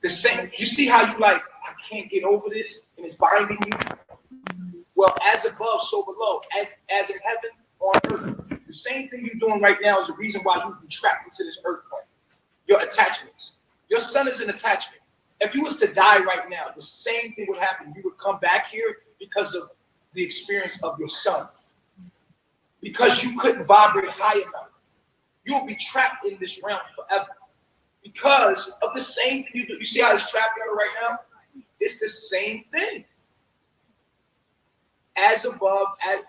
The same, you see how you like, I can't get over this, and it's binding you? Well, as above, so below, as in heaven, on earth. The same thing you're doing right now is the reason why you've been trapped into this earth plane. Your attachments. Your son is an attachment. If you was to die right now, the same thing would happen. You would come back here because of the experience of your son. Because you couldn't vibrate high enough. You'll be trapped in this realm forever. Because of the same thing you do. You see how it's trapped here right now? It's the same thing. As above, as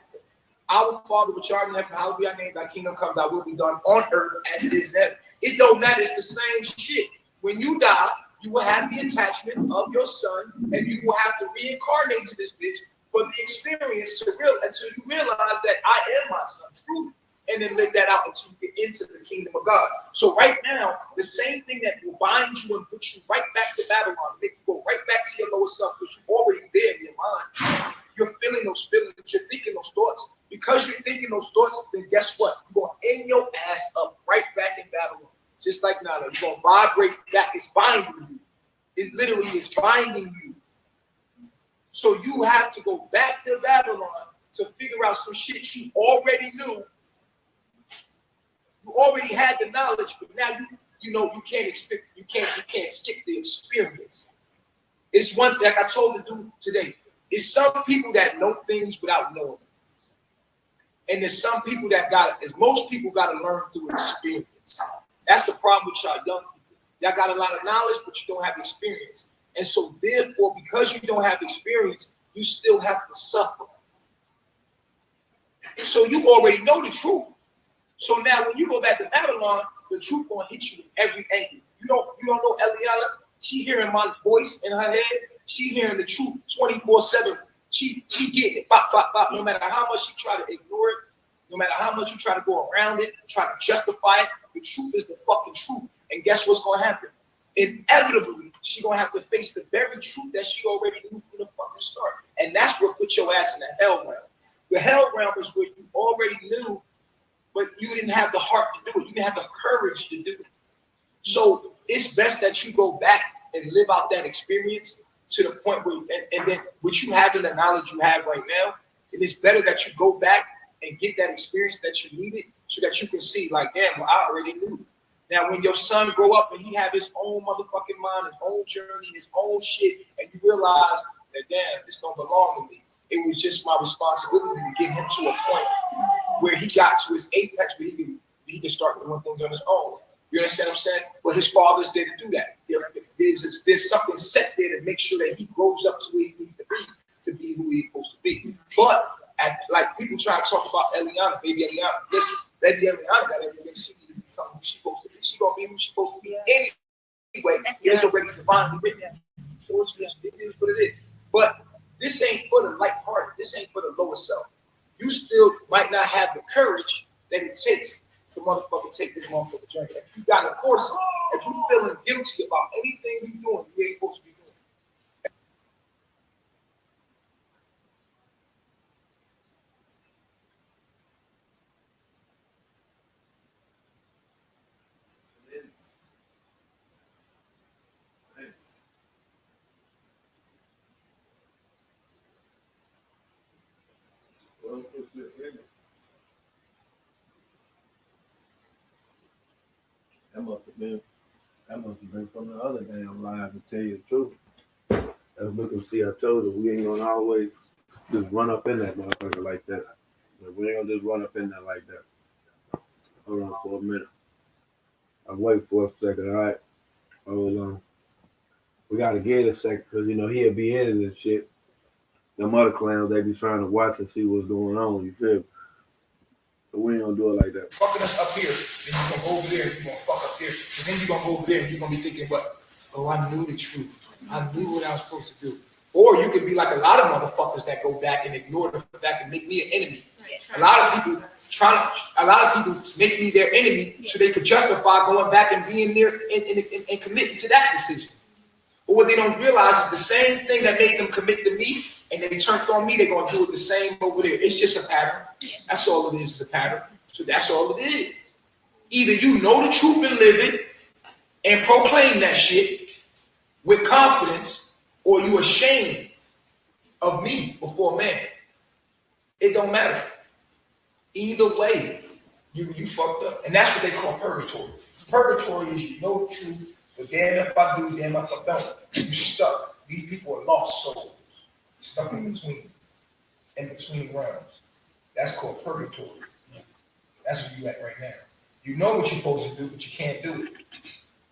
our Father which art in heaven, hallowed be thy name, thy kingdom come, thy will be done on earth as it is in heaven. It don't matter, it's the same shit. When you die, you will have the attachment of your son, and you will have to reincarnate to this bitch for the experience until you realize that I am my son, truly. And then live that out until you get into the kingdom of God. So right now, the same thing that will bind you and put you right back to Babylon, make you go right back to your lower self, because you're already there in your mind. You're feeling those feelings, you're thinking those thoughts. Because you're thinking those thoughts, then guess what? You're going to end your ass up right back in Babylon. Just like Nana, you're going to vibrate back. It's binding you. It literally is binding you. So you have to go back to Babylon to figure out some shit you already knew. You already had the knowledge, but now you know you can't expect, you can't skip the experience. It's one, like I told the dude today, it's some people that know things without knowing them. And there's some people that most people got to learn through experience. That's the problem with y'all young people. Y'all got a lot of knowledge, but you don't have experience. And so therefore, because you don't have experience, you still have to suffer. And so you already know the truth. So now when you go back to Babylon, the truth gonna hit you in every angle. You don't know Eliana? She hearing my voice in her head. She hearing the truth 24/7. She getting it, bop, bop, bop. No matter how much she try to ignore it, no matter how much you try to go around it, try to justify it, the truth is the fucking truth. And guess what's gonna happen? Inevitably, she gonna have to face the very truth that she already knew from the fucking start. And that's what put your ass in the hell realm. The hell realm is where you already knew, but you didn't have the heart to do it. You didn't have the courage to do it. So it's best that you go back and live out that experience to the point where, and then what you have in the knowledge you have right now, it is better that you go back and get that experience that you needed so that you can see, like, damn, well, I already knew. Now, when your son grow up and he have his own motherfucking mind, his own journey, his own shit, and you realize that, damn, this don't belong to me. It was just my responsibility to get him to a point where he got to his apex, where he can start doing things on his own. You understand what I'm saying? But his father's there to do that. There's something set there to make sure that he grows up to where he needs to be who he's supposed to be. But like people try to talk about Eliana, baby Eliana, baby Eliana got everything she needs to become who she's supposed to be. She's gonna be who she's supposed to be anyway. It's already divinely written. So it is what it is. But this ain't for the light-hearted. This ain't for the lower self. You still might not have the courage that it takes to motherfucking take this motherfucking journey. If you got a course, if you feeling guilty about anything you doing, you ain't supposed to be doing. That must have been from the other damn live, to tell you the truth. As look and see, I told you, we ain't gonna always just run up in that motherfucker like that. We ain't gonna just run up in there like that. Hold on for a minute. I'll wait for a second, all right? Hold on. We gotta get a second, because, you know, he'll be in and shit. Them other clowns, they be trying to watch and see what's going on, you feel me? But we ain't gonna do it like that. Fucking us up here, then you're gonna go over there, you're gonna fuck up there. And then you're gonna go over there and you're gonna be thinking, what? Oh, I knew the truth. I knew what I was supposed to do. Or you could be like a lot of motherfuckers that go back and ignore the fact and make me an enemy. A lot of people make me their enemy so they could justify going back and being there and committing to that decision. But what they don't realize is the same thing that made them commit to me and they turned on me, they're going to do it the same over there. It's just a pattern. That's all it is a pattern. So that's all it is. Either you know the truth and live it and proclaim that shit, with confidence, or you ashamed of me before man. It don't matter. Either way, you fucked up. And that's what they call purgatory. Purgatory is you know the truth, but damn if I do, damn if I don't. You stuck. These people are lost souls. Stuck in between realms. That's called purgatory. That's where you at right now. You know what you're supposed to do, but you can't do it.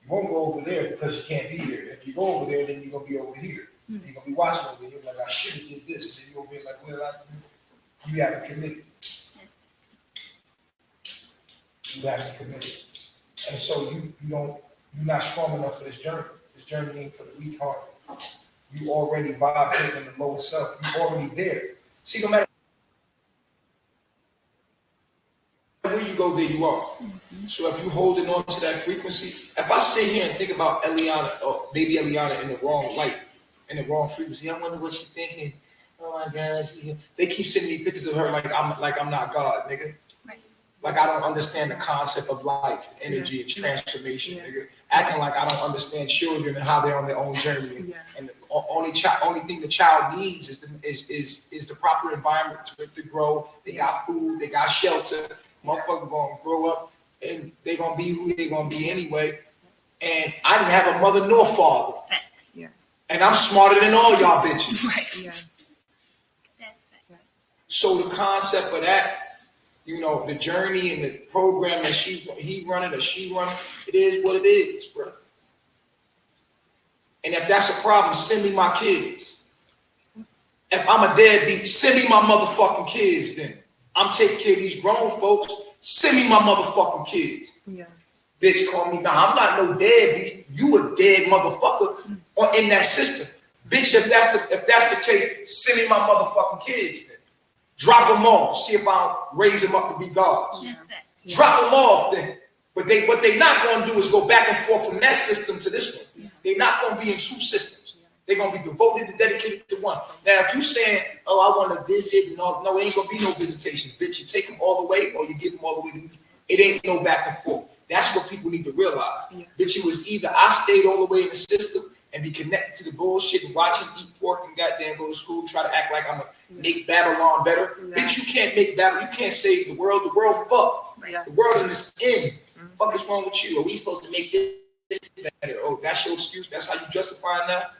You won't go over there because you can't be here. If you go over there, then you're gonna be over here. You're gonna be watching over there. You're like, I should have did this. And then you're gonna be like, well, you haven't committed. You haven't committed. And so you're not strong enough for this journey. This journey ain't for the weak heart. You already vibrating in the lower self. You're already there. See, no matter where you go, there you are. So if you're holding on to that frequency, if I sit here and think about Eliana or baby Eliana in the wrong light, in the wrong frequency, I wonder what she's thinking. Oh my gosh, they keep sending me pictures of her like I'm not God, nigga. Like I don't understand the concept of life, energy, and transformation, nigga. Acting like I don't understand children and how they're on their own journey. And the only thing the child needs is the proper environment to grow. They got food, they got shelter. Motherfucker gonna grow up and they gonna be who they gonna be anyway. And I didn't have a mother nor father. Facts. Yeah. And I'm smarter than all y'all bitches. Right. Yeah. That's facts. So the concept of that, you know, the journey and the program that he running or she running, it is what it is, bro. And if that's a problem, send me my kids. If I'm a deadbeat, send me my motherfucking kids then. I'm taking care of these grown folks. Send me my motherfucking kids. Yeah. Bitch, call me. Nah, I'm not no deadbeat. You a dead motherfucker in that system. Bitch, if that's the case, send me my motherfucking kids then. Drop them off. See if I'll raise them up to be gods. That's facts. Drop them off then. But what they not going to do is go back and forth from that system to this one. They're not going to be in two systems. They're going to be devoted and dedicated to one. Now, if you saying, oh, I want to visit, no, it ain't going to be no visitations. Bitch, you take them all the way or you get them all the way to me. It ain't no back and forth. That's what people need to realize. Bitch, it was either I stayed all the way in the system and be connected to the bullshit and watch him eat pork and goddamn go to school, try to act like I'm going to make Babylon better. Bitch, you can't make Babylon. You can't save the world. The world fucked. The world in this end. Fuck is wrong with you? Are we supposed to make this better? Oh, that's your excuse? That's how you justify that?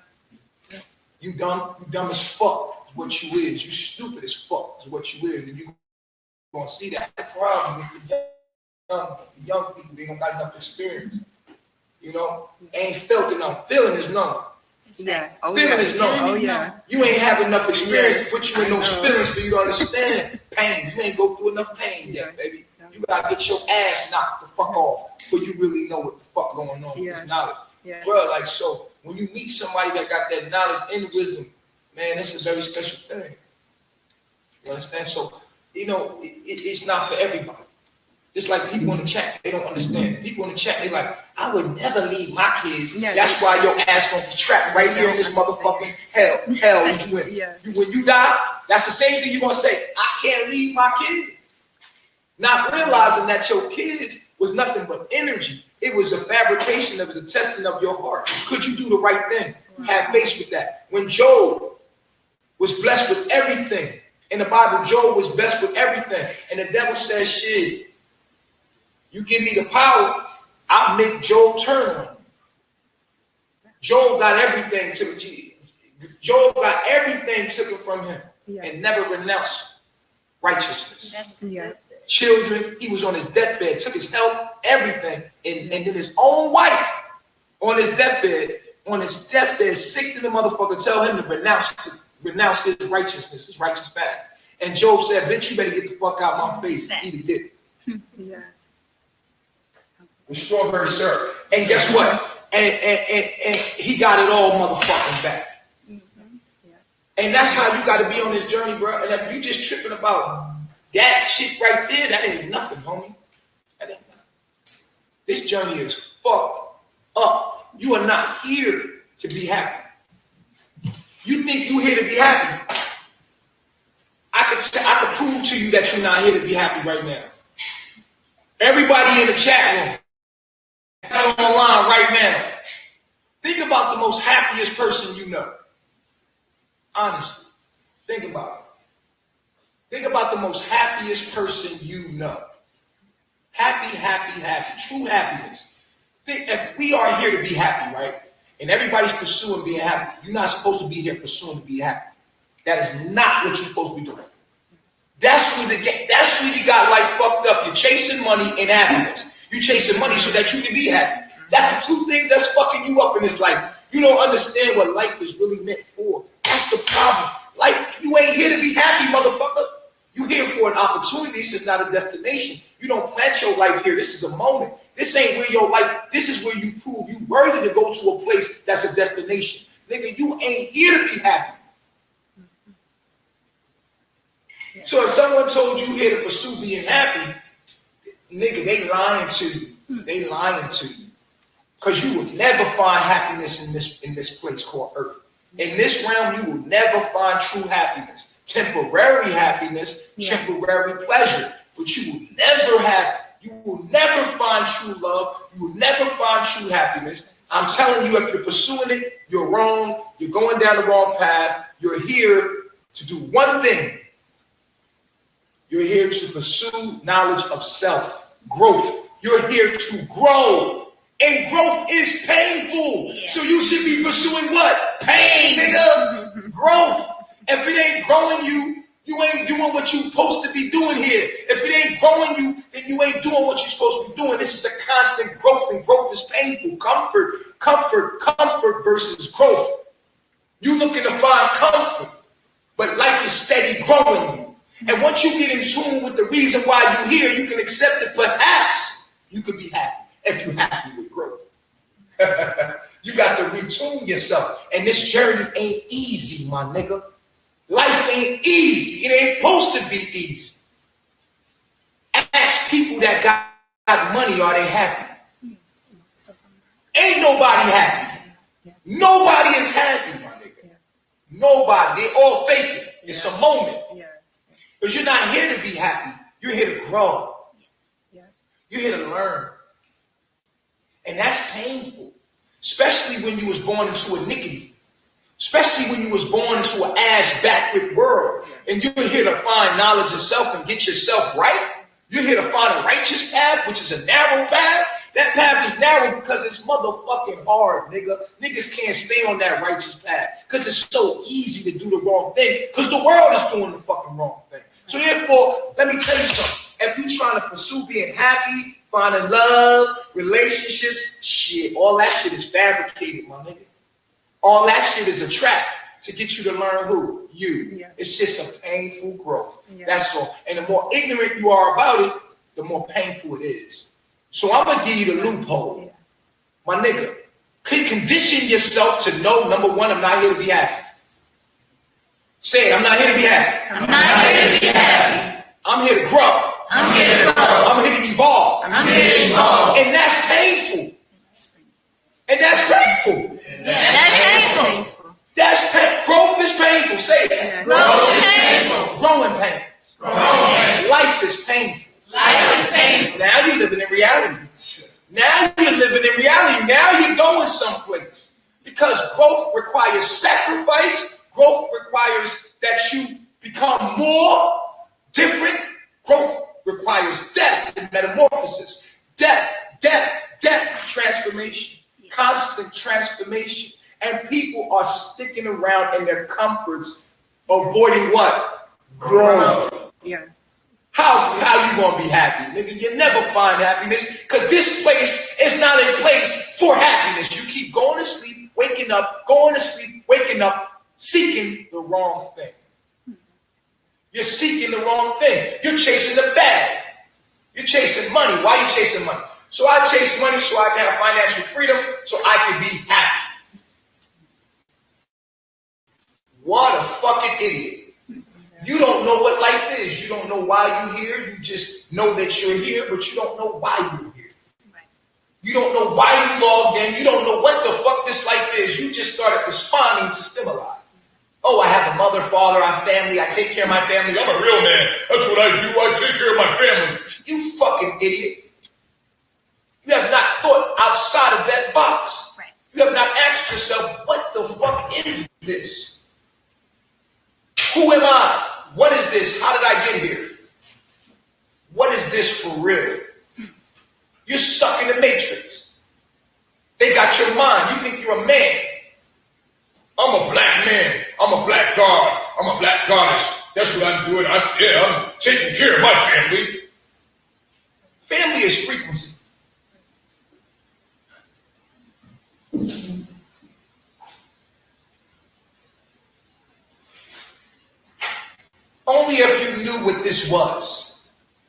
You dumb as fuck is what you is. You stupid as fuck is what you is. And you gonna see that problem with the young people. They don't got enough experience. You know, ain't felt enough. Feeling is none. Yeah. Oh, Feeling is none. Oh yeah. You ain't have enough experience to put you in those feelings for you to understand pain. You ain't go through enough pain yet, baby. You gotta get your ass knocked the fuck off before you really know what the fuck going on with this knowledge. Yeah. Bro, like, so when you meet somebody that got that knowledge and wisdom, man, it's a very special thing. You understand? So, you know, it's not for everybody. Just like people in the chat, they don't understand. People in the chat, they like, I would never leave my kids. Yeah, that's why your ass gonna be trapped right here in this motherfucking hell. Hell that you in. Yeah. When you die, that's the same thing you're gonna say. I can't leave my kids. Not realizing that your kids was nothing but energy. It was a fabrication. It was a testing of your heart. Could you do the right thing? Have faith with that. When Job was blessed with everything, in the Bible, Job was blessed with everything. And the devil says, shit, you give me the power, I'll make Job turn on you. Job got everything Job got everything taken from him and never renounced righteousness. That's Children, he was on his deathbed, took his health, everything, and then his own wife on his deathbed, sick to the motherfucker, tell him to renounce his righteousness, his righteous path. And Job said, bitch, you better get the fuck out of my face. Eat a dick. Yeah. With strawberry syrup. And guess what? And he got it all motherfucking back. And that's how you got to be on this journey, bro. And if you just tripping about that shit right there, that ain't nothing, homie. That ain't nothing. This journey is fucked up. You are not here to be happy. You think you here to be happy. I could prove to you that you're not here to be happy right now. Everybody in the chat room, online right now, Think about the most happiest person you know. Honestly, think about it. Think about the most happiest person you know. Happy, happy, happy. True happiness. If we are here to be happy, right? And everybody's pursuing being happy. You're not supposed to be here pursuing to be happy. That is not what you're supposed to be doing. That's where you got life fucked up. You're chasing money and happiness. You're chasing money so that you can be happy. That's the two things that's fucking you up in this life. You don't understand what life is really meant for. That's the problem. Life, you ain't here to be happy, motherfucker. You here for an opportunity. This is not a destination. You don't plant your life here. This is a moment. This ain't where your life, this is where you prove you worthy to go to a place that's a destination. Nigga, you ain't here to be happy. Yeah. So if someone told you here to pursue being happy, nigga, they lying to you. They lying to you. Because you will never find happiness in this place called Earth. In this realm, you will never find true happiness. Temporary happiness, temporary pleasure. But you will never find true love. You will never find true happiness. I'm telling you, if you're pursuing it, you're wrong. You're going down the wrong path. You're here to do one thing. You're here to pursue knowledge of self, growth. You're here to grow. And growth is painful. Yeah. So you should be pursuing what? Pain, nigga. Growth. If it ain't growing you, you ain't doing what you're supposed to be doing here. If it ain't growing you, then you ain't doing what you're supposed to be doing. This is a constant growth, and growth is painful. Comfort versus growth. You looking to find comfort, but life is steady growing you. And once you get in tune with the reason why you're here, you can accept it. Perhaps you can be happy if you're happy with growth. You got to retune yourself. And this journey ain't easy, my nigga. Life ain't easy. It ain't supposed to be easy. Ask people that got money, are they happy? Ain't nobody happy. Nobody is happy, my nigga. Nobody. They all faking. It's a moment. Because you're not here to be happy. You're here to grow. You're here to learn. And that's painful. Especially when you was born into iniquity. Especially when you was born into an ass-backward world. And you're here to find knowledge of self and get yourself right. You're here to find a righteous path, which is a narrow path. That path is narrow because it's motherfucking hard, nigga. Niggas can't stay on that righteous path because it's so easy to do the wrong thing because the world is doing the fucking wrong thing. So therefore, let me tell you something. If you're trying to pursue being happy, finding love, relationships, shit, all that shit is fabricated, my nigga. All that shit is a trap to get you to learn who? You. Yeah. It's just a painful growth. Yeah. That's all. And the more ignorant you are about it, the more painful it is. So I'm going to give you the loophole. Yeah. My nigga, condition yourself to know, number one, I'm not here to be happy. Say it, I'm not here to be happy. I'm not here to be happy. I'm here to grow. I'm here to grow. I'm here to evolve. I'm here to evolve. And that's painful. And that's painful. That's painful. That's growth is painful. Say it. Yeah. Growth is painful. Growing pains. Life is painful. Life is painful. Now you're living in reality. Now you're living in reality. Now you're going someplace. Because growth requires sacrifice. Growth requires that you become more different. Growth requires death and metamorphosis. Death, transformation. Constant transformation. And people are sticking around in their comforts, avoiding what? Growth. Yeah. How you gonna be happy, nigga? You never find happiness because this place is not a place for happiness. You keep going to sleep, waking up, going to sleep, waking up, seeking the wrong thing. You're seeking the wrong thing. You're chasing the bag. You're chasing money. Why are you chasing money? So I chase money so I can have financial freedom, so I can be happy. What a fucking idiot. You don't know what life is. You don't know why you're here. You just know that you're here, but you don't know why you're here. You don't know why you logged in. You don't know what the fuck this life is. You just started responding to stimuli. Oh, I have a mother, father, I have family. I take care of my family. I'm a real man. That's what I do. I take care of my family. You fucking idiot. You have not thought outside of that box. Right. You have not asked ask yourself, what the fuck is this? Who am I? What is this? How did I get here? What is this for real? You're stuck in the matrix. They got your mind. You think you're a man. I'm a black man. I'm a black god. I'm a black goddess. That's what I'm doing. I'm taking care of my family. Family is frequency. Only if you knew what this was.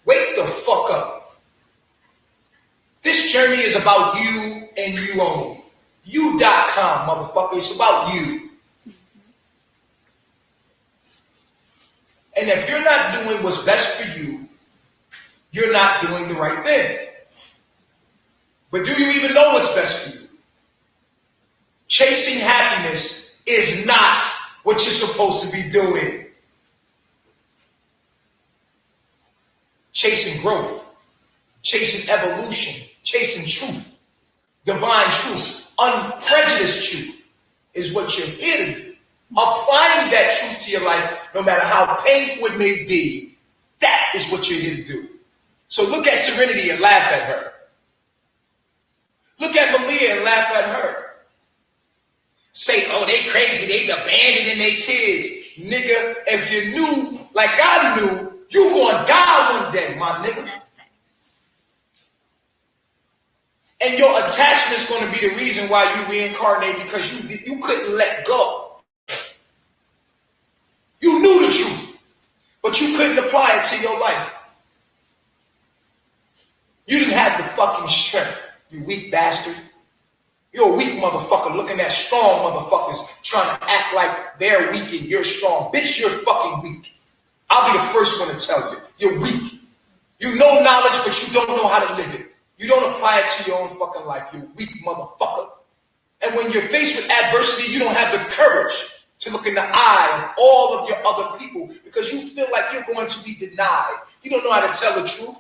Wake the fuck up. This journey is about you and you only. You.com, motherfucker. It's about you. And if you're not doing what's best for you, you're not doing the right thing. But do you even know what's best for you? Chasing happiness is not what you're supposed to be doing. Chasing growth, chasing evolution, chasing truth, divine truth, unprejudiced truth is what you're here to do. Applying that truth to your life, no matter how painful it may be, that is what you're here to do. So look at Serenity and laugh at her. Look at Malia and laugh at her. Say, oh, they crazy, they abandoning their kids. Nigga, if you knew like I knew, you gonna die one day, my nigga. That's facts. And your attachment's gonna be the reason why you reincarnate, because you couldn't let go. You knew the truth, but you couldn't apply it to your life. You didn't have the fucking strength, you weak bastard. You're a weak motherfucker looking at strong motherfuckers trying to act like they're weak and you're strong. Bitch, you're fucking weak. I'll be the first one to tell you. You're weak. You know knowledge, but you don't know how to live it. You don't apply it to your own fucking life. You weak motherfucker. And when you're faced with adversity, you don't have the courage to look in the eye of all of your other people because you feel like you're going to be denied. You don't know how to tell the truth.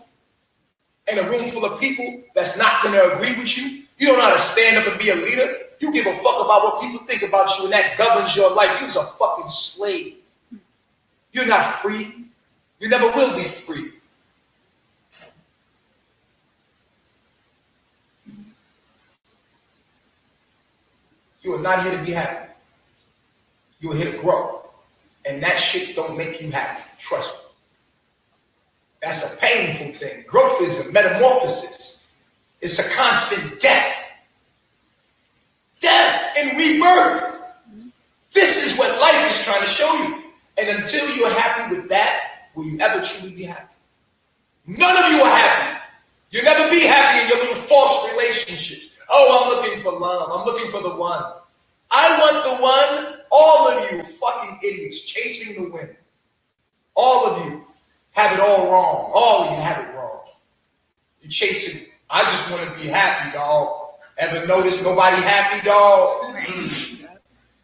In a room full of people that's not going to agree with you. You don't know how to stand up and be a leader. You give a fuck about what people think about you and that governs your life. You're a fucking slave. You're not free. You never will be free. You are not here to be happy. You are here to grow. And that shit don't make you happy. Trust me. That's a painful thing. Growth is a metamorphosis. It's a constant death. Death and rebirth. This is what life is trying to show you. And until you're happy with that, will you ever truly be happy? None of you are happy. You'll never be happy in your little false relationships. Oh, I'm looking for love. I'm looking for the one. I want the one. All of you fucking idiots chasing the wind. All of you have it all wrong. All of you have it wrong. You're chasing. I just want to be happy, dog. Ever notice nobody happy, dog?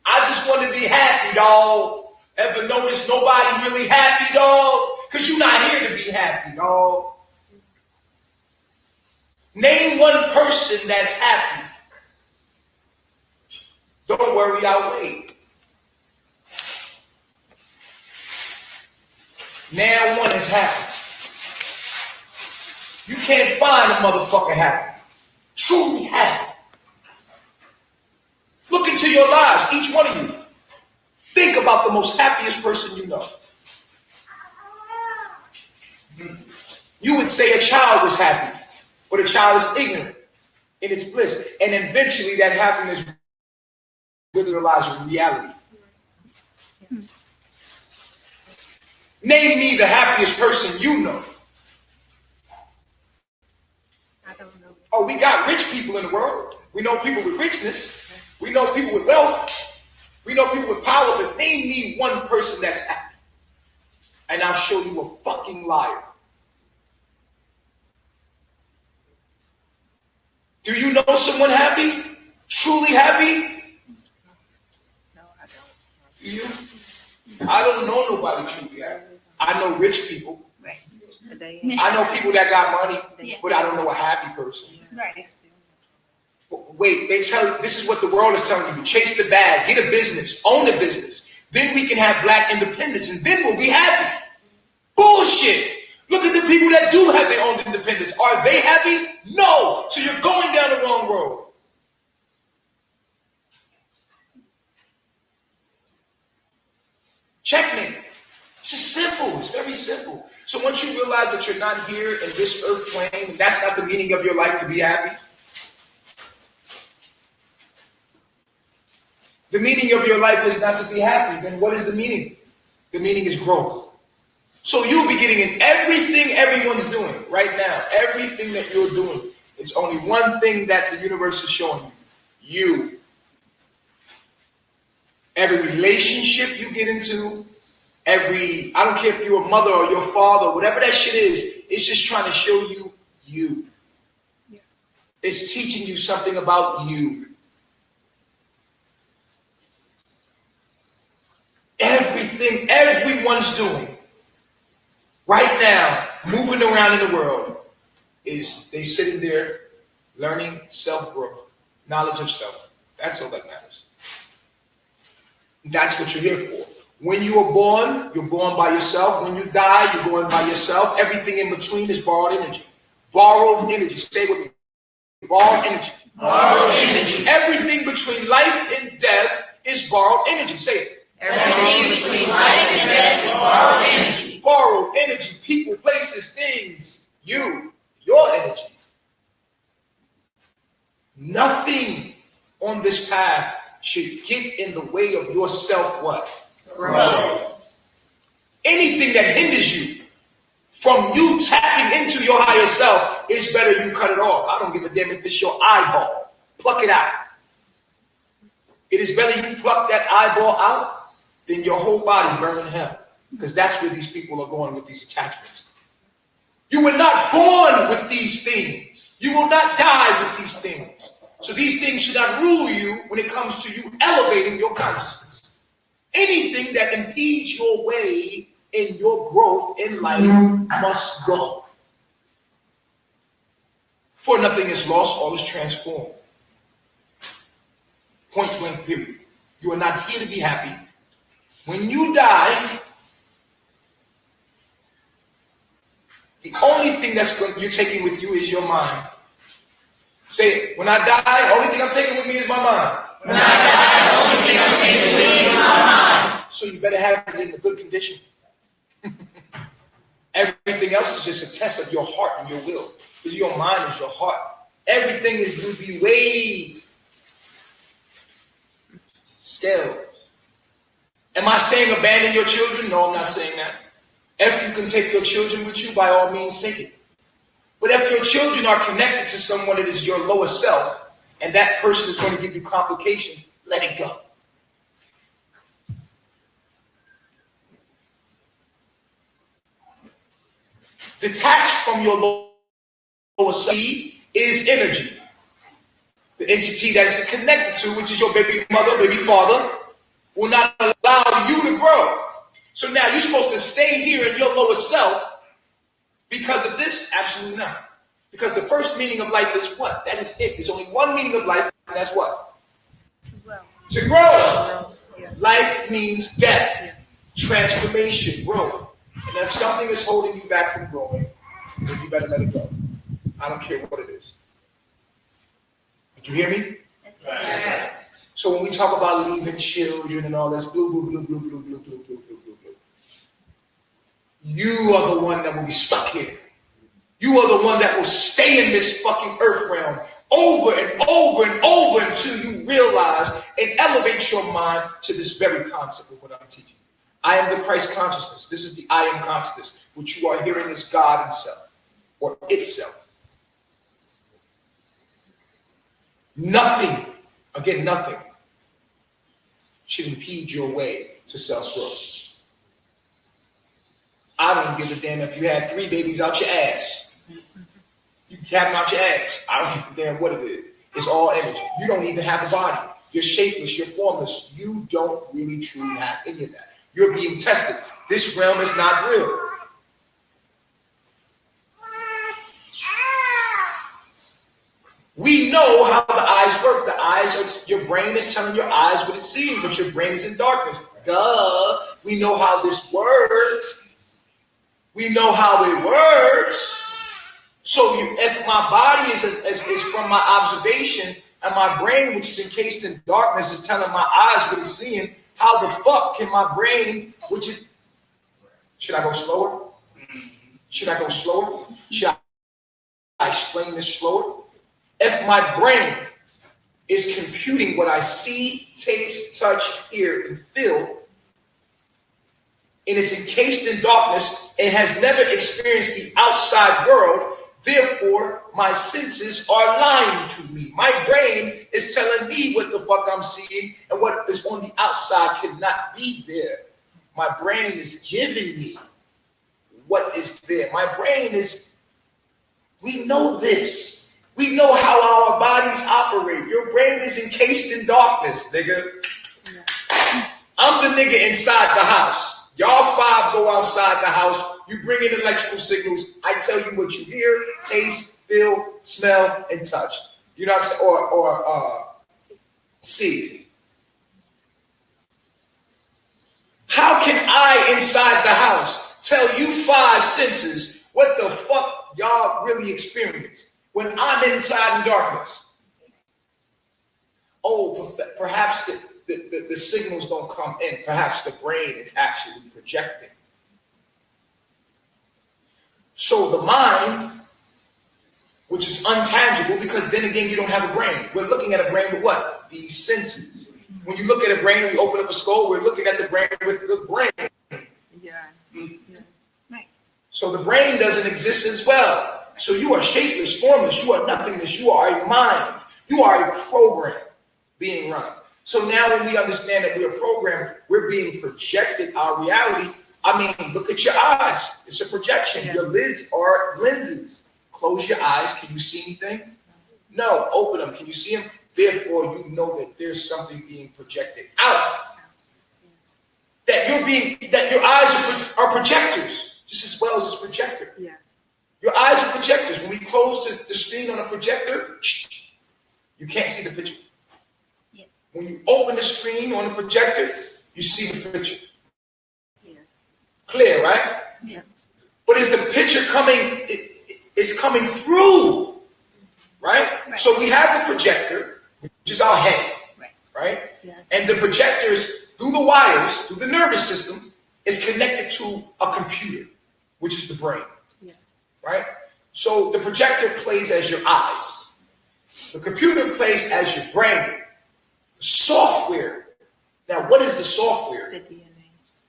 I just want to be happy, dog. Ever notice nobody really happy, dog? Because you're not here to be happy, dog. Name one person that's happy. Don't worry, I'll wait. Now one is happy. You can't find a motherfucker happy. Truly happy. Look into your lives, each one of you. Think about the most happiest person you know. You would say a child was happy, but a child is ignorant in its bliss. And eventually that happiness realizes reality. Name me the happiest person you know. I don't know. Oh, we got rich people in the world. We know people with richness. We know people with wealth. We know people with power. But name me one person that's happy. And I'll show you a fucking liar. Do you know someone happy? Truly happy? No, I don't. Do you? I don't know nobody truly happy. I know rich people. Right. I know people that got money, Yes. but I don't know a happy person. Right. Wait, they tell you, this is what the world is telling you. Chase the bag, get a business, own a business. Then we can have black independence and then we'll be happy. Bullshit. Look at the people that do have their own independence. Are they happy? No. So you're going down the wrong road. Checkmate. It's just simple. It's very simple. So once you realize that you're not here in this earth plane, and that's not the meaning of your life to be happy. The meaning of your life is not to be happy. Then what is the meaning? The meaning is growth. So you'll be getting in everything everyone's doing right now. Everything that you're doing. It's only one thing that the universe is showing you. You. Every relationship you get into, I don't care if you're a mother or your father, whatever that shit is, it's just trying to show you you. Yeah. It's teaching you something about you. Everything everyone's doing right now, moving around in the world, is they sitting there learning self-growth, knowledge of self. That's all that matters. That's what you're here for. When you are born, you're born by yourself. When you die, you're going by yourself. Everything in between is borrowed energy. Borrowed energy. Stay with me. Borrowed energy. Borrowed energy. Everything between life and death is borrowed energy. Say it. Everything between life and death is borrowed energy. Borrowed energy. People, places, things. You. Your energy. Nothing on this path should get in the way of your self what? Growth. Anything that hinders you from you tapping into your higher self, it's better you cut it off. I don't give a damn if it's your eyeball. Pluck it out. It is better you pluck that eyeball out than your whole body burn in hell. Because that's where these people are going with these attachments. You were not born with these things. You will not die with these things. So these things should not rule you when it comes to you elevating your consciousness. Anything that impedes your way in your growth in life must go. For nothing is lost, all is transformed. Point blank period. You are not here to be happy. When you die, the only thing you're taking with you is your mind. Say it. When I die, the only thing I'm taking with me is my mind. When I die, the only thing I'm taking with me is my mind. So you better have it in a good condition. Everything else is just a test of your heart and your will. Because your mind is your heart. Everything will be weighed. Scales. Am I saying abandon your children? No, I'm not saying that. If you can take your children with you, by all means, take it. But if your children are connected to someone that is your lower self, and that person is going to give you complications, let it go. Detached from your lower self is energy. The entity that is connected to, which is your baby mother, baby father, will not allow you to grow. So now you're supposed to stay here in your lower self because of this? Absolutely not. Because the first meaning of life is what? That is it. There's only one meaning of life, and that's what? To grow. Life means death, transformation, growth. And if something is holding you back from growing, then you better let it go. I don't care what it is. Did you hear me? Yes. So when we talk about leaving children and all this, blue, blue, blue, blue, blue, blue, blue, blue, blue, blue, blue, you are the one that will be stuck here. You are the one that will stay in this fucking earth realm over and over and over until you realize and elevate your mind to this very concept of what I'm teaching. I am the Christ consciousness. This is the I am consciousness, which you are hearing is God himself or itself. Nothing, again, nothing should impede your way to self-growth. I don't give a damn if you had 3 babies out your ass. You can have them out your ass. I don't give a damn what it is. It's all energy. You don't even have a body. You're shapeless. You're formless. You don't really truly have any of that. You're being tested. This realm is not real. We know how the eyes work. The eyes are, your brain is telling your eyes what it's seeing, but your brain is in darkness. Duh. We know how this works. We know how it works. So if my body is from my observation, and my brain, which is encased in darkness, is telling my eyes what it's seeing, how the fuck can my brain, which is, should I go slower? Should I go slower? Should I explain this slower? If my brain is computing what I see, taste, touch, hear, and feel, and it's encased in darkness and has never experienced the outside world, therefore my senses are lying to me. My brain is telling me what the fuck I'm seeing, and what is on the outside cannot be there. My brain is giving me what is there. My brain is, we know this. We know how our bodies operate. Your brain is encased in darkness, nigga. I'm the nigga inside the house. Y'all five go outside the house. You bring in electrical signals. I tell you what you hear, taste, feel, smell, and touch. You know what I'm saying? Or see. How can I inside the house tell you five senses what the fuck y'all really experience when I'm inside in darkness? Oh, perhaps the signals don't come in. Perhaps the brain is actually projecting. So the mind, which is untangible, because then again, you don't have a brain. We're looking at a brain with what? These senses. When you look at a brain and you open up a skull, we're looking at the brain with the brain. Yeah. Yeah. Right. So the brain doesn't exist as well. So you are shapeless, formless. You are nothingness. You are a mind. You are a program being run. So now when we understand that we are programmed, we're being projected our reality. I mean, look at your eyes. It's a projection. Yes. Your lids are lenses. Close your eyes. Can you see anything? No. Open them. Can you see them? Therefore, you know that there's something being projected out. That your eyes are projectors, just as well as a projector. Yeah. Your eyes are projectors. When we close the screen on a projector, you can't see the picture. Yeah. When you open the screen on a projector, you see the picture. Yes. Clear, right? Yeah. But is the picture coming? It's coming through, right? So we have the projector, which is our head, right? Yeah. And the projectors, through the wires, through the nervous system, is connected to a computer, which is the brain, right? So the projector plays as your eyes. The computer plays as your brain. Software. Now, what is the software? The DNA.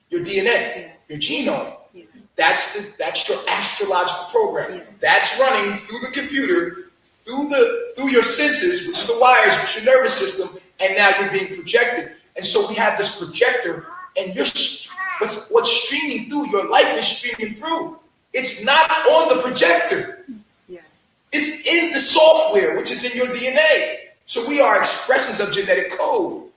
Your DNA, your genome. Yeah. That's your astrological program. Yes. That's running through the computer, through your senses, which is the wires, which is your nervous system, and now you're being projected. And so we have this projector, and what's streaming through, your life is streaming through. It's not on the projector. Yeah. It's in the software, which is in your DNA. So we are expressions of genetic code.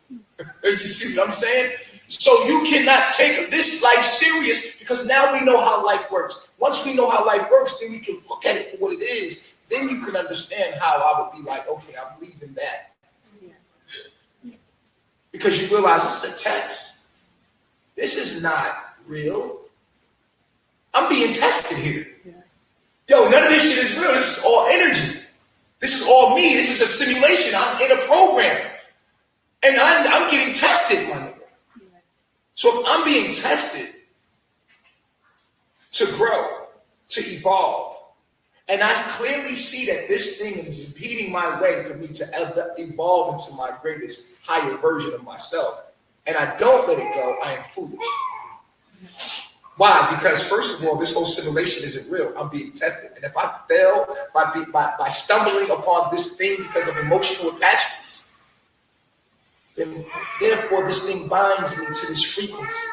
You see what I'm saying? So you cannot take this life serious, because now we know how life works. Once we know how life works, then we can look at it for what it is. Then you can understand how I would be like, okay, I'm leaving that. Yeah. Because you realize this is a test. This is not real. I'm being tested here. Yeah. Yo, none of this shit is real. This is all energy. This is all me. This is a simulation. I'm in a program. And I'm getting tested, my nigga. Yeah. So if I'm being tested to grow, to evolve, and I clearly see that this thing is impeding my way for me to evolve into my greatest, higher version of myself, and I don't let it go, I am foolish. Why? Because first of all, this whole simulation isn't real. I'm being tested. And if I fail by stumbling upon this thing because of emotional attachments, then therefore this thing binds me to this frequency.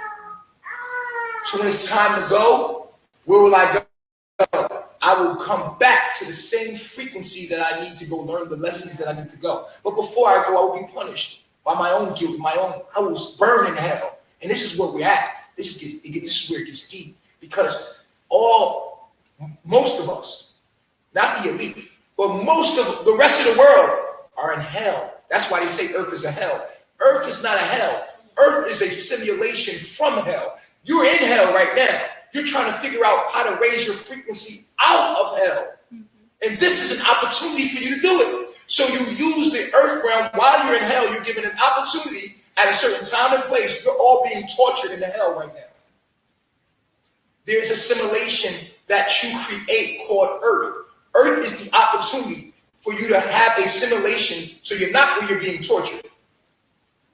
So when it's time to go, where will I go? I will come back to the same frequency that I need to go learn the lessons that I need to go. But before I go, I will be punished by my own guilt, I will burn in hell. And this is where we're at. This is where it gets deep. Because most of us, not the elite, But most of the rest of the world are in hell. That's why they say earth is a hell. Earth is not a hell. Earth is a simulation from hell. You're in hell right now. You're trying to figure out how to raise your frequency out of hell. And this is an opportunity for you to do it. So you use the earth realm while you're in hell. You're given an opportunity at a certain time and place. You're all being tortured in the hell right now. There's a simulation that you create called earth. Earth is the opportunity for you to have a simulation so you're not where you're being tortured.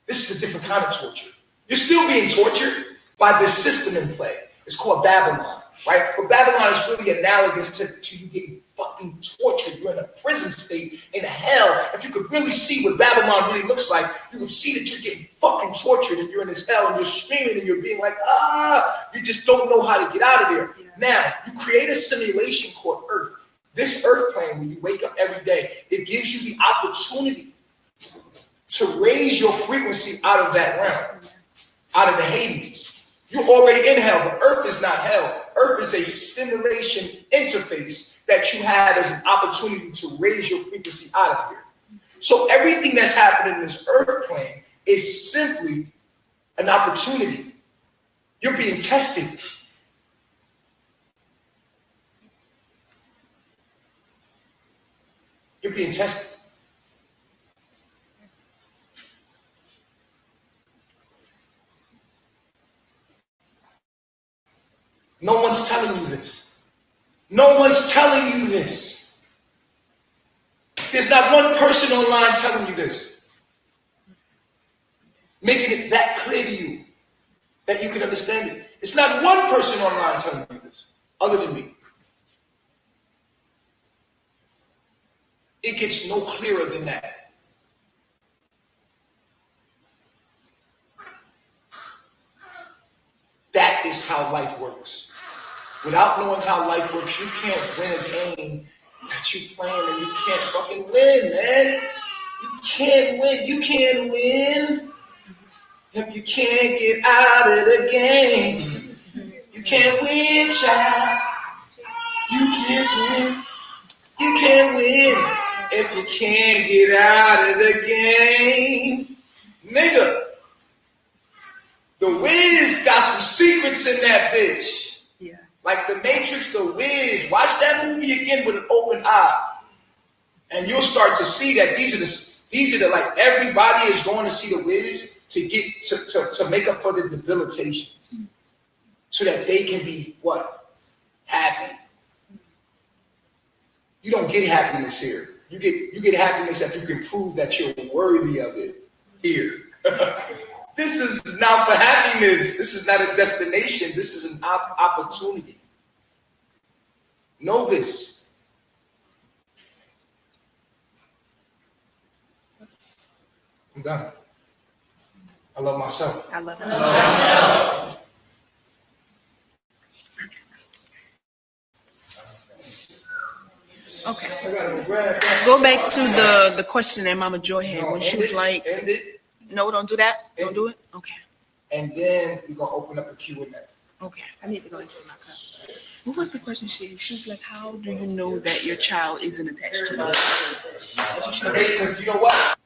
This is a different kind of torture. You're still being tortured by this system in play. It's called Babylon, right? But Babylon is really analogous to you getting fucking tortured. You're in a prison state in hell. If you could really see what Babylon really looks like, you would see that you're getting fucking tortured and you're in this hell and you're screaming and you're being like, you just don't know how to get out of there. Yeah. Now, you create a simulation called Earth. This Earth plane, when you wake up every day, it gives you the opportunity to raise your frequency out of that realm, out of the Hades. You're already in hell, but Earth is not hell. Earth is a simulation interface that you have as an opportunity to raise your frequency out of here. So everything that's happening in this Earth plane is simply an opportunity. You're being tested. You're being tested. No one's telling you this. No one's telling you this. There's not one person online telling you this. Making it that clear to you that you can understand it. It's not one person online telling you this other than me. It gets no clearer than that. That is how life works. Without knowing how life works, you can't win a game that you playing and you can't fucking win, man. You can't win. You can't win if you can't get out of the game. You can't win, child. You can't win. You can't win if you can't get out of the game. Nigga, the Wiz got some secrets in that bitch. Yeah. Like the Matrix, the Wiz. Watch that movie again with an open eye. And you'll start to see that these are the like everybody is going to see the Wiz to get to make up for the debilitation. So that they can be what? Happy. You don't get happiness here. You get happiness if you can prove that you're worthy of it here. This is not for happiness. This is not a destination. This is an opportunity. Know this. I'm done. I love myself. I love myself. Okay. Go back to the question that Mama Joy had when she was like, end it. no, don't do that. Don't do it. Okay. And then we're going to open up a Q&A. Okay. I need to go into my cup. What was the question she was like, how do you know that your child isn't attached to you? Because you know what?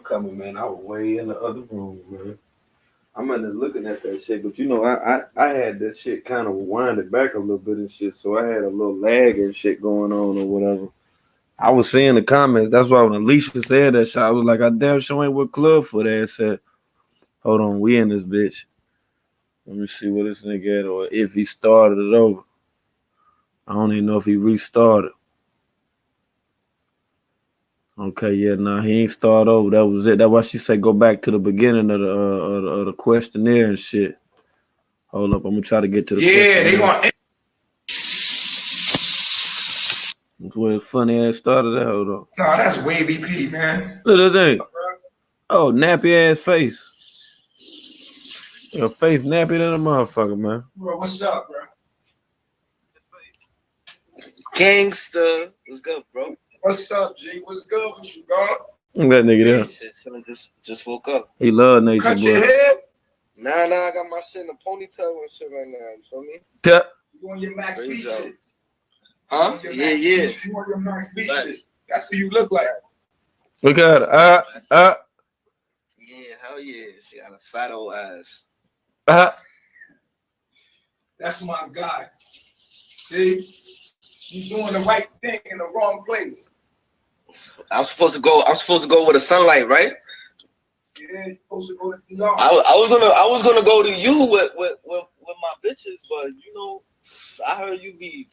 coming, man. I was way in the other room, man. I'm in there looking at that shit, but you know, I had that shit kind of winded back a little bit and shit, so I had a little lag and shit going on or whatever. I was seeing the comments. That's why when Alicia said that shit, I was like, I damn sure ain't with Clubfoot ass said. Hold on, we in this bitch. Let me see what this nigga at or if he started it over. I don't even know if he restarted. Okay, yeah, nah, he ain't start over. That was it. That's why she said go back to the beginning of the questionnaire and shit. Hold up, I'm gonna try to get to the they want. That's where funny ass started at. Hold on. Nah, that's Wavy P, man. Look at that thing. Oh, nappy ass face. Your face nappy than a motherfucker, man. Bro, what's up, bro? Gangsta, what's good, bro? What's up, G? What's good with you, bro? Look at that nigga there. Shit, chilling, just woke up. He love nature, Cut your boy. head. Nah, I got my shit in a ponytail and shit right now. You feel me? You on your Max B Great job. shit. Huh? You on your Yeah, Max yeah. B- You on your Max B shit. That's what you look like. Look at her. Yeah, hell yeah. She got a fat old ass. That's my guy. See? You doing the right thing in the wrong place. I'm supposed to go with the sunlight, right? Yeah, you're supposed to go to DR. I was gonna go to you with my bitches, but you know, I heard you be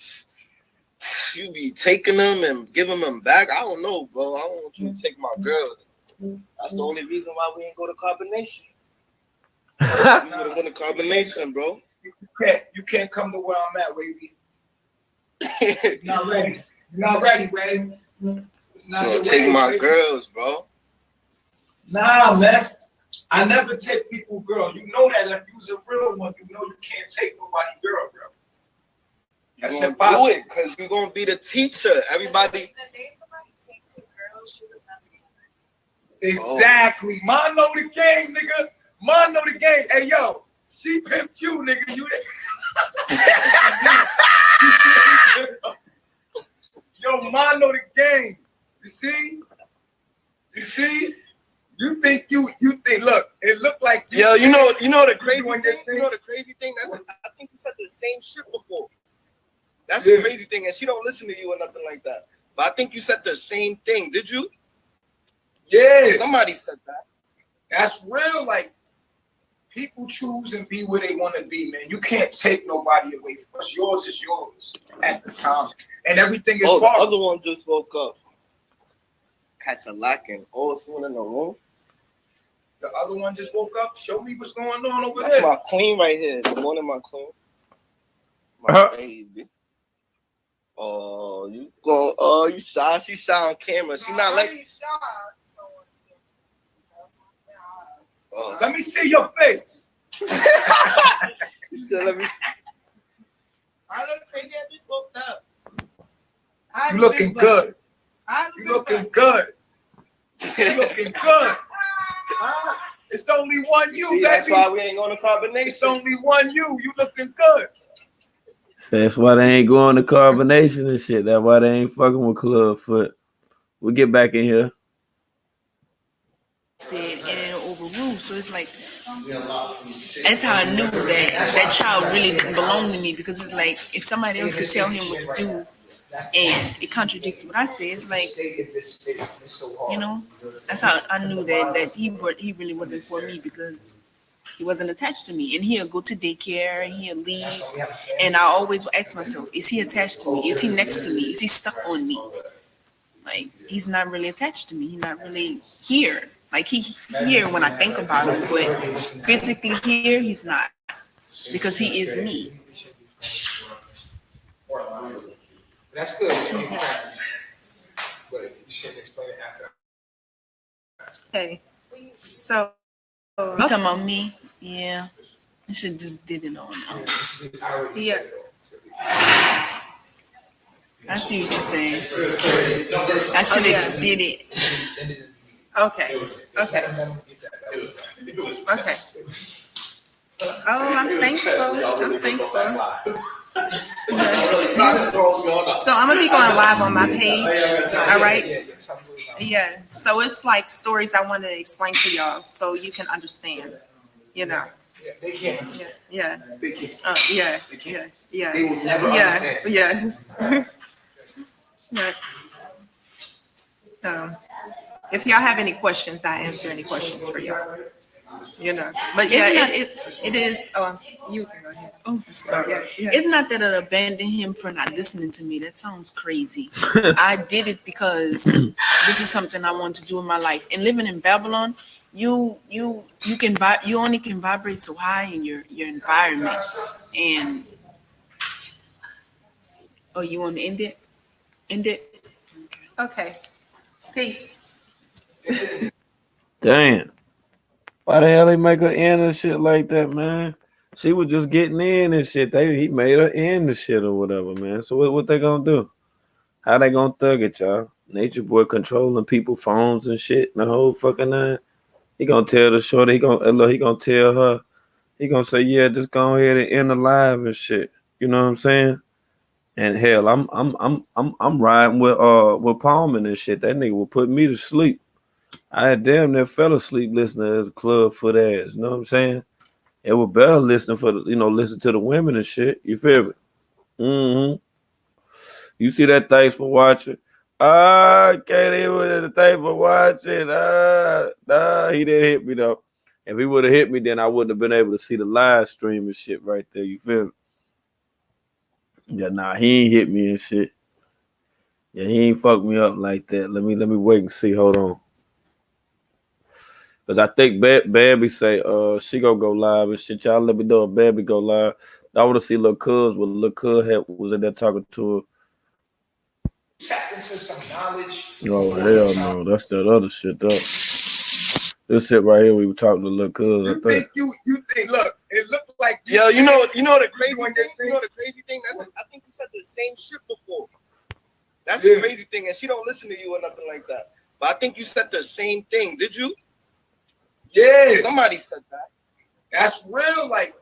taking them and giving them back. I don't know, bro. I don't want you to take my girls. That's the only reason why we ain't go to Carbonation. We would have won the Carbonation, bro. You can't come to where I'm at, Wavy. You're not ready. You're not ready, Wavy. It's not You your gonna take way, my baby. girls, bro. Nah, man. I never take people girl. You know that if you was a real one, you know you can't take nobody girl, bro. You That's gonna do impossible. it because you're gonna be the teacher. Everybody. Exactly. Mine know the game, nigga. Mine know the game. Hey, yo, she pimped you, nigga. You Yo, mine know the game. You see? You see? You think look, it looked like Yo, you know the crazy doing thing. your You know the crazy thing. I think you said the same shit before. That's Yeah. the crazy thing, and she don't listen to you or nothing like that. But I think you said the same thing. Did you? Yeah, Somebody said that. that's real. Like, people choose and be where they want to be, man. You can't take nobody away from us. Yours is yours at the time. And everything is Oh, the possible. other one just woke up. Catch a lacking. Oh, it's one in the room. The other one just woke up. Show me what's going on over That's there. my queen right here. Good morning, my queen. My Uh-huh. baby. Oh, you go. Oh, you shy. She shy on camera. She not like. Oh. Let me see your face. She said, let me. I don't think that bitch woke up. You looking good. You looking good. You looking good. It's only one you, See, that's baby. why we ain't going to It's Carbonation. only one you. You looking good. So that's why they ain't going to Carbonation and shit. That's why they ain't fucking with Clubfoot. We get back in here. Said and it overruled. So it's like that's how I knew that child really didn't belong to me, because it's like if somebody else could tell him what to do and it contradicts what I say, it's like, you know, that's how I knew that he really wasn't for me, because he wasn't attached to me. And he'll go to daycare and he'll leave, and I always ask myself, is he attached to me? Is he next to me? Is he stuck on me? Like, he's not really attached to me. He's not really here. Like, he's here when I think about him, but physically here, he's not, because he is me. That's good. But you shouldn't explain it after. Okay. So, You talking about me? Yeah. I should just did it on. yeah. I see what you're saying. I should have did it. Okay. Okay. Okay. Oh, I'm thankful. I'm thankful. So I'm gonna be going live on my page. All right. Yeah. So it's like stories I want to explain to y'all so you can understand. You know. Yeah, they can't understand. Yeah. They can't. Yeah. They can't. Yeah. They will never Yeah. understand. Yes. Right. If y'all have any questions, I answer any questions for y'all. You know. But yeah, it is. Oh, you can go ahead. Oh, So yeah. It's not that I abandoned him for not listening to me. That sounds crazy. I did it because this is something I want to do in my life. And living in Babylon, you only can vibrate so high in your environment. And you want to end it? End it? Okay. Peace. Damn. Why the hell they make her end and shit like that, man? She was just getting in and shit. He made her end the shit or whatever, man. So what they gonna do? How they gonna thug it, y'all? Nature Boy controlling people phones and shit and the whole fucking nine. He gonna tell the shorty, he gonna tell her, he gonna say, yeah, just go ahead and end the live and shit. You know what I'm saying? And hell, I'm riding with Palmer and shit. That nigga will put me to sleep. I had damn near fell asleep listening to his club foot ass. You know what I'm saying? It was better listening listen to the women and shit. You feel me? Mm-hmm. You see that? Thanks for watching. Katie was the thanks for watching. Nah, he didn't hit me though. If he would have hit me, then I wouldn't have been able to see the live stream and shit right there. You feel me? Yeah, nah, he ain't hit me and shit. Yeah, he ain't fucked me up like that. Let me wait and see. Hold on. Cause I think Babby say she gonna go live and shit. Y'all let me know if Babby go live. I want to see Lil Cuz when Lil Cuz was in there talking to her. Tap into some knowledge. Oh hell no, that's that other shit though. This shit right here we were talking to Lil Cuz. You think you think? Look, it looked like Yo, you know the crazy thing. You know the crazy thing. I think you said the same shit before. That's the crazy thing, and she don't listen to you or nothing like that. But I think you said the same thing. Did you? Yeah, Somebody said that. That's real. Like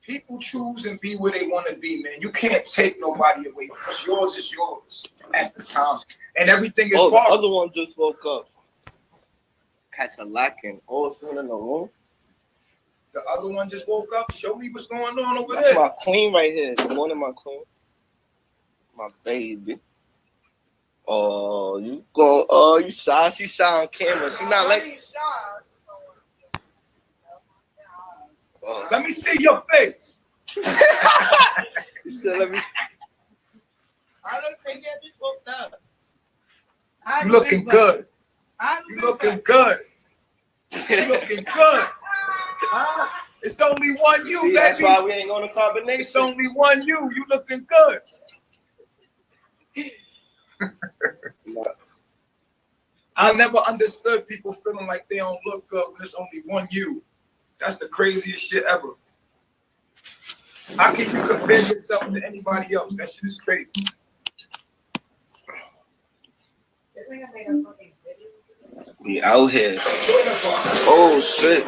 people choose and be where they want to be, man. You can't take nobody away from us. Yours is yours at the time, and everything is. Oh, the other one just woke up. Catch a lacking. Oh, it's in the room. The other one just woke up. Show me what's going on over That's there. my queen right here. Good morning, my queen. My baby. Oh, you go. Oh, you shy. She shy on camera. She not like. Oh. Let me see your face. She said, let me. I don't think that just woke up. You looking good. You looking good. You looking good. It's only one you, See, baby. that's why we ain't going to carbonation. It's only one you. You looking good. I never understood people feeling like they don't look good when it's only one you. That's the craziest shit ever. How can you compare yourself to anybody else? That shit is crazy. We out here. Oh shit.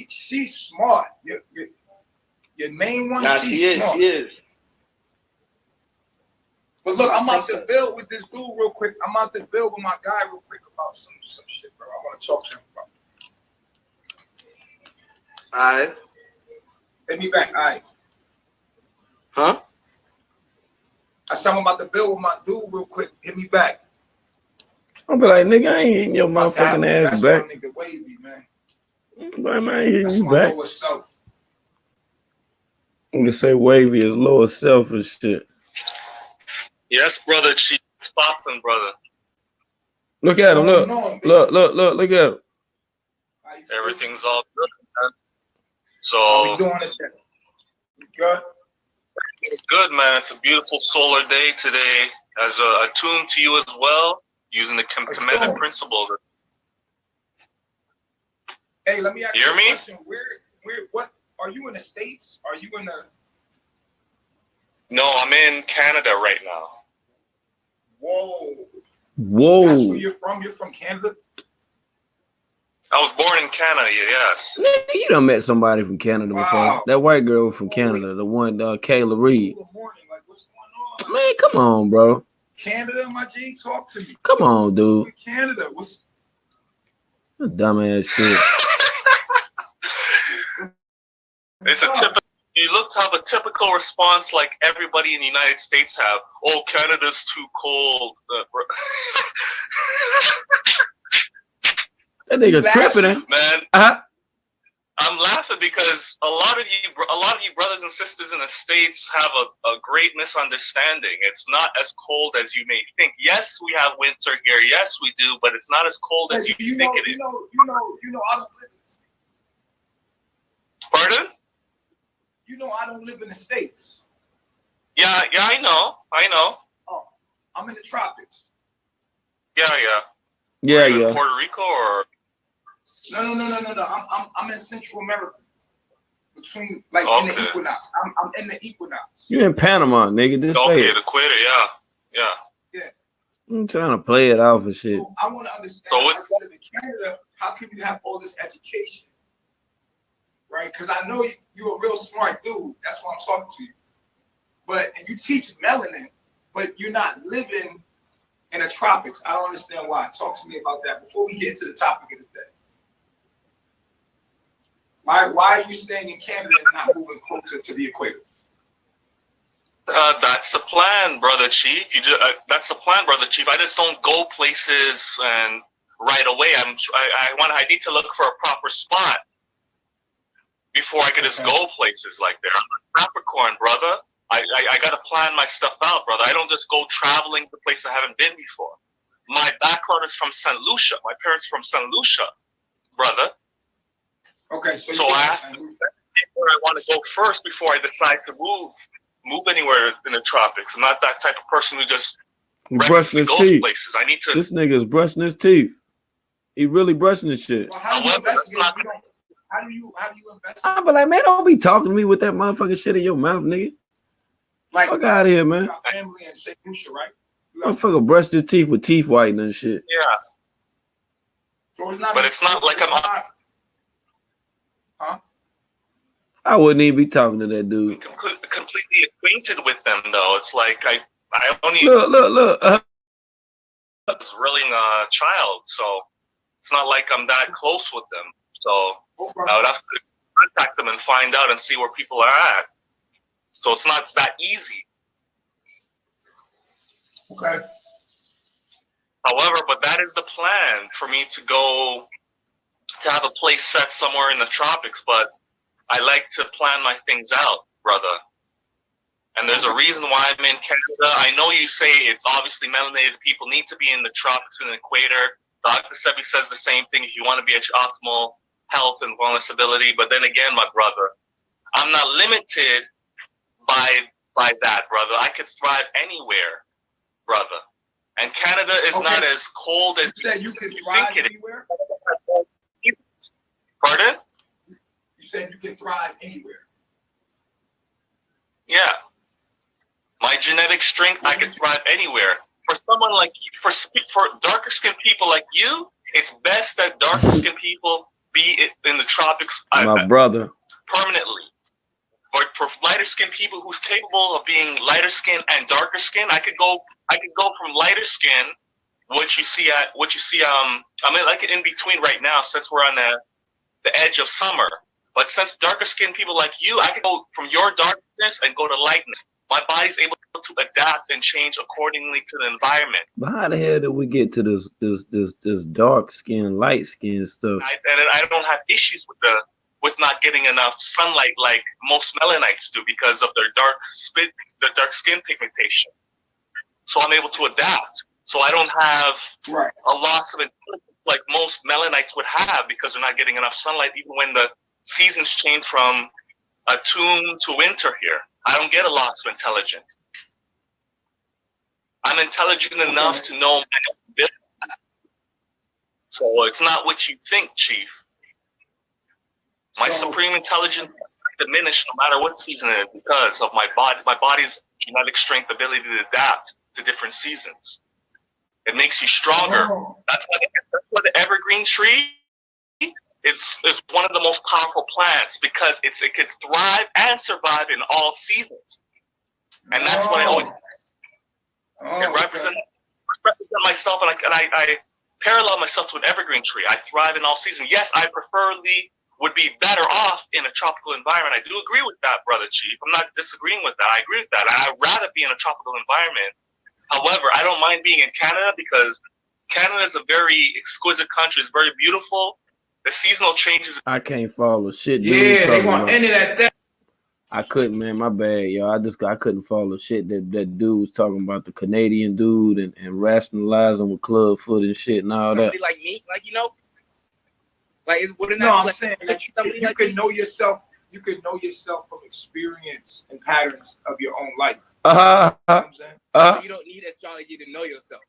She's smart. Your main one. Nah, she is. Smart. She is. But look, I'm out to build with this dude real quick. I'm out to build with my guy real quick about some shit, bro. I want to talk to him about. Alright. Hit me back, alright. Huh? I said I'm about to build with my dude real quick. Hit me back. I'll be like, nigga, I ain't hitting your motherfucking ass back. That's my nigga Wavy, man. Man, I ain't hitting That's you my back. lower self. I'm gonna say Wavy is lower self and shit. Yes, brother. Chief popping, brother. Look at him. Look at him. Everything's all good, man. How we So doing this shit? You good? good, man. It's a beautiful solar day today. As attuned to you as well, using the commandment principles. Hey, let me ask Hear you a me? question. What are you in the States? Are you in the? No, I'm in Canada right now. Whoa. Whoa. That's where you're from. You're from Canada. I was born in Canada, yes. Nigga, you done met somebody from Canada before. Wow. That white girl from Canada, the one, Kayla Reed. Good morning. Like, what's going on? Man, come on, bro. Canada, my G, talk to me. Come on, dude. Canada, what's Dumbass shit. It's a typical. You look to have a typical response like everybody in the United States have. Oh, Canada's too cold. That nigga tripping, eh? Man, Uh-huh. I'm laughing because a lot of you brothers and sisters in the States have a great misunderstanding. It's not as cold as you may think. Yes, we have winter here. Yes, we do, but it's not as cold as you think it is. You know, I don't live in the States. Pardon? You know, I don't live in the States. Yeah, I know. Oh, I'm in the tropics. Yeah. Yeah, Are you in yeah. Puerto Rico or? No. I'm in Central America. Between in the Okay. equinox. I'm in the equinox. You in Panama, nigga. Just say Okay, it. the equator, yeah. I'm trying to play it off and shit. So I want to understand. So how it's- you live in Canada, how can you have all this education? Right? Because I know you're a real smart dude. That's why I'm talking to you. And you teach melanin, but you're not living in the tropics. I don't understand why. Talk to me about that before we get to the topic of the day. Why are you staying in Canada and not moving closer to the equator? That's the plan, brother chief. That's the plan, brother chief. I just don't go places and right away. I need to look for a proper spot before I could just go places like that. I'm a Capricorn, brother. I gotta plan my stuff out, brother. I don't just go traveling to places I haven't been before. My background is from St. Lucia. My parents are from St. Lucia, brother. Okay, So I have to pick where I want to go first before I decide to move anywhere in the tropics. I'm not that type of person who just He brushing his teeth. places. I need to. This nigga is brushing his teeth. He really brushing his shit. Well, how do you However, investigate? it's not- How do you investigate? I be like, man, don't be talking to me with that motherfucking shit in your mouth, nigga. Like, Fuck out of here, you man. got family in St. Lucia, right? You got- Motherfucker brushed his teeth with teeth whitening and shit. Yeah, So it's not, but it's not like I'm. I wouldn't even be talking to that dude. completely acquainted with them, though. It's like I only Look. was really a child, so it's not like I'm that close with them. So I would have to contact them and find out and see where people are at. So it's not that easy. Okay. However, but that is the plan for me to go to have a place set somewhere in the tropics. But I like to plan my things out, brother. And there's a reason why I'm in Canada. I know you say it's obviously melanated people need to be in the tropics and the equator. Dr. Sebi says the same thing if you want to be at optimal health and wellness ability. But then again, my brother, I'm not limited by that, brother. I could thrive anywhere, brother. And Canada is not as cold as You said you can you thrive think it anywhere? is. Pardon? You said you can thrive anywhere. Yeah. My genetic strength, I can thrive anywhere. For someone like you, for darker skinned people like you, it's best that darker skinned people be in the tropics My brother. permanently. But for lighter skinned people who's capable of being lighter skin and darker skin, I could go from lighter skin, I'm like in between right now since we're on the edge of summer. But since darker skinned people like you, I could go from your darkness and go to lightness. My body's able to adapt and change accordingly to the environment. But how the hell did we get to this dark skin, light skin stuff? I don't have issues with not getting enough sunlight like most melanites do because of their dark skin pigmentation. So I'm able to adapt. So I don't have a loss of intelligence like most melanites would have because they're not getting enough sunlight even when the seasons change from autumn to winter here. I don't get a loss of intelligence. I'm intelligent enough to know my ability. So it's not what you think, Chief. My supreme intelligence is diminished no matter what season it is because of my body's genetic strength, ability to adapt to different seasons. It makes you stronger. That's why the evergreen tree is one of the most powerful plants because it could thrive and survive in all seasons. And that's what I always represent myself, and I parallel myself to an evergreen tree. I thrive in all seasons. Yes, I preferably would be better off in a tropical environment. I do agree with that, Brother Chief. I'm not disagreeing with that. I agree with that. I'd rather be in a tropical environment. However, I don't mind being in Canada because Canada is a very exquisite country. It's very beautiful. The seasonal changes. I can't follow shit. Yeah, they want to end it at that. I couldn't, man. My bad, yo. I couldn't follow shit that dude was talking about, the Canadian dude and rationalizing with clubfoot and shit and all that. Somebody like me, like, you know, like wouldn't No, that I'm like, saying that you can know yourself. You can know yourself from experience and patterns of your own life. You know what I'm saying? you don't need astrology to know yourself.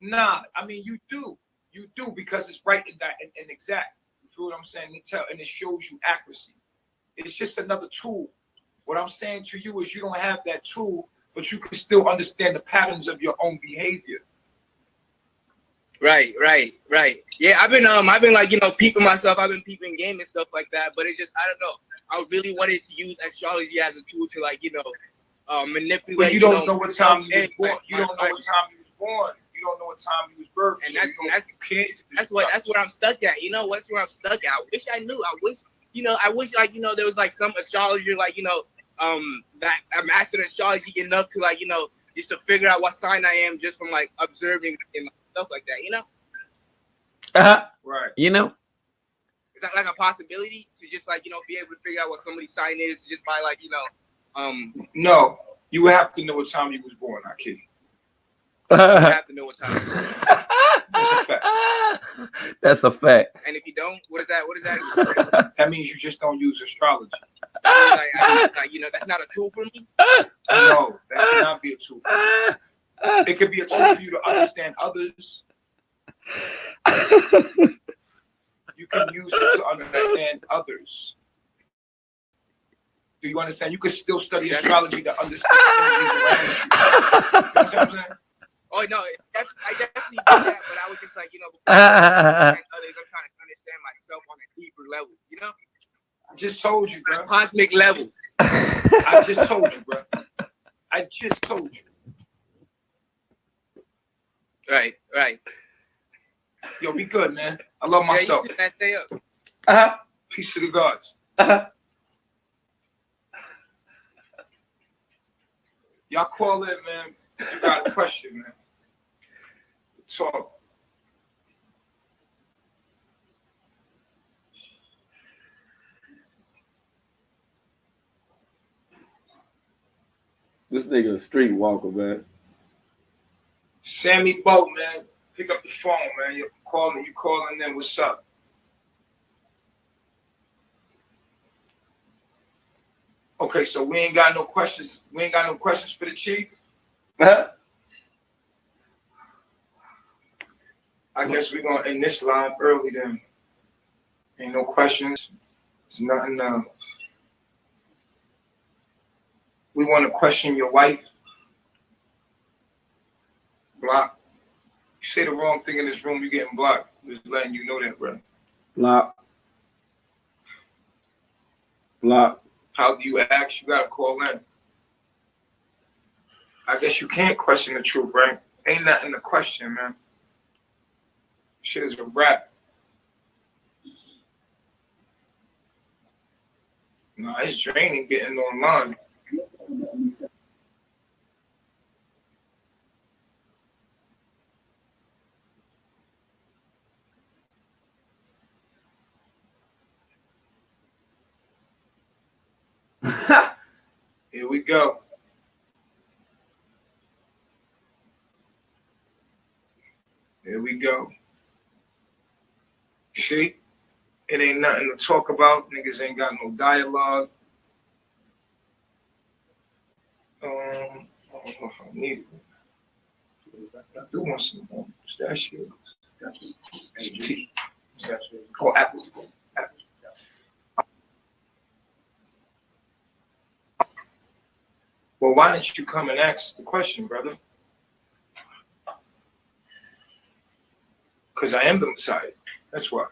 Nah, I mean you do. You do, because it's right and exact. You feel what I'm saying? And it shows you accuracy. It's just another tool. What I'm saying to you is you don't have that tool, but you can still understand the patterns of your own behavior. Right. Yeah, I've been like, you know, peeping myself. I've been peeping game and stuff like that. But it's just, I don't know. I really wanted to use astrology as a tool to, like, you know, manipulate. But you don't know what time you was born. You don't know right. what time you was born. You don't know what time you was birthed. And that's what I'm stuck at. You know, that's where I'm stuck at. I wish I knew. I wish like, you know, there was like some astrologer, like, you know, that I mastered astrology enough to, like, you know, just to figure out what sign I am just from like observing and stuff like that, you know? Right. You know? Is that like a possibility to just, like, you know, be able to figure out what somebody's sign is just by, like, you know, No, you have to know what time you was born, I kid you. you have to know what time. That's a fact. That's a fact. And if you don't, what is that? That means you just don't use astrology. Like, you know, that's not a tool for me. No, that should not be a tool. It could be a tool for you to understand others. You can use it to understand others. Do you understand? You can still study astrology to understand energies around you. You know what I'm saying? Oh no, I definitely do that, but I was just like, you know, before others, I'm trying to understand myself on a deeper level, you know? I just told you, bro. Cosmic level. I just told you, bro. I just told you. Right. Yo, be good, man. I love myself. Yeah, you too, man. Stay up. Peace to the gods. Y'all call in, man. If you got a question, man. Talk. This nigga a street walker, man. Sammy Boat, man. Pick up the phone, man. You calling in. What's up? Okay, so we ain't got no questions. We ain't got no questions for the chief. I guess we're gonna end this live early then. Ain't no questions. It's nothing. We want to question your wife. Block. You say the wrong thing in this room, you getting blocked. Just letting you know that, bro. Block. How do you ask? You gotta call in. I guess you can't question the truth, right? Ain't nothing to question, man. Shit is a wrap. Nah, it's draining getting online. Here we go. Here we go. See? It ain't nothing to talk about. Niggas ain't got no dialogue. I don't know if I need it. I do want some more pistachios. Some tea. Oh, apple. Well, why didn't you come and ask the question, brother? Because I am the Messiah. That's why.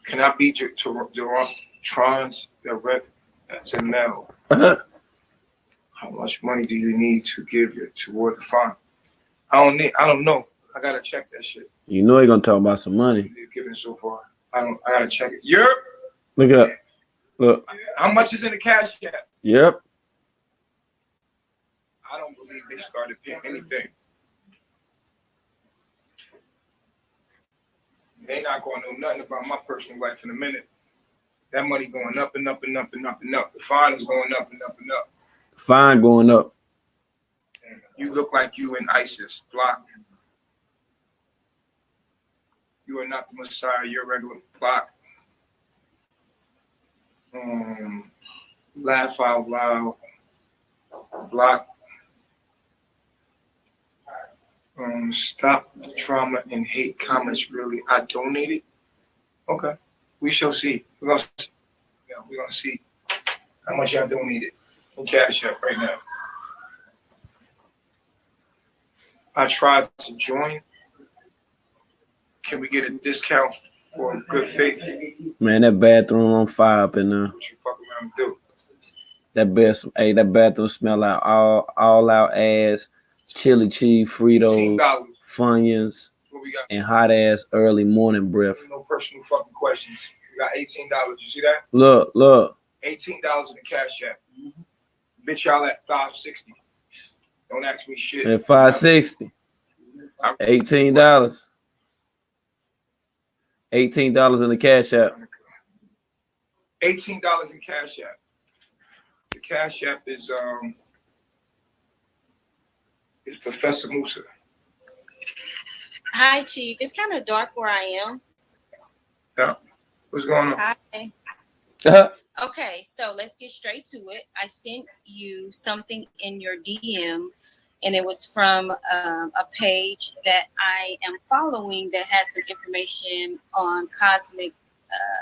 Can I be Trans direct XML? How much money do you need to give it toward the fine? I don't know. I gotta check that shit. You know he gonna talk about some money. They've given so far. I gotta check it. Yep. Look up. Look. How much is in the cash app? Yep. I don't believe they started paying anything. They not gonna know nothing about my personal life in a minute. That money going up and up and up and up and up. The fine is going up and up and up. Fine going up. You look like you in ISIS. Block. You are not the Messiah. You're a regular. Block. Laugh out loud. Block. Stop the trauma and hate comments. Really, I donated. Okay, we shall see. We're gonna see how much y'all donated in Cash App right now. I tried to join. Can we get a discount for good faith? Man, that bathroom on fire up in there. What you fuck around and do? That bathroom smell like all out ass, chili cheese, Fritos, $18. Funyuns, What we got? and hot ass early morning breath. No personal fucking questions. We got $18. You see that? Look. $18 in the Cash App. Bitch, y'all at $5.60. Don't ask me shit. At $5.60. $18. $18 in the Cash App. $18 in Cash App. The Cash App is Professor Musa. Hi, Chief. It's kind of dark where I am. Yeah. What's going on? Hi. Okay, so let's get straight to it. I sent you something in your DM, and it was from a page that I am following that has some information on cosmic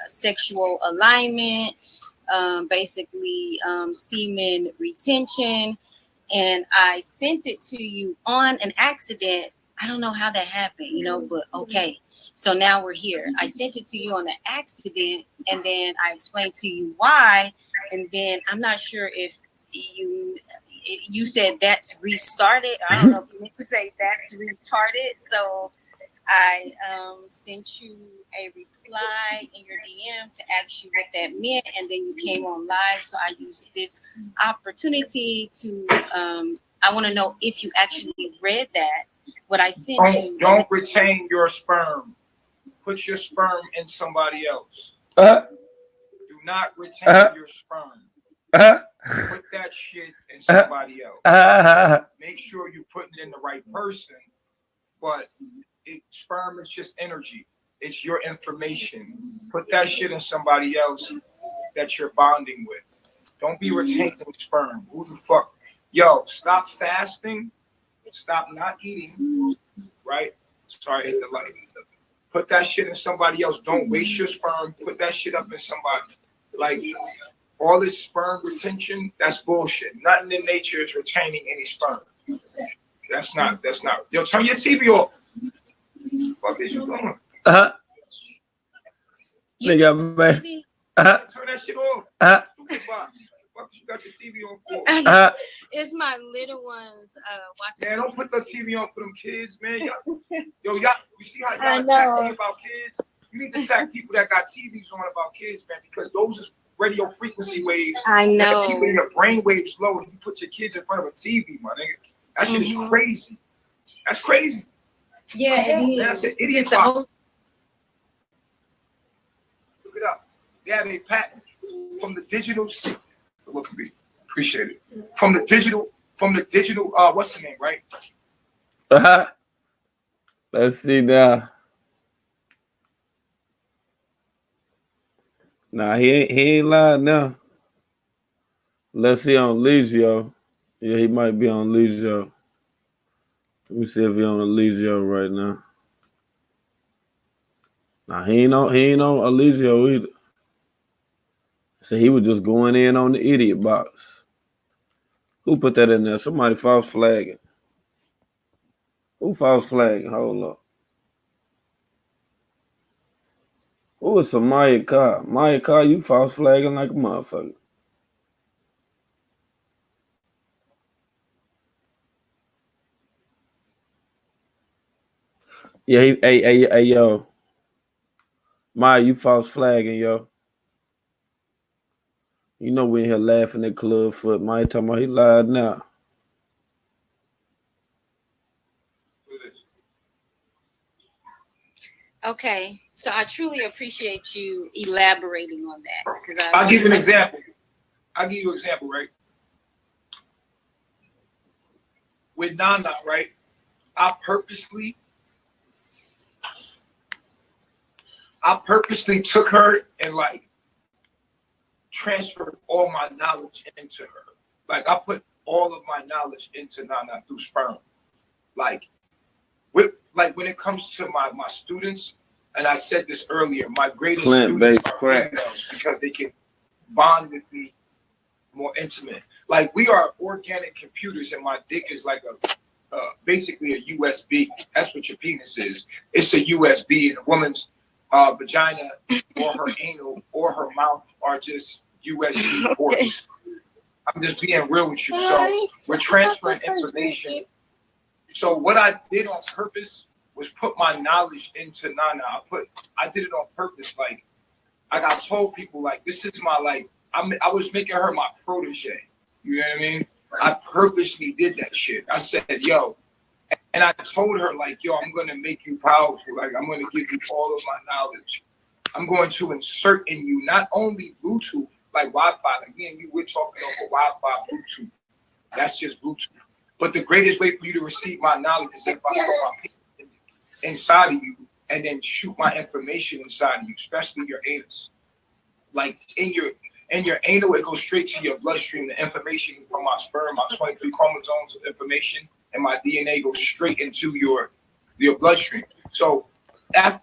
sexual alignment, basically semen retention. And I sent it to you on an accident. I don't know how that happened, but okay. So now we're here. I sent it to you on an accident, and then I explained to you why. And then I'm not sure if you said that's restarted. I don't know if you meant to say that's retarded. So I sent you a reply in your DM to ask you what that meant, and then you came on live. So I used this opportunity to I want to know if you actually read that. What I sent you. Don't retain your sperm. Put your sperm in somebody else. Uh, Do not retain your sperm. Put that shit in somebody else. Make sure you put it in the right person. But sperm is just energy. It's your information. Put that shit in somebody else that you're bonding with. Don't be retaining sperm. Who the fuck? Yo, stop fasting. Stop not eating. Right? Sorry, I hit the light. Put that shit in somebody else. Don't waste your sperm. Put that shit up in somebody. Like, all this sperm retention, that's bullshit. Nothing in nature is retaining any sperm. That's not. Yo, turn your TV off. What is you doing? Nigga, man. Turn that shit off. Stupid box. Fuck you got your TV on for? It's my little ones watching. Man, don't put the TV on for them kids, man. Y'all, you see how I y'all know. attack me about kids? You need to attack people that got TVs on about kids, man, because those is radio frequency waves. I know. That keeping your brain waves low, and you put your kids in front of a TV, my nigga. That shit is crazy. That's crazy. Yeah, it is. That's an idiot It's a box. whole- Look it up. They have a patent from the digital. Look at me. Appreciate it. From the digital. What's the name, right? Let's see now. Nah, he ain't lying now. Let's see on Legio. Yeah, he might be on Legio. Let me see if he on Legio right now. Nah, he ain't on Legio either. So he was just going in on the idiot box. Who put that in there? Somebody false flagging. Who false flagging? Hold up. Oh, it's a Maya car. Maya car, you false flagging like a motherfucker. Yeah, hey, yo. Maya, you false flagging, yo. You know we in here laughing at Clubfoot. Maya talking about he lied now. Okay, so I truly appreciate you elaborating on that because I'll give you an example. I'll give you an example, right? With Nana, right? I purposely took her and like transferred all my knowledge into her. Like I put all of my knowledge into Nana through sperm. Like when it comes to my students, and I said this earlier, my greatest students are females because they can bond with me more intimate. Like we are organic computers, and my dick is like basically a USB. That's what your penis is. It's a USB, and a woman's vagina or her anal or her mouth are just USB ports. I'm just being real with you. So we're transferring information. So what I did on purpose was put my knowledge into Nana. I did it on purpose. Like I told people, like this is my I was making her my protege. You know what I mean? I purposely did that shit. I said, yo, and I told her like, yo, I'm gonna make you powerful. Like I'm gonna give you all of my knowledge. I'm going to insert in you not only Bluetooth, like Wi-Fi. Like me and you, we're talking over Wi-Fi, Bluetooth. That's just Bluetooth. But the greatest way for you to receive my knowledge is if I put my penis inside of you and then shoot my information inside of you, especially your anus. Like in your anal, it goes straight to your bloodstream. The information from my sperm, my 23 chromosomes of information, and my DNA goes straight into your bloodstream. So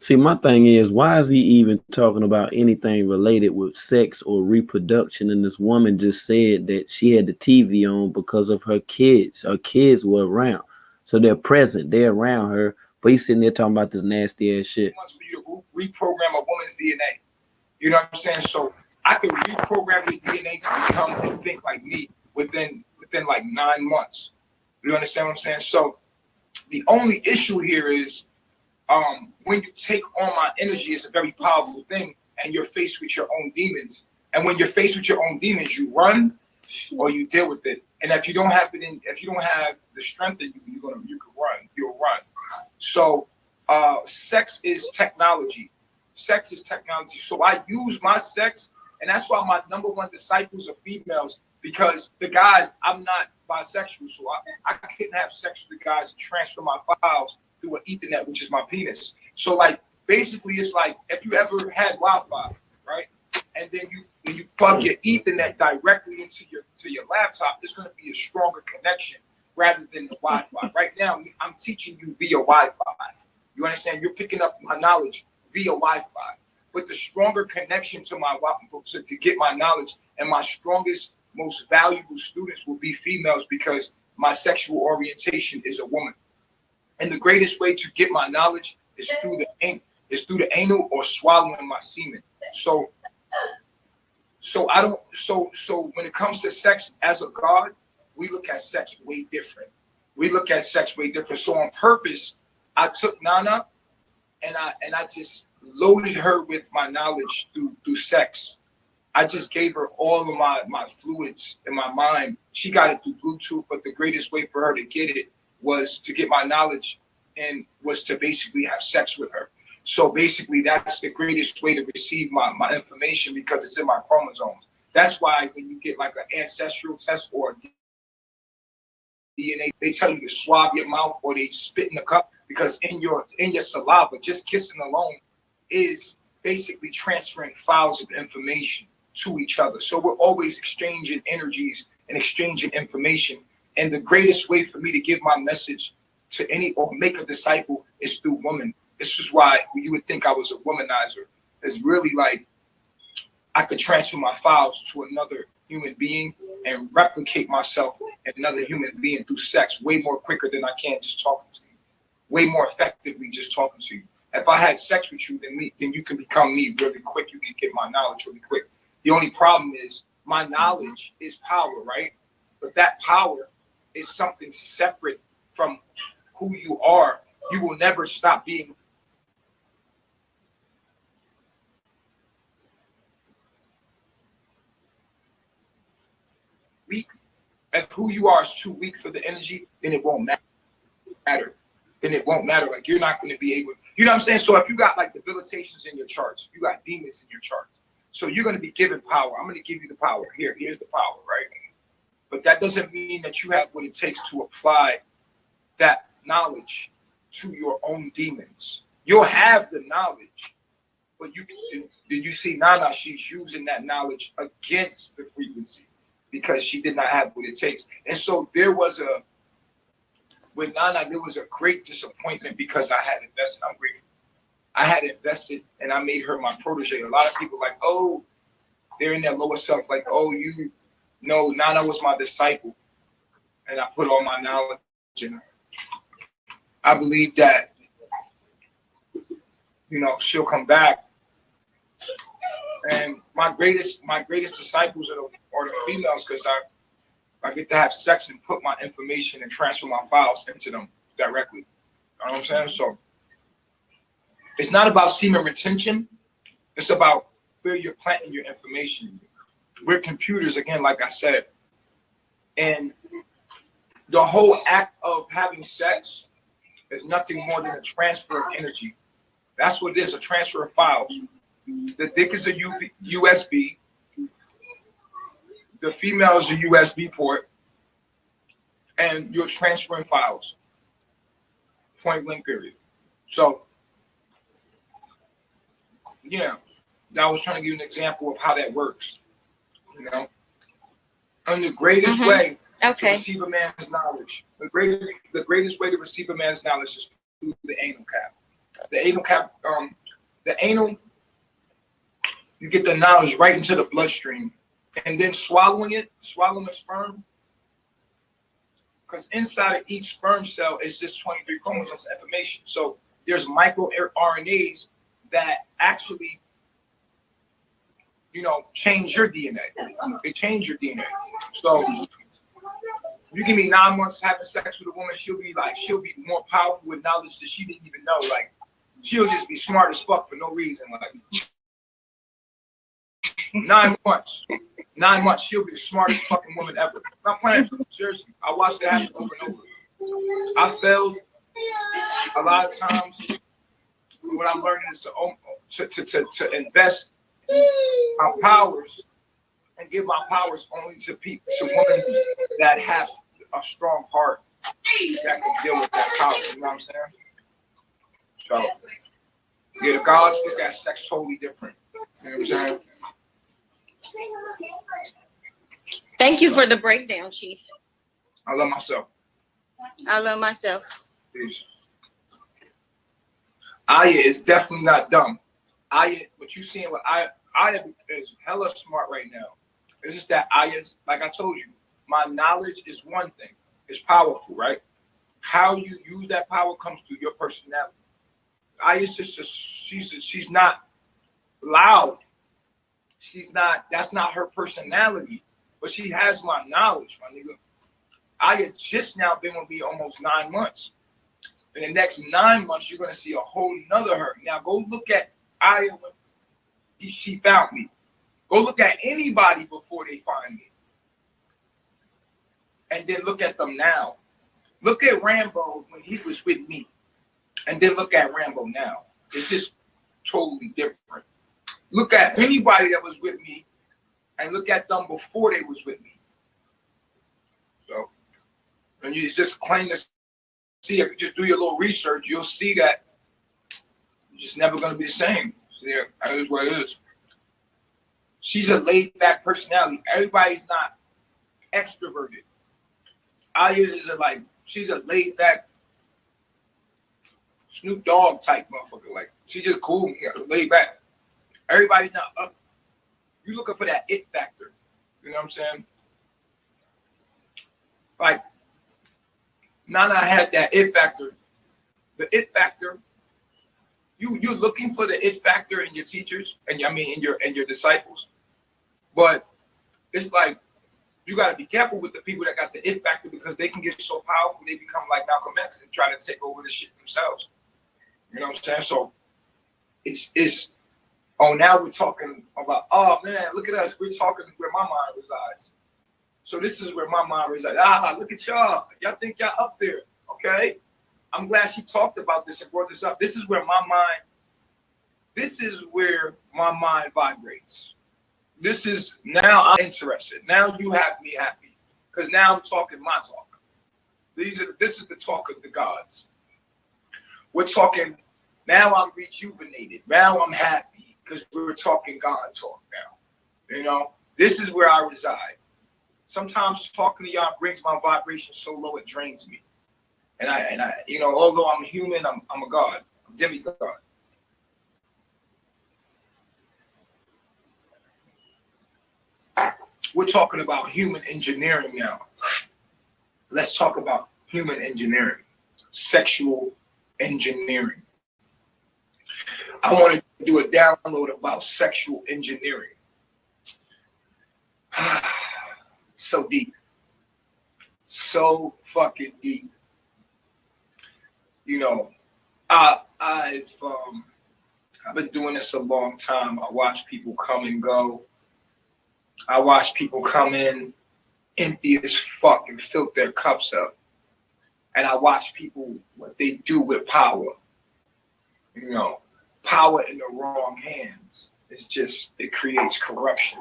see, my thing is, why is he even talking about anything related with sex or reproduction? And this woman just said that she had the TV on because of her kids. Her kids were around, so they're present, they're around her. But he's sitting there talking about this nasty ass shit. For you to reprogram a woman's DNA, you know what I'm saying? So I could reprogram your DNA to become and think like me within like 9 months. You understand what I'm saying? So the only issue here is when you take on my energy, it's a very powerful thing, and you're faced with your own demons. And when you're faced with your own demons, you run or you deal with it. And if you don't have the strength in you, you can run. You'll run. So sex is technology. Sex is technology. So I use my sex, and that's why my number one disciples are females, because the guys, I'm not bisexual, so I couldn't have sex with the guys and transfer my files through an Ethernet, which is my penis. So like basically it's like if you ever had Wi-Fi, right? And then you plug your Ethernet directly into your laptop, it's gonna be a stronger connection rather than the Wi-Fi. Right now, I'm teaching you via Wi-Fi. You understand? You're picking up my knowledge via Wi-Fi. But the stronger connection to my Wi-Fi, to get my knowledge, and my strongest, most valuable students will be females because my sexual orientation is a woman. And the greatest way to get my knowledge is through the anal or swallowing my semen. So when it comes to sex as a god, we look at sex way different. So on purpose, I took Nana and I just loaded her with my knowledge through sex. I just gave her all of my fluids in my mind. She got it through Bluetooth, but the greatest way for her to get it was to get my knowledge and was to basically have sex with her. So basically that's the greatest way to receive my information because it's in my chromosomes. That's why when you get like an ancestral test or DNA, they tell you to swab your mouth or they spit in the cup, because in your saliva, just kissing alone is basically transferring files of information to each other. So we're always exchanging energies and exchanging information. And the greatest way for me to give my message to any or make a disciple is through women. This is why you would think I was a womanizer. It's really like I could transfer my files to another human being and replicate myself in another human being through sex way more quicker than I can just talking to you. Way more effectively just talking to you. if I had sex with you, then you can become me really quick. You can get my knowledge really quick. The only problem is my knowledge is power, right? But that power is something separate from who you are. You will never stop being. Weak. If who you are is too weak for the energy, then it won't matter. Then it won't matter. Like you're not going to be able, you know what I'm saying? So if you got like debilitations in your charts, you got demons in your charts. So you're going to be given power. I'm going to give you the power. Here's the power, right? But that doesn't mean that you have what it takes to apply that knowledge to your own demons. You'll have the knowledge, but you see Nana, she's using that knowledge against the frequency because she did not have what it takes. And so with Nana, there was a great disappointment because I had invested. I'm grateful. I had invested and I made her my protege. A lot of people like, oh, they're in their lower self, like, oh, Nana was my disciple. And I put all my knowledge in her. I believe that, she'll come back. And my greatest disciples are the females because I get to have sex and put my information and transfer my files into them directly. You know what I'm saying? So it's not about semen retention. It's about where you're planting your information. We're computers, again, like I said. And the whole act of having sex is nothing more than a transfer of energy. That's what it is, a transfer of files. The dick is a USB. The female is a USB port. And you're transferring files. Point blank period. So, yeah, I was trying to give you an example of how that works. And the greatest way to receive a man's knowledge, the greatest way to receive a man's knowledge is through the anal cap. The anal, you get the knowledge right into the bloodstream, and then swallowing sperm, because inside of each sperm cell is just 23 chromosomes of information. So there's micro RNAs that actually, change your DNA. They change your DNA. So you can be 9 months having sex with a woman, she'll be more powerful with knowledge that she didn't even know. Like, she'll just be smart as fuck for no reason. Like 9 months, she'll be the smartest fucking woman ever. I'm playing. Seriously, I watched it happen over and over. I failed a lot of times. What I'm learning is to invest my powers and give my powers only to women that have a strong heart that can deal with that power. You know what I'm saying? So, yeah, the gods look at sex totally different. You know what I'm saying? Thank you for the breakdown, Chief. I love myself. I love myself. Peace. Aya is definitely not dumb. Aya, what you seeing with Aya is hella smart right now. It's just that Aya's, like I told you, my knowledge is one thing. It's powerful, right? How you use that power comes through your personality. Aya's she's not loud. That's not her personality, but she has my knowledge, my nigga. Aya just now been with me almost 9 months. In the next 9 months, you're gonna see a whole nother her. Now go look at Aya when she found me. Go look at anybody before they find me. And then look at them now. Look at Rambo when he was with me. And then look at Rambo now. It's just totally different. Look at anybody that was with me and look at them before they was with me. So, and you just claim to see, if you just do your little research, you'll see that you're just never going to be the same. So that is what it is. She's a laid-back personality. Everybody's not extroverted. Aya is she's a laid-back Snoop Dogg type motherfucker. Like, she's just cool, laid back. Everybody's not up. You're looking for that it factor. You know what I'm saying? Like, Nana had that it factor. The it factor you're looking for the it factor in your teachers, and in your disciples, but it's like you got to be careful with the people that got the it factor, because they can get so powerful they become like Malcolm X and try to take over the shit themselves. You know what I'm saying? So it's now we're talking about, oh man, look at us, we're talking where my mind resides. So this is where my mind resides. Look at y'all think y'all up there. Okay, I'm glad she talked about this and brought this up. This is where my mind vibrates. This is, now I'm interested. Now you have me happy, because now I'm talking my talk. This is the talk of the gods. We're talking, now I'm rejuvenated. Now I'm happy, because we're talking God talk now. You know, this is where I reside. Sometimes talking to y'all brings my vibration so low it drains me. And I although I'm human, I'm a god, I'm a demigod. We're talking about human engineering now. Let's talk about human engineering, sexual engineering. I want to do a download about sexual engineering. So deep. So fucking deep. You know, I've been doing this a long time. I watch people come and go. I watch people come in empty as fuck and fill their cups up. And I watch people, what they do with power. You know, power in the wrong hands. It's just, it creates corruption.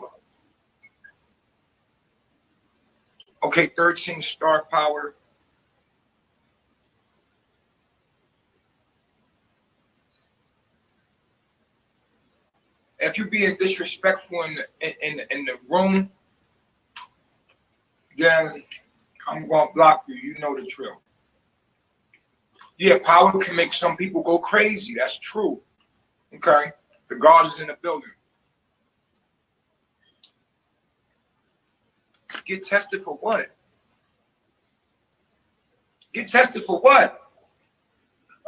Okay, 13 star power. If you're being disrespectful in the room, then I'm going to block you. You know the drill. Yeah, power can make some people go crazy. That's true. Okay? The guard is in the building. Get tested for what? Get tested for what?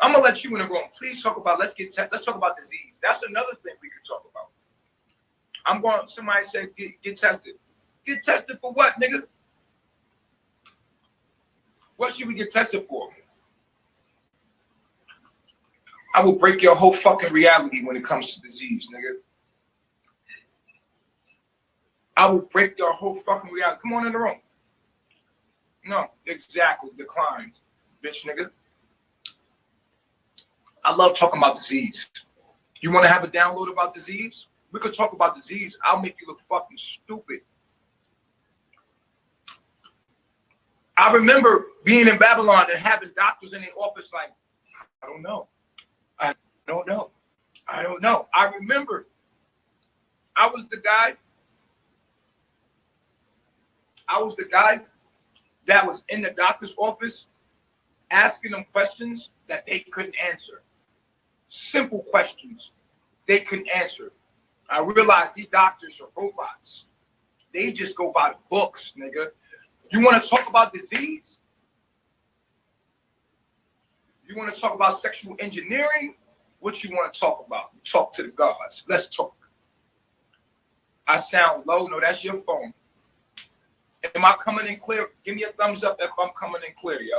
I'm gonna let you in the room. Please talk about, let's talk about disease. That's another thing we can talk about. Somebody said get tested. Get tested for what, nigga? What should we get tested for? I will break your whole fucking reality when it comes to disease, nigga. I will break your whole fucking reality. Come on in the room. No, exactly. Declines, bitch, nigga. I love talking about disease. You want to have a download about disease? We could talk about disease. I'll make you look fucking stupid. I remember being in Babylon and having doctors in the office like, I don't know. I don't know. I don't know. I remember I was the guy that was in the doctor's office asking them questions that they couldn't answer. Simple questions they couldn't answer. I realized these doctors are robots. They just go by the books, nigga. You want to talk about disease? You want to talk about sexual engineering? What you want to talk about? Talk to the gods. Let's talk. I sound low. No, that's your phone. Am I coming in clear? Give me a thumbs up if I'm coming in clear, yo.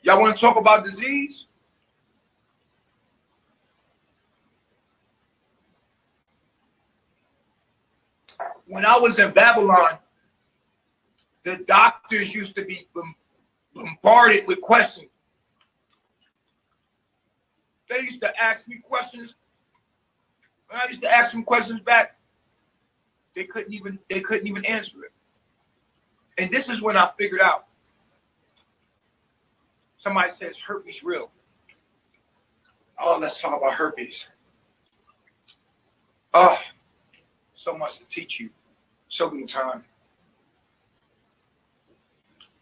Y'all want to talk about disease? When I was in Babylon, the doctors used to be bombarded with questions. They used to ask me questions. When I used to ask them questions back, they couldn't even answer it. And this is when I figured out. Somebody says herpes real. Oh, let's talk about herpes. Oh, so much to teach you. So little time.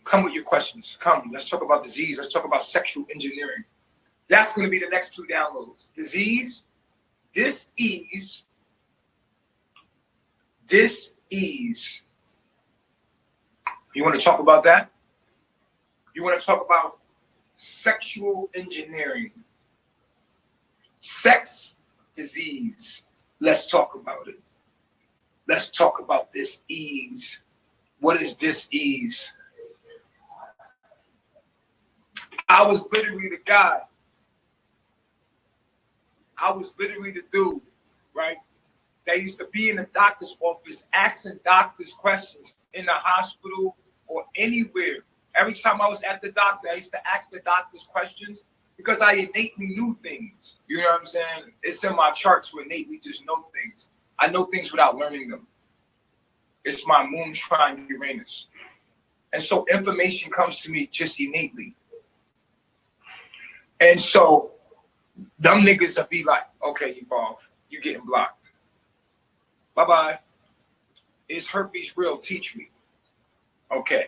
Come with your questions. Come. Let's talk about disease. Let's talk about sexual engineering. That's going to be the next 2 downloads. Disease, dis-ease. Dis-ease. You want to talk about that? You want to talk about sexual engineering. sex disease. Let's talk about it. Let's talk about dis-ease. What is dis-ease? I was literally the guy. I was literally the dude, right? That used to be in the doctor's office asking doctors questions in the hospital or anywhere. Every time I was at the doctor, I used to ask the doctors questions because I innately knew things. You know what I'm saying? It's in my charts to innately just know things. I know things without learning them. It's my moon trine Uranus. And so information comes to me just innately. And so them niggas will be like, okay, Evolve, you getting blocked. Bye-bye. Is herpes real? Teach me. Okay.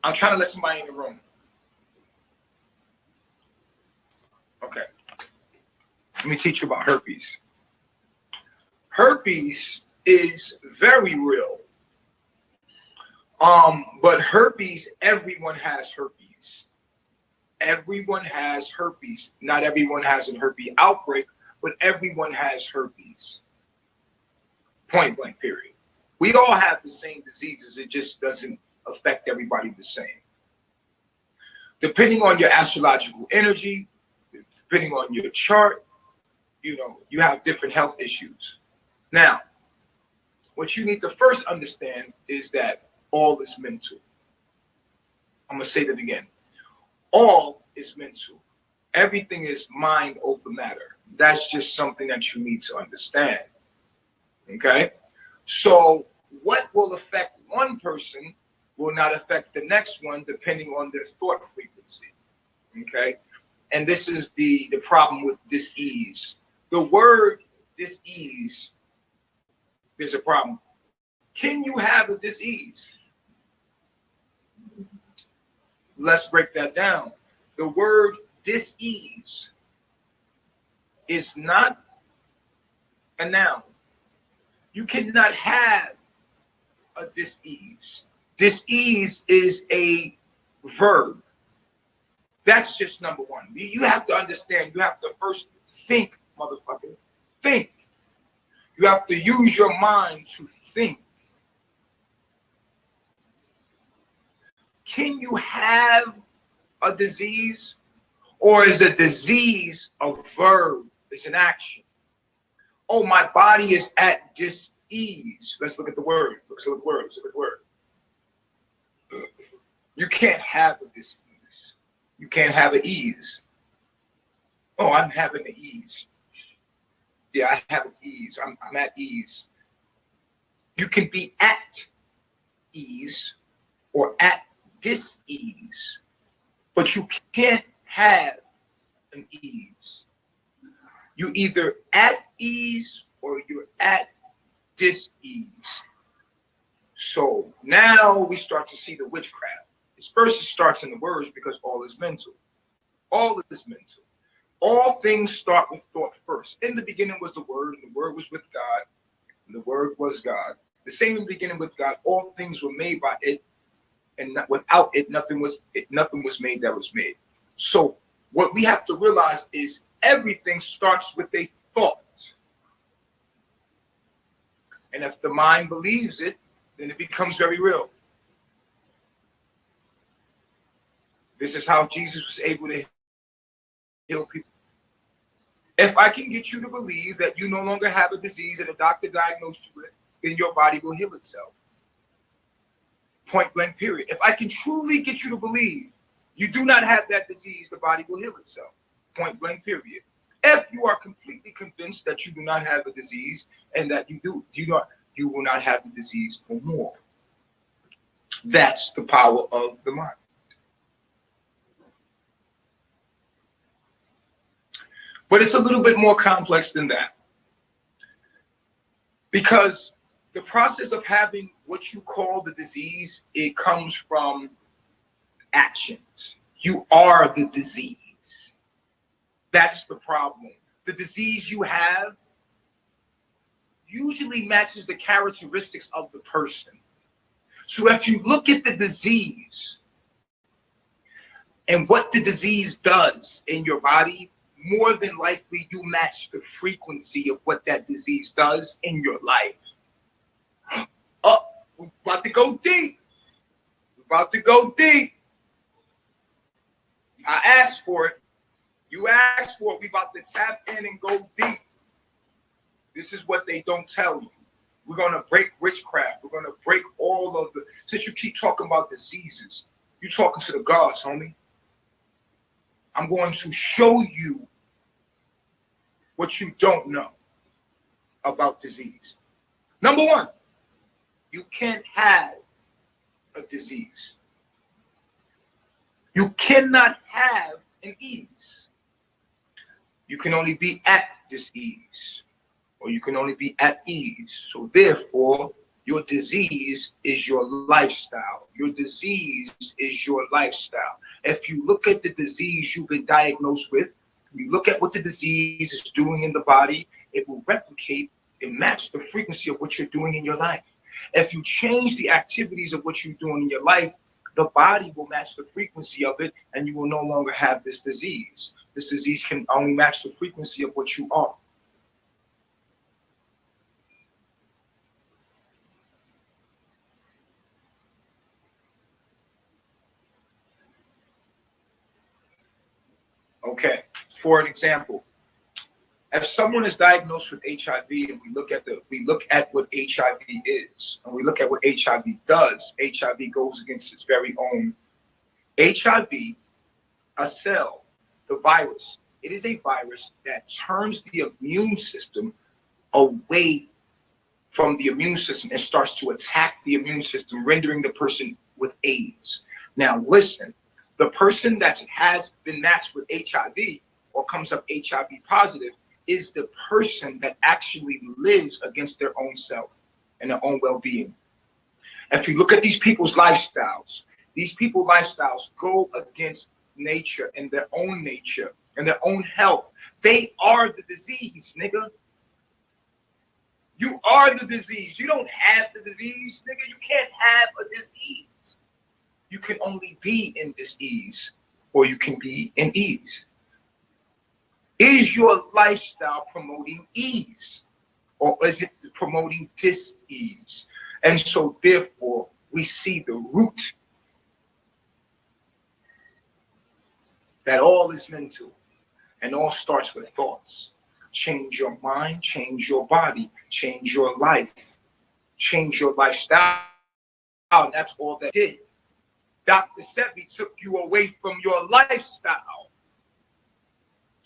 I'm trying to let somebody in the room. Okay. Let me teach you about herpes. Herpes is very real. But herpes, everyone has herpes. Everyone has herpes. Not everyone has a herpes outbreak, but everyone has herpes. Point blank, period. We all have the same diseases. It just doesn't affect everybody the same. Depending on your astrological energy, depending on your chart, you know, you have different health issues. Now, what you need to first understand is that all is mental. I'm going to say that again. All is mental. Everything is mind over matter. That's just something that you need to understand. Okay? So what will affect one person will not affect the next one depending on their thought frequency. Okay? And this is the problem with dis-ease. The word dis-ease, there's a problem. Can you have a dis-ease? Let's break that down. The word dis-ease is not a noun. You cannot have a dis-ease. Dis-ease is a verb. That's just number one. You have to understand, you have to first think, motherfucker. Think. You have to use your mind to think. Can you have a disease? Or is a disease a verb? It's an action. Oh, my body is at dis-ease. Let's look at the word. Let's look at the word. Let's look at the word. You can't have a dis-ease. You can't have an ease. Oh, I'm having an ease. Yeah, I have an ease. I'm at ease. You can be at ease or at dis-ease, but you can't have an ease. You either at ease or you're at dis-ease. So now we start to see the witchcraft. First, it starts in the words because all is mental. All is mental. All things start with thought first. In the beginning was the Word, and the Word was with God, and the Word was God. The same in the beginning with God. All things were made by it, and not, without it, nothing was made that was made. So what we have to realize is everything starts with a thought. And if the mind believes it, then it becomes very real. This is how Jesus was able to heal people. If I can get you to believe that you no longer have a disease that a doctor diagnosed you with, then your body will heal itself. Point blank, period. If I can truly get you to believe you do not have that disease, the body will heal itself. Point blank, period. If you are completely convinced that you do not have a disease and that you will not have the disease no more. That's the power of the mind. But it's a little bit more complex than that. Because the process of having what you call the disease, it comes from actions. You are the disease. That's the problem. The disease you have usually matches the characteristics of the person. So if you look at the disease and what the disease does in your body, more than likely you match the frequency of what that disease does in your life. Oh, we're about to go deep. We're about to go deep. I asked for it. You asked for it. We about to tap in and go deep. This is what they don't tell you. We're going to break witchcraft. We're going to break all of the... Since you keep talking about diseases, you're talking to the gods, homie. I'm going to show you what you don't know about disease. Number one, you can't have a disease. You cannot have an ease. You can only be at dis-ease, or you can only be at ease. So therefore, your disease is your lifestyle. Your disease is your lifestyle. If you look at the disease you've been diagnosed with, you look at what the disease is doing in the body, it will replicate and match the frequency of what you're doing in your life. If you change the activities of what you're doing in your life, the body will match the frequency of it, and you will no longer have this disease. This disease can only match the frequency of what you are. Okay, for an example, if someone is diagnosed with HIV and we look at what HIV is, and we look at what HIV does, HIV goes against its very own. HIV, a cell, the virus, it is a virus that turns the immune system away from the immune system and starts to attack the immune system, rendering the person with AIDS. Now listen, the person that has been matched with HIV or comes up HIV positive is the person that actually lives against their own self and their own well-being. If you look at these people's lifestyles go against nature and their own nature and their own health. They are the disease, nigga. You are the disease. You don't have the disease, nigga. You can't have a disease. You can only be in dis-ease, or you can be in ease. Is your lifestyle promoting ease, or is it promoting dis-ease? And so therefore, we see the root that all is mental, and all starts with thoughts. Change your mind, change your body, change your life, change your lifestyle. That's all that did. Dr. Sebi took you away from your lifestyle,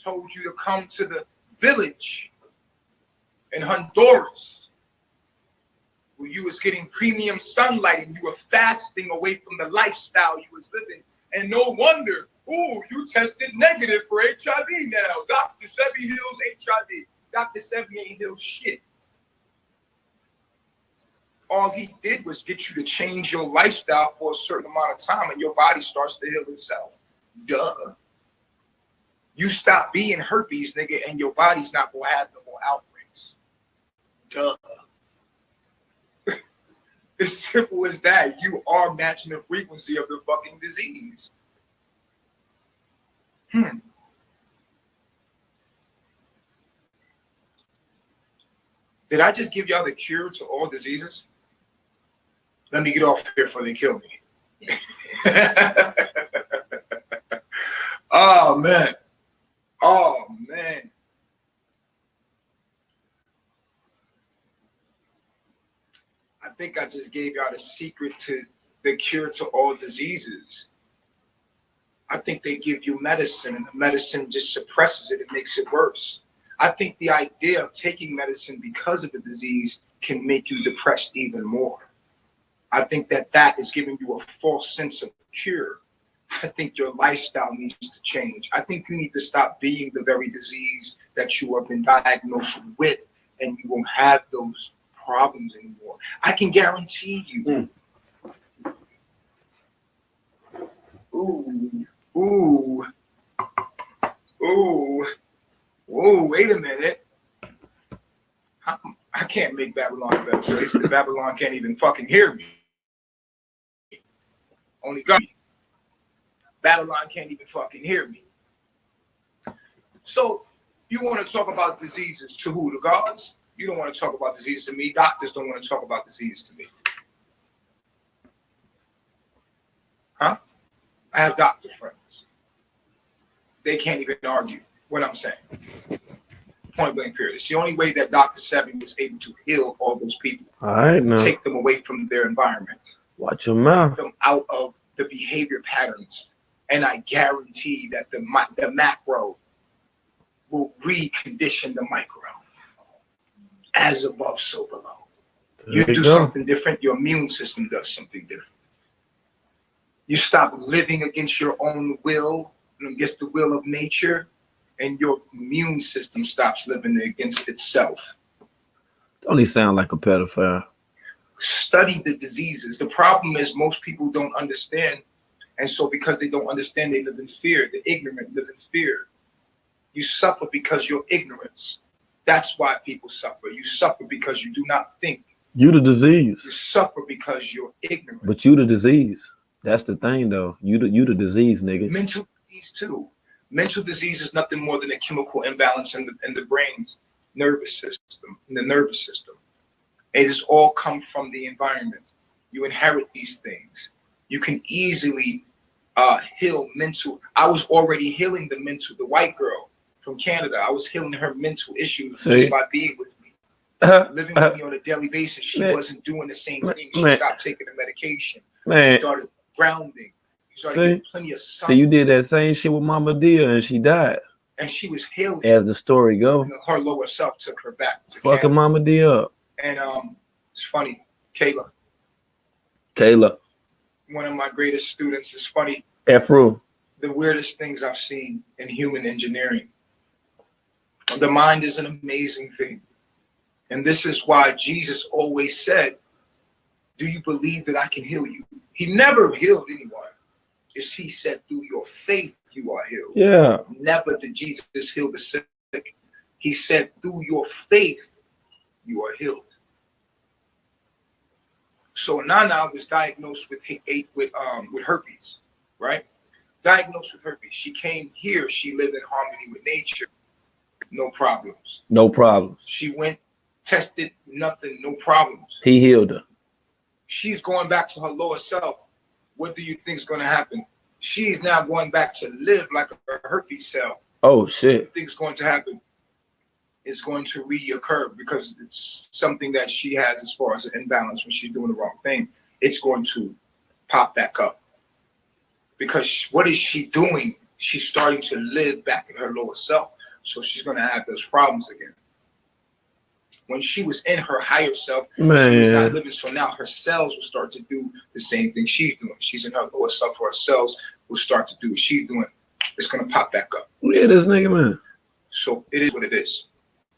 told you to come to the village in Honduras where you was getting premium sunlight and you were fasting away from the lifestyle you was living. And no wonder, ooh, you tested negative for HIV now. Dr. Sebi heals HIV. Dr. Sebi ain't healed shit. All he did was get you to change your lifestyle for a certain amount of time and your body starts to heal itself. Duh. You stop being herpes, nigga, and your body's not going to have no more outbreaks. Duh. As simple as that. You are matching the frequency of the fucking disease. Did I just give y'all the cure to all diseases? Let me get off here before they kill me. Oh, man. Oh, man. I think I just gave y'all the secret to the cure to all diseases. I think they give you medicine and the medicine just suppresses it. It makes it worse. I think the idea of taking medicine because of the disease can make you depressed even more. I think that is giving you a false sense of cure. I think your lifestyle needs to change. I think you need to stop being the very disease that you have been diagnosed with, and you won't have those problems anymore. I can guarantee you. Ooh, wait a minute. I can't make Babylon a better place. The Babylon can't even fucking hear me. Only God. Babylon can't even fucking hear me. So you want to talk about diseases to who? The gods? You don't want to talk about disease to me. Doctors don't want to talk about disease to me. Huh? I have doctor friends. They can't even argue what I'm saying. Point blank period. It's the only way that Dr. Sebi was able to heal all those people. All right, now. Take them away from their environment. Watch your mouth. Them out of the behavior patterns. And I guarantee that the macro will recondition the micro. As above, so below. You do something different, your immune system does something different. You stop living against your own will and against the will of nature, and your immune system stops living against itself. Don't he sound like a pedophile? Study the diseases. The problem is most people don't understand, and so because they don't understand, they live in fear. The ignorant live in fear. You suffer because you're ignorance. That's why people suffer. You suffer because you do not think. You the disease. You suffer because you're ignorant. But you the disease. That's the thing, though. You the disease, nigga. Mental disease too. Mental disease is nothing more than a chemical imbalance in the brain's nervous system. In the nervous system, it has all come from the environment. You inherit these things. You can easily heal mental. I was already healing the white girl from Canada. I was healing her mental issues just by being with me. Living with me on a daily basis. She wasn't doing the same thing. She stopped taking the medication. She started grounding. She started getting plenty of sun. So you did that same shit with Mama Dia and she died. And she was healing. As the story goes. Her lower self took her back to fucking Canada. Mama Dia up. And it's funny. Kayla. One of my greatest students. Is funny. Afro. The weirdest things I've seen in human engineering. The mind is an amazing thing. And this is why Jesus always said, do you believe that I can heal you? He never healed anyone. It's he said, through your faith, you are healed. Yeah. Never did Jesus heal the sick. He said, through your faith, you are healed. So Nana was diagnosed with herpes, right? Diagnosed with herpes. She came here. She lived in harmony with nature. No problems. No problems. She went, tested, nothing, no problems. He healed her. She's going back to her lower self. What do you think is going to happen? She's now going back to live like a herpes cell. Oh, shit. What do you think is going to happen? It's going to reoccur because it's something that she has as far as an imbalance when she's doing the wrong thing. It's going to pop back up. Because what is she doing? She's starting to live back in her lower self. So she's going to have those problems again. When she was in her higher self, she was not living. So now her cells will start to do the same thing she's doing. She's in her lower self, her cells will start to do what she's doing. It's going to pop back up. Yeah, this nigga, man. So it is what it is.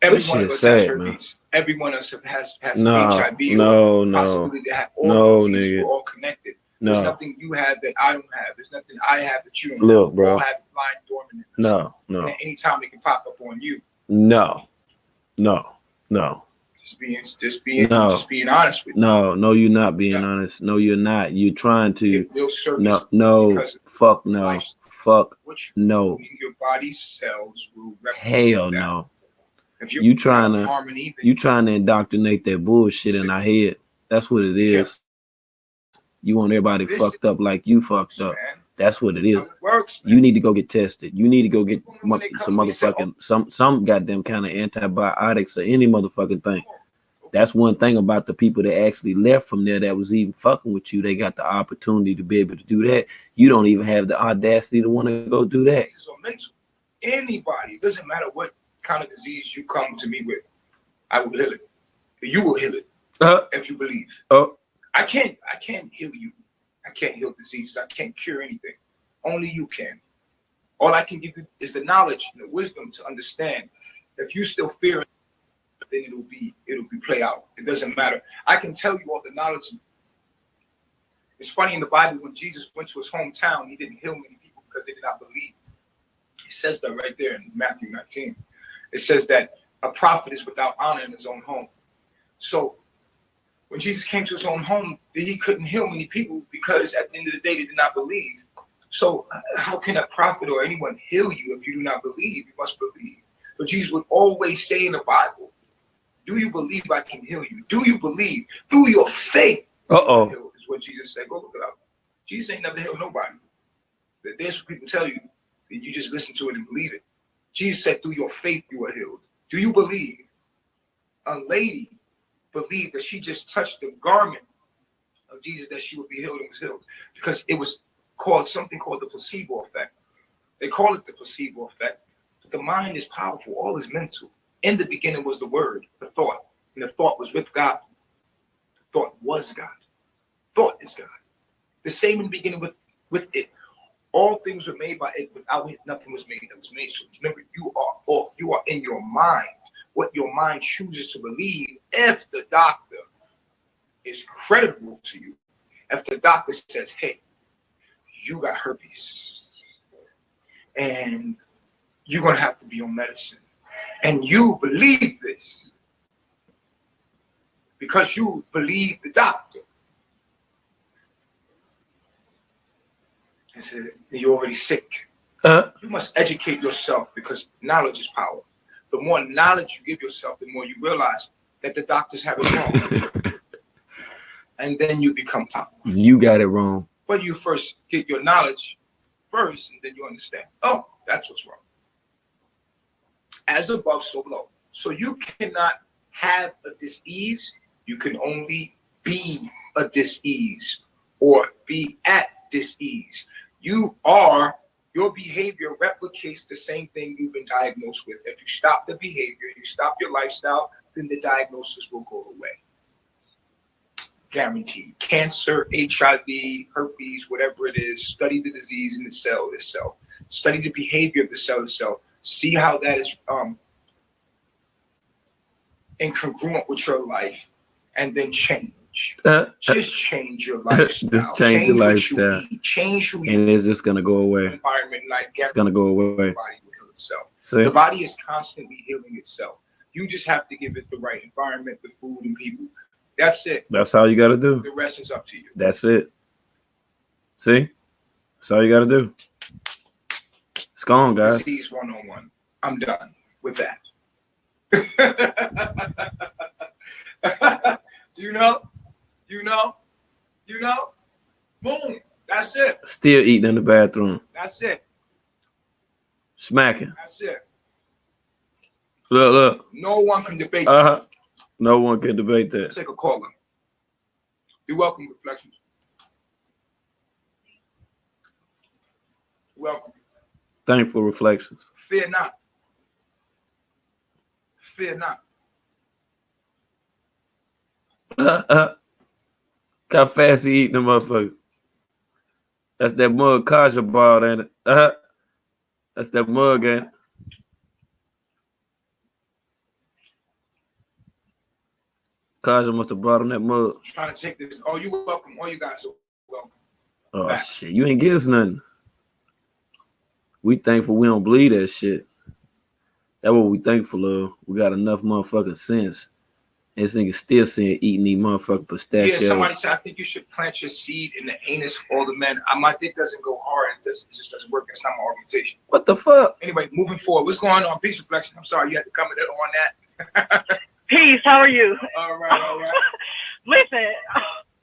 Every one of us has herpes. Every one of us has HIV. Possibility to have all diseases. We're all connected. There's nothing you have that I don't have. There's nothing I have that you don't have. Look, bro. We all have it lying dormant. No. And at any time it can pop up on you. No. Just being honest with you. No, you're not being honest. No, you're not. You're trying to. It will surface. Fuck no. Fuck no. Your body's cells will hell that. No. If you trying to indoctrinate that bullshit in our head. That's what it is. You want everybody fucked up like you fucked up. Man. That's what it is. It works, you need to go get tested. You need to go get some motherfucking some goddamn kind of antibiotics or any motherfucking thing. That's one thing about the people that actually left from there that was even fucking with you. They got the opportunity to be able to do that. You don't even have the audacity to want to go do that. So mental. Anybody, it doesn't matter what kind of disease you come to me with, I will heal it. You will heal it if you believe. I can't heal you. I can't heal diseases. I can't cure anything. Only you can. All I can give you is the knowledge and the wisdom to understand. If you still fear it, then it'll be play out. It doesn't matter. I can tell you all the knowledge. It's funny in the Bible when Jesus went to his hometown, he didn't heal many people because they did not believe. He says that right there in Matthew 19. It says that a prophet is without honor in his own home. So when Jesus came to his own home, he couldn't heal many people because at the end of the day, they did not believe. So how can a prophet or anyone heal you if you do not believe? You must believe. But Jesus would always say in the Bible, do you believe I can heal you? Do you believe through your faith? Uh-oh. Is what Jesus said. Go look it up. Jesus ain't never healed nobody. There's what people tell you, and you just listen to it and believe it. Jesus said, through your faith you are healed. Do you believe? A lady believed that she just touched the garment of Jesus, that she would be healed, and was healed. Because it was called something called the placebo effect. They call it the placebo effect. But the mind is powerful. All is mental. In the beginning was the word, the thought. And the thought was with God. The thought was God. Thought is God. The same in the beginning with it. All things were made by it. Without it, nothing was made that was made. So remember, you are in your mind. What your mind chooses to believe. If the doctor is credible to you, if the doctor says, hey, you got herpes and you're going to have to be on medicine, and you believe this because you believe the doctor, and said you're already sick. You must educate yourself, because knowledge is power. The more knowledge you give yourself, the more you realize that the doctors have it wrong. And then you become powerful. You got it wrong. But you first get your knowledge first, and then you understand, oh, that's what's wrong. As above, so below. So you cannot have a dis-ease. You can only be a dis-ease or be at dis-ease. Your behavior replicates the same thing you've been diagnosed with. If you stop the behavior, you stop your lifestyle, then the diagnosis will go away. Guaranteed. Cancer, HIV, herpes, whatever it is, study the disease in the cell itself. Study the behavior of the cell itself. See how that is incongruent with your life, and then change. Just change your lifestyle. Just change your lifestyle. Change who you and it's just gonna go away. Environment, like it's gonna go away. The body will heal itself. So the body is constantly healing itself. You just have to give it the right environment, the food, and people. That's it. That's all you gotta do. The rest is up to you. That's it. See? That's all you gotta do. It's gone, guys. Disease 101. I'm done with that. You know? Boom. That's it. Still eating in the bathroom. That's it. Smacking. That's it. Look. No one can debate that. No one can debate that. Let's take a caller. You're welcome, Reflections. Welcome. Thankful Reflections. Fear not. Fear not. How fast he eating the motherfucker? That's that mug Kaja bought, ain't it? That's that mug, ain't it? Kaja must have brought him that mug. Trying to take this. Oh, you're welcome. All you guys are welcome. Oh, back. Shit. You ain't give us nothing. We thankful we don't believe that shit. That's what we thankful of. We got enough motherfucking sense. And this nigga still saying eating these motherfucking pistachios. Yeah, somebody said, I think you should plant your seed in the anus of all the men. My dick doesn't go hard. It just doesn't work. That's not my orientation. What the fuck? Anyway, moving forward. What's going on? Peace Reflection. I'm sorry you had to comment on that. Peace. How are you? All right. Listen.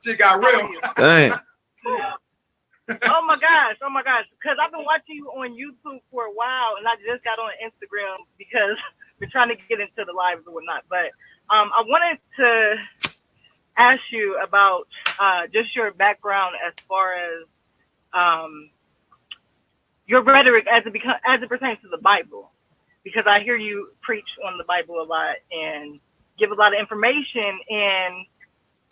Shit got real. Dang. Oh my gosh. Because I've been watching you on YouTube for a while, and I just got on Instagram because we're trying to get into the lives and whatnot. But I wanted to ask you about just your background as far as your rhetoric as it pertains to the Bible, because I hear you preach on the Bible a lot and give a lot of information. And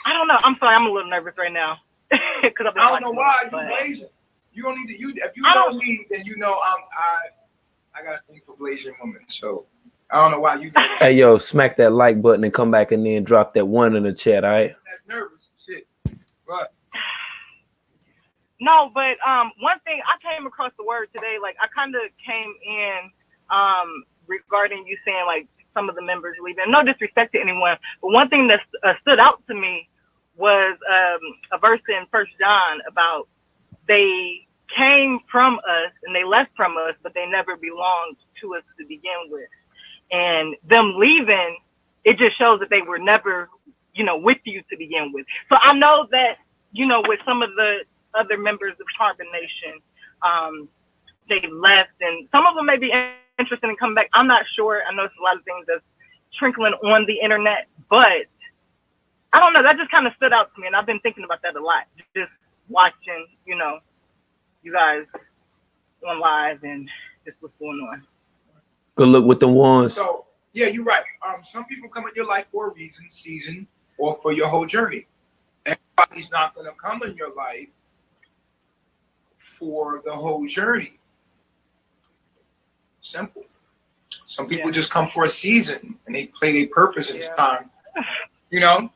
I don't know. I'm sorry. I'm a little nervous right now. I don't know why you blazing. You don't need to. If you know me, then you know I got a thing for blazing women. So I don't know why you. Hey yo, smack that like button and come back and then drop that one in the chat. All right. That's nervous shit. But no, but one thing I came across the word today. Like I kind of came in regarding you saying like some of the members leaving. No disrespect to anyone, but one thing that stood out to me was a verse in 1 John about they came from us and they left from us, but they never belonged to us to begin with. And them leaving, it just shows that they were never, you know, with you to begin with. So I know that, you know, with some of the other members of Carbon Nation, they left, and some of them may be interested in coming back. I'm not sure. I know it's a lot of things that's trickling on the internet, but I don't know. That just kind of stood out to me, and I've been thinking about that a lot. Just watching, you know, you guys on live and just what's going on. Good luck with the ones. So yeah, you're right. Some people come in your life for a reason, season, or for your whole journey. Everybody's not gonna come in your life for the whole journey. Simple. Some people just come for a season and they play their purpose in time. You know,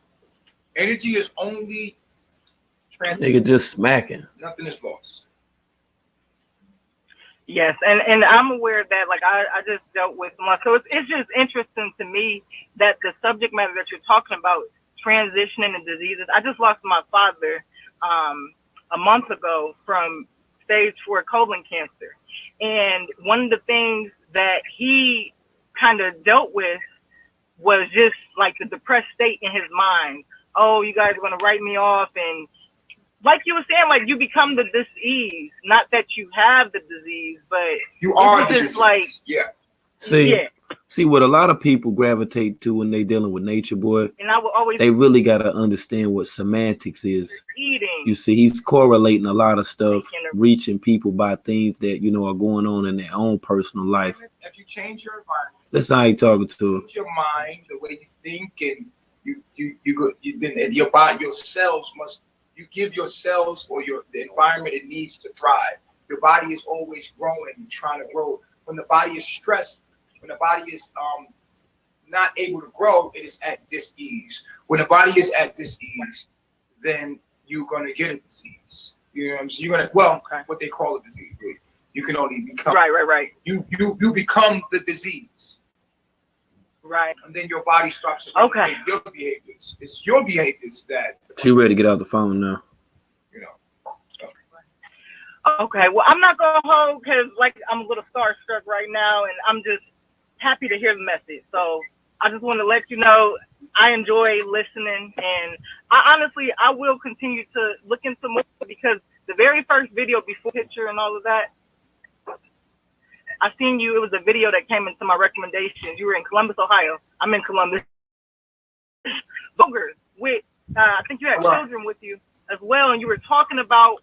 energy is only Nigga just smacking. Nothing is lost. Yes, and I'm aware that, like, I just dealt with one. So it's just interesting to me that the subject matter that you're talking about, transitioning and diseases. I just lost my father a month ago from stage 4 colon cancer. And one of the things that he kind of dealt with was just like the depressed state in his mind. Oh, you guys are going to write me off. And like you were saying, like, you become the disease. Not that you have the disease, but you are the just disease. Like, See what a lot of people gravitate to when they dealing with nature, boy. And I will always they really got to understand what semantics is. eating. You see, he's correlating a lot of stuff, reaching people by things that, you know, are going on in their own personal life. If you change your environment, That's how he talking to him. your mind, the way you think, and then your body, your cells must. You give your cells or the environment it needs to thrive. Your body is always growing and trying to grow. When the body is stressed, when the body is not able to grow, it is at dis-ease. When the body is at dis-ease, then you're going to get a disease. You know what I'm saying? You're going to, what they call a disease. Really. You can only become. Right. You become the disease. Right. And then your body starts to replicate your behaviors. It's your behaviors that. She ready to get out the phone now. You know. So. Okay. Well, I'm not going to hold because, like, I'm a little starstruck right now, and I'm just happy to hear the message. So I just want to let you know I enjoy listening, and I will continue to look into more because the very first video before picture and all of that, I seen you. It was a video that came into my recommendations. You were in Columbus, Ohio. I'm in Columbus. Boogers with, I think you had children with you as well, and you were talking about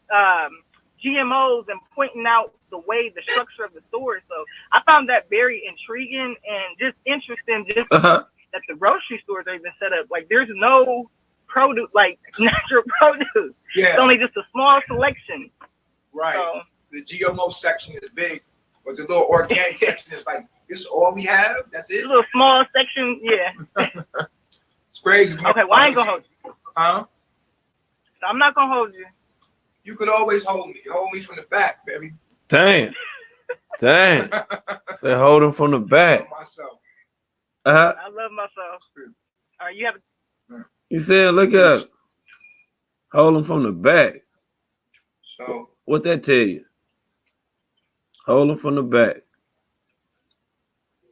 GMOs and pointing out the way the structure of the store. So I found that very intriguing and just interesting. Just that the grocery stores are even set up like there's no produce, like natural produce. Yeah. It's only just a small selection. Right. So, the GMO section is big, but the little organic section is like, this is all we have? That's it? a little small section, yeah. It's crazy. Okay, well, I ain't gonna hold you. Huh? I'm not gonna hold you. You could always hold me. Hold me from the back, baby. Damn. Say hold him from the back. Myself. I love myself. All right, you have a You said, look up. Hold him from the back. So what that tell you? Hold him from the back.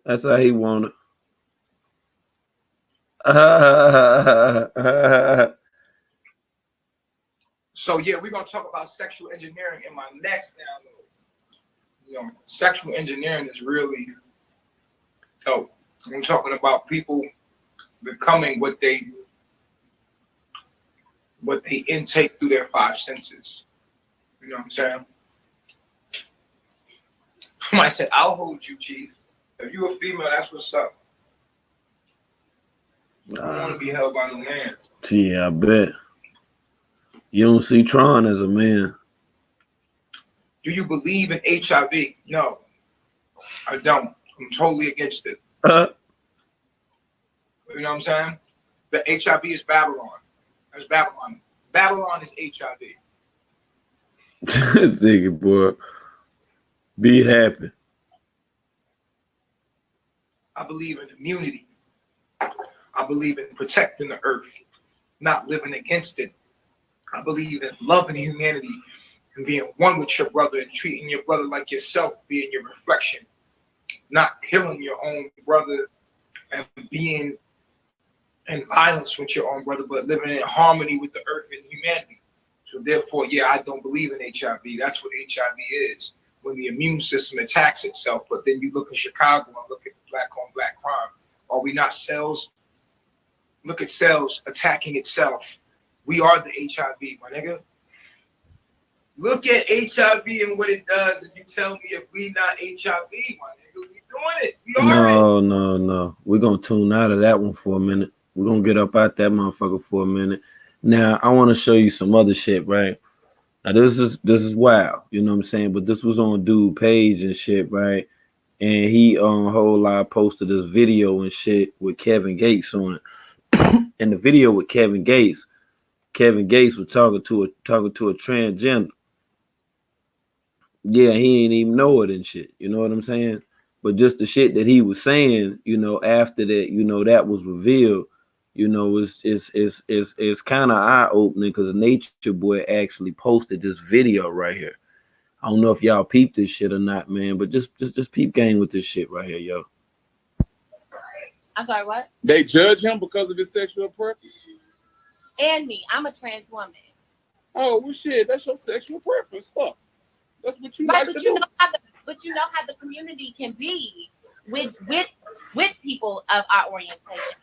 That's how he want it. So yeah, we're gonna talk about sexual engineering in my next download. You know, sexual engineering is really dope. We're talking about people becoming what they intake through their 5 senses. You know what I'm saying? I said, I'll hold you, Chief. If you're a female, that's what's up. I don't want to be held by no man. Yeah, I bet. You don't see Tron as a man. Do you believe in HIV? No, I don't. I'm totally against it. You know what I'm saying? The HIV is Babylon. That's Babylon. Babylon is HIV. This nigga, boy. Be happy. I believe in immunity. I believe in protecting the earth, not living against it. I believe in loving humanity and being one with your brother and treating your brother like yourself, being your reflection, not killing your own brother and being in violence with your own brother, but living in harmony with the earth and humanity. So therefore, yeah, I don't believe in HIV. That's what HIV is, when the immune system attacks itself. But then you look in Chicago and look at the black on black crime. Are we not cells? Look at cells attacking itself. We are the HIV, my nigga. Look at HIV and what it does, and you tell me if we not HIV, my nigga. We doing it. We are it. No. We're gonna tune out of that one for a minute. We're gonna get up out that motherfucker for a minute. Now I want to show you some other shit, right? Now this is wild, you know what I'm saying? But this was on dude page and shit, right? And he on whole lot posted this video and shit with Kevin Gates on it. And the video with Kevin Gates was talking to a transgender. Yeah, he ain't even know it and shit. You know what I'm saying? But just the shit that he was saying, you know, after that, you know, that was revealed, you know, it's kind of eye-opening because Nature Boy actually posted this video right here. I don't know if y'all peeped this shit or not, man, but just peep game with this shit right here, yo. I'm sorry, what? They judge him because of his sexual preference? And me. I'm a trans woman. Oh, well, shit, that's your sexual preference. Fuck. That's what you Right, like but to you do. but you know how the community can be with people of our orientation.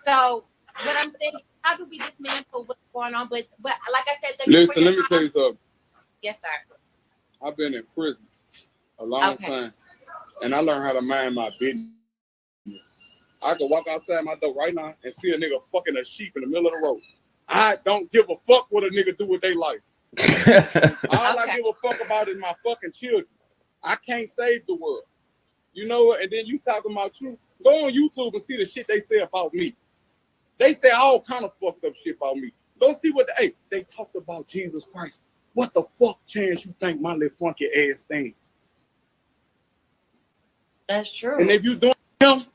So what I'm saying, how do we dismantle what's going on? But like I said, Listen, let me tell you something. Yes, sir. I've been in prison a long time, and I learned how to mind my business. I could walk outside my door right now and see a nigga fucking a sheep in the middle of the road. I don't give a fuck what a nigga do with their life. All I give a fuck about is my fucking children. I can't save the world. You know what? And then you talking about you. Go on YouTube and see the shit they say about me. They say all kind of fucked up shit about me. Go see what they talked about Jesus Christ. What the fuck chance you think my little funky ass thing? That's true. And if you doing him,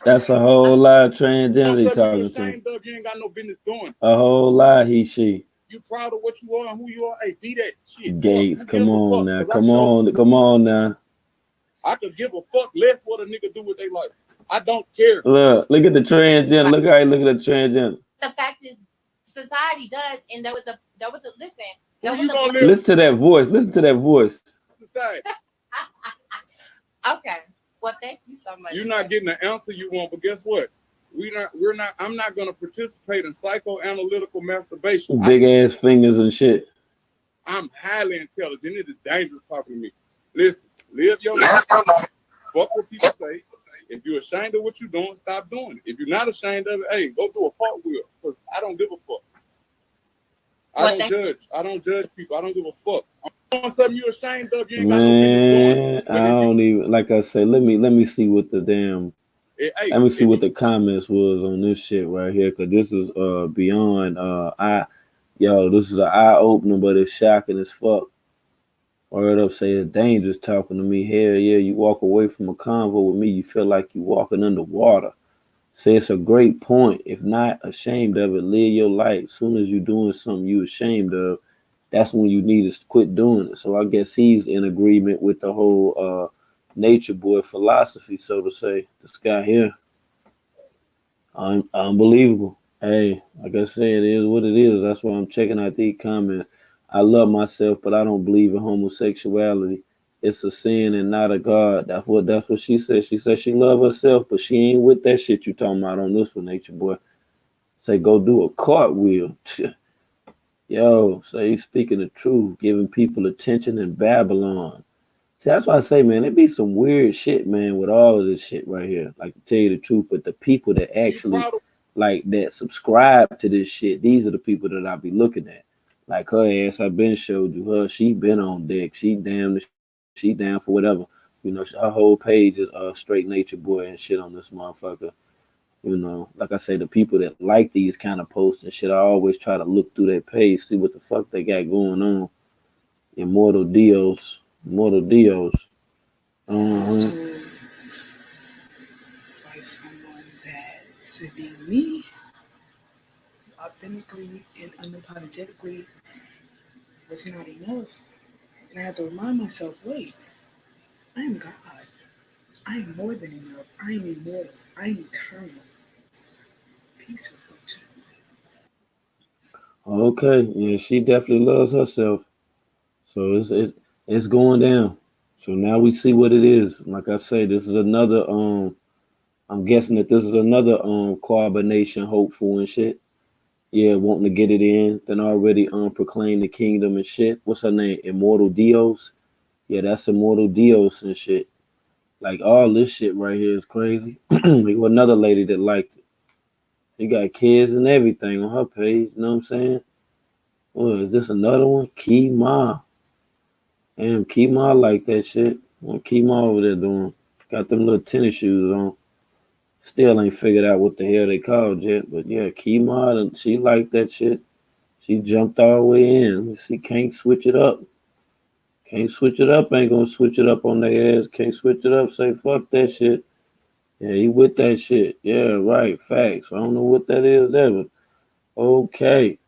that's a whole lot of transgender he talking to. You ain't got no business doing. A whole lot he, she. You proud of what you are and who you are? Hey, be that shit. Gates, come on now. Come on now. I could give a fuck less what a nigga do with their life. I don't care. Look at the transgender. Look how he look at the transgender. The fact is, society does, and there was a listen to that voice. Listen to that voice. Society. Okay. Well, thank you so much. You're not getting the answer you want, but guess what? I'm not gonna participate in psychoanalytical masturbation. Big ass fingers and shit. I'm highly intelligent. It is dangerous talking to me. Listen, live your life. Fuck what people say. If you're ashamed of what you're doing, stop doing it. If you're not ashamed of it, hey, go do a cartwheel. Because I don't give a fuck. I don't judge people. I don't give a fuck. I'm doing something you're ashamed of. You ain't got no business doing. I don't even, like I said, let me see what the damn. Let me see what the comments was on this shit right here, cause this is beyond this is an eye opener, but it's shocking as fuck. Word up, say it's dangerous talking to me. Hell yeah, you walk away from a convo with me, you feel like you walking underwater. Say it's a great point. If not ashamed of it, live your life. As soon as you're doing something you ashamed of, that's when you need to quit doing it. So I guess he's in agreement with the whole Nature Boy philosophy, so to say. This guy here, unbelievable. Hey, like I said, it is what it is. That's why I'm checking out these comments. I love myself, but I don't believe in homosexuality. It's a sin and not a God. That's what she said. She said she love herself, but she ain't with that shit you talking about on this one, Nature Boy. Say go do a cartwheel. Yo, say he's speaking the truth, giving people attention in Babylon. See, that's why I say, man, it be some weird shit, man, with all of this shit right here. Like, to tell you the truth, but the people that actually, like, that subscribe to this shit, these are the people that I be looking at. Like her ass, I been showed you her. She been on deck. She down for whatever. You know, her whole page is straight Nature Boy and shit on this motherfucker. You know, like I say, the people that like these kind of posts and shit, I always try to look through their page, see what the fuck they got going on. Immortal Dios. By someone that to be me, authentically and unapologetically, was not enough. And I had to remind myself, wait, I am God. I am more than enough. I am immortal. I am eternal. Peace reflections. Okay, yeah, she definitely loves herself. So it's going down. So now we see what it is. Like I say, this is another I'm guessing that this is another carbonation hopeful and shit. Yeah, wanting to get it in. Then already proclaim the kingdom and shit. What's her name? Immortal Dios. Yeah, that's Immortal Dios and shit. Like all this shit right here is crazy. We got another lady that liked it. She got kids and everything on her page. You know what I'm saying? Well, is this another one? Kima. Damn, Kima like that shit. What Kima over there doing? Got them little tennis shoes on. Still ain't figured out what the hell they called yet. But yeah, Kima, she like that shit. She jumped all the way in. She can't switch it up. Can't switch it up. Ain't gonna switch it up on their ass. Can't switch it up. Say fuck that shit. Yeah, he with that shit. Yeah, right. Facts. I don't know what that is there, but okay.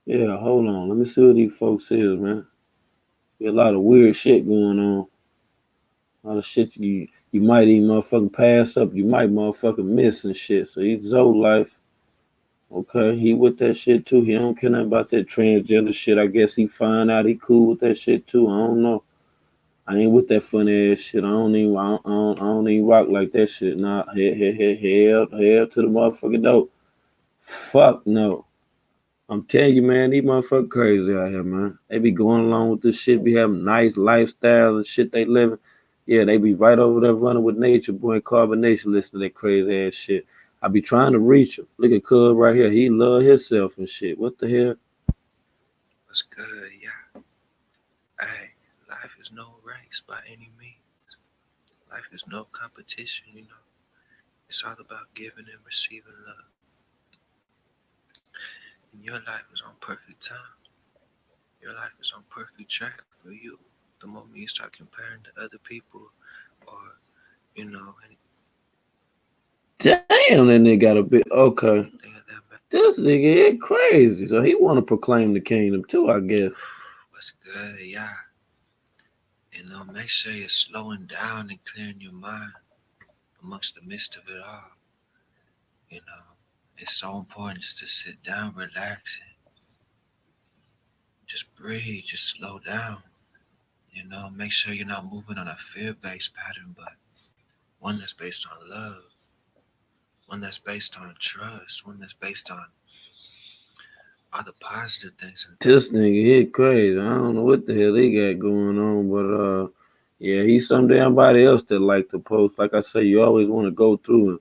Yeah, hold on. Let me see what these folks is, man. There's a lot of weird shit going on. A lot of shit you might even motherfucking pass up. You might motherfucking miss and shit. So he's Zoe life. Okay, he with that shit too. He don't care nothing about that transgender shit. I guess he find out he cool with that shit too. I don't know. I ain't with that funny ass shit. I don't even rock like that shit. Nah, hell to the motherfucking dope. Fuck no. I'm telling you, man, these motherfuckers crazy out here, man. They be going along with this shit, be having nice lifestyles and shit they living. Yeah, they be right over there running with nature, boy, and carbonation, listening to that crazy ass shit. I be trying to reach him. Look at Cub right here. He love himself and shit. What the hell? What's good, yeah? Hey, life is no race by any means. Life is no competition, you know. It's all about giving and receiving love. And your life is on perfect time. Your life is on perfect track for you. The moment you start comparing to other people or, you know. Damn, that nigga got a bit. Okay. This nigga is crazy. So he want to proclaim the kingdom too, I guess. What's good, yeah. You know, make sure you're slowing down and clearing your mind amongst the midst of it all. You know, it's so important just to sit down, relax, and just breathe, just slow down. You know, make sure you're not moving on a fear-based pattern, but one that's based on love, one that's based on trust, one that's based on all the positive things. This nigga, he crazy. I don't know what the hell he got going on, but yeah, he's some damn body else that like to post. Like I say, you always want to go through and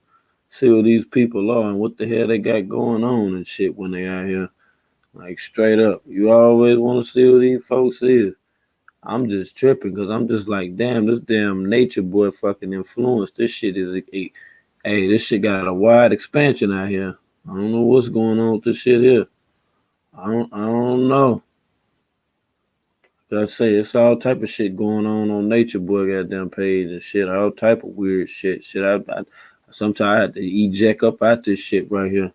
see who these people are and what the hell they got going on and shit when they out here. Like straight up, you always want to see who these folks is. I'm just tripping because I'm just like, damn, this damn nature boy fucking influence. This shit is, hey, this shit got a wide expansion out here. I don't know what's going on with this shit here. I don't know. Like I say, it's all type of shit going on Nature Boy goddamn page and shit. All type of weird shit. Sometimes I have to eject up out this shit right here.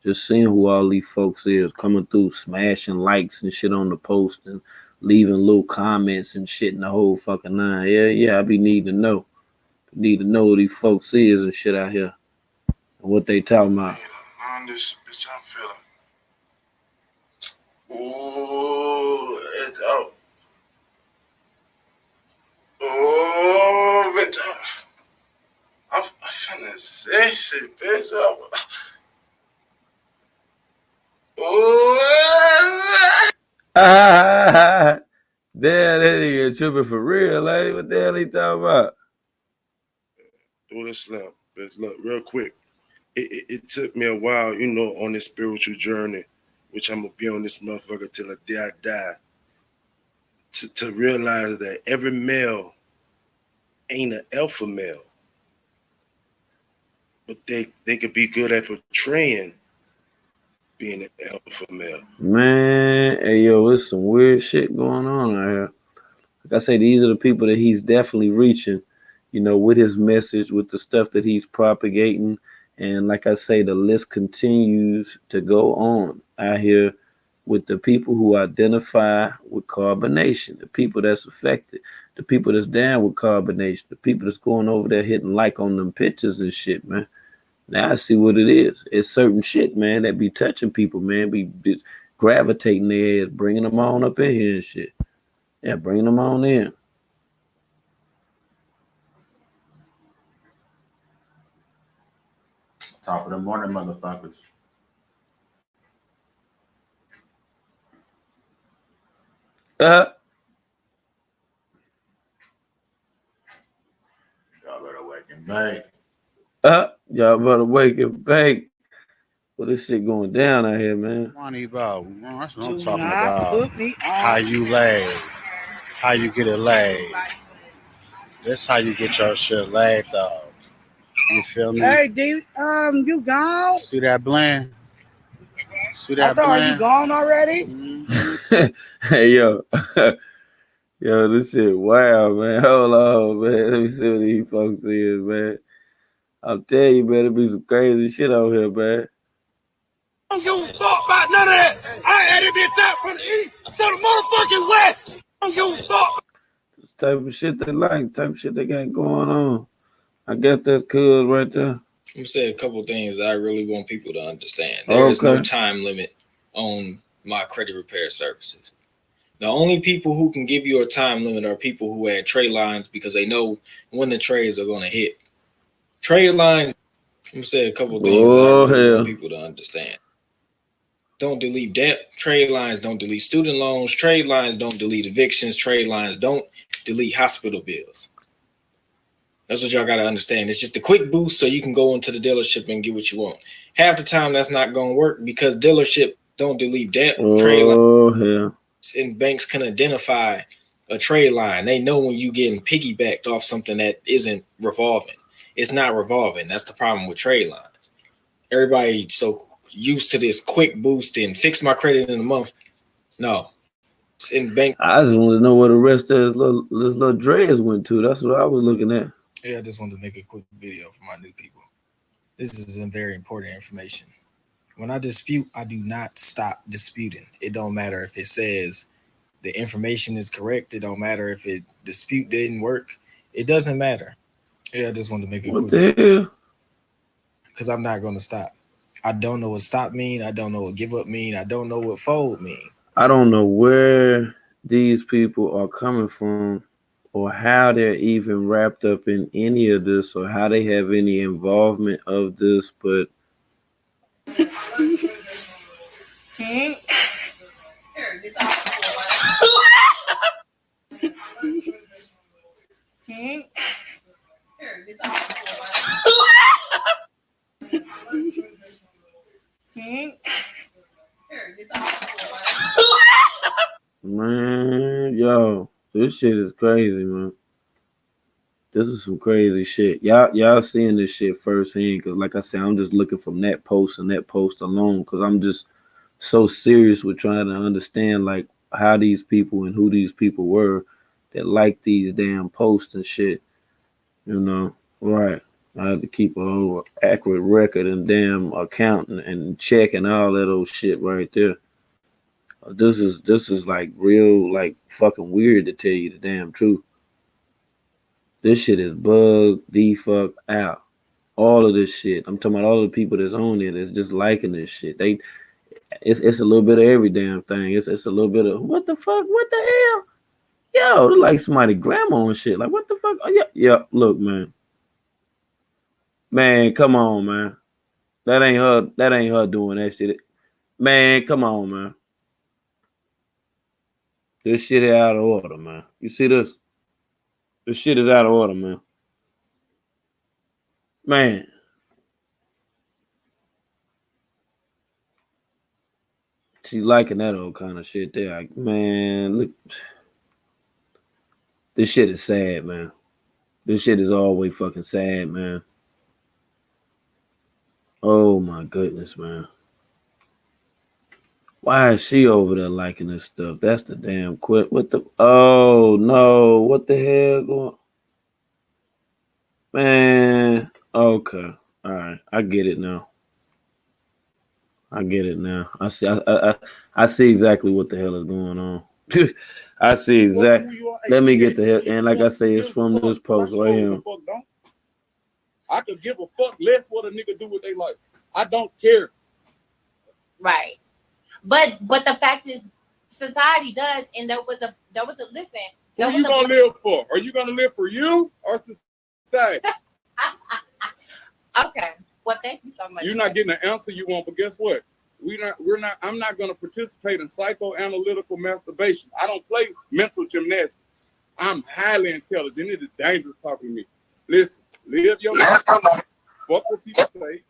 Just seeing who all these folks is coming through, smashing likes and shit on the post and leaving little comments and shit in the whole fucking nine. Yeah, I be needing to know. Need to know who these folks is and shit out here. And what they talking about. On this bitch, I'm feeling. Ooh, it's out. Ooh, bitch, I'm finna say shit, bitch. Damn, that nigga tripping for real, lady. What the hell he talking about? Do this slam, bitch. Look, real quick. It took me a while, you know, on this spiritual journey, which I'm gonna be on this motherfucker till the day I die, to realize that every male ain't an alpha male, but they could be good at portraying being an alpha male. Man, hey yo, there's some weird shit going on out here. Like I say, these are the people that he's definitely reaching, you know, with his message, with the stuff that he's propagating. And like I say, the list continues to go on out here with the people who identify with carbonation, the people that's affected, the people that's down with carbonation, the people that's going over there hitting like on them pictures and shit, man. Now I see what it is. It's certain shit, man, that be touching people, man, be gravitating their ass, bringing them on up in here and shit. Yeah, bringing them on in. Top of the morning, motherfuckers. Y'all better wake and bake. Y'all better wake and bake. Well, this shit going down out here, man. Money, bro. That's what I'm talking about. How you lay. How you get it laid. That's how you get your shit laid, though. You feel me? Hey, D, you gone? See that blend? See that I saw blend? you gone already? Hey, yo. Yo, this shit wild, man. Hold on, man. Let me see what these folks is, man. I'm telling you, man, there be some crazy shit out here, man. I don't give a fuck about none of that. I had it bitch out from the east to the motherfucking west. I don't give a fuck. This type of shit they like, type of shit they got going on. I guess that's cool right there. I'm gonna say a couple things that I really want people to understand. There is no time limit on my credit repair services. The only people who can give you a time limit are people who had trade lines because they know when the trades are going to hit. Trade lines, I'm gonna say a couple things that I really want people to understand. Don't delete debt. Trade lines don't delete student loans. Trade lines don't delete evictions. Trade lines don't delete hospital bills. That's what y'all got to understand. It's just a quick boost so you can go into the dealership and get what you want. Half the time that's not going to work because dealership don't delete debt. Trade lines and banks can identify a trade line. They know when you getting piggybacked off something that isn't revolving. It's not revolving. That's the problem with trade lines. Everybody so used to this quick boost and fix my credit in a month. No. It's in bank. I just want to know where the rest of this little dreads went to. That's what I was looking at. Yeah, I just wanted to make a quick video for my new people. This is some very important information. When I dispute, I do not stop disputing. It don't matter if it says the information is correct. It don't matter if it dispute didn't work. It doesn't matter. Yeah, I just wanted to make a What quick the hell? because I'm not going to stop. I don't know what stop mean. I don't know what give up mean. I don't know what fold mean. I don't know where these people are coming from or how they're even wrapped up in any of this or how they have any involvement of this, but man, yo, this shit is crazy, man. This is some crazy shit. Y'all seeing this shit firsthand because, like I said, I'm just looking from that post and that post alone because I'm just so serious with trying to understand like how these people and who these people were that like these damn posts and shit. You know, right? I had to keep a whole accurate record and damn accounting and checking all that old shit right there. This is like real, like fucking weird to tell you the damn truth. This shit is bugged the fuck out. All of this shit. I'm talking about all the people that's on it that's just liking this shit. It's a little bit of every damn thing. It's a little bit of what the fuck? What the hell? Yo, they're like somebody grandma and shit. Like what the fuck? Oh, yeah. Look, man. Man, come on, man. That ain't her doing that shit. Man, come on, man. This shit is out of order, man. You see this? This shit is out of order, man. Man. She liking that old kind of shit there. Like, man, look. This shit is sad, man. This shit is always fucking sad, man. Oh my goodness, man. Why is she over there liking this stuff? That's the damn quit. What the? Oh no! What the hell going? Man, okay, all right, I get it now. I get it now. I see exactly what the hell is going on. I see exactly. Let me get the hell. And like I say, it's from this post right here. I could give a fuck less what a nigga do with their life. I don't care. Right. But the fact is, society does, and there was a listen. Who you gonna live for? Are you gonna live for you or society? Okay. Well, thank you so much. You're not getting the answer you want, but guess what? I'm not gonna participate in psychoanalytical masturbation. I don't play mental gymnastics. I'm highly intelligent. It is dangerous talking to me. Listen, live your life. Fuck what people say.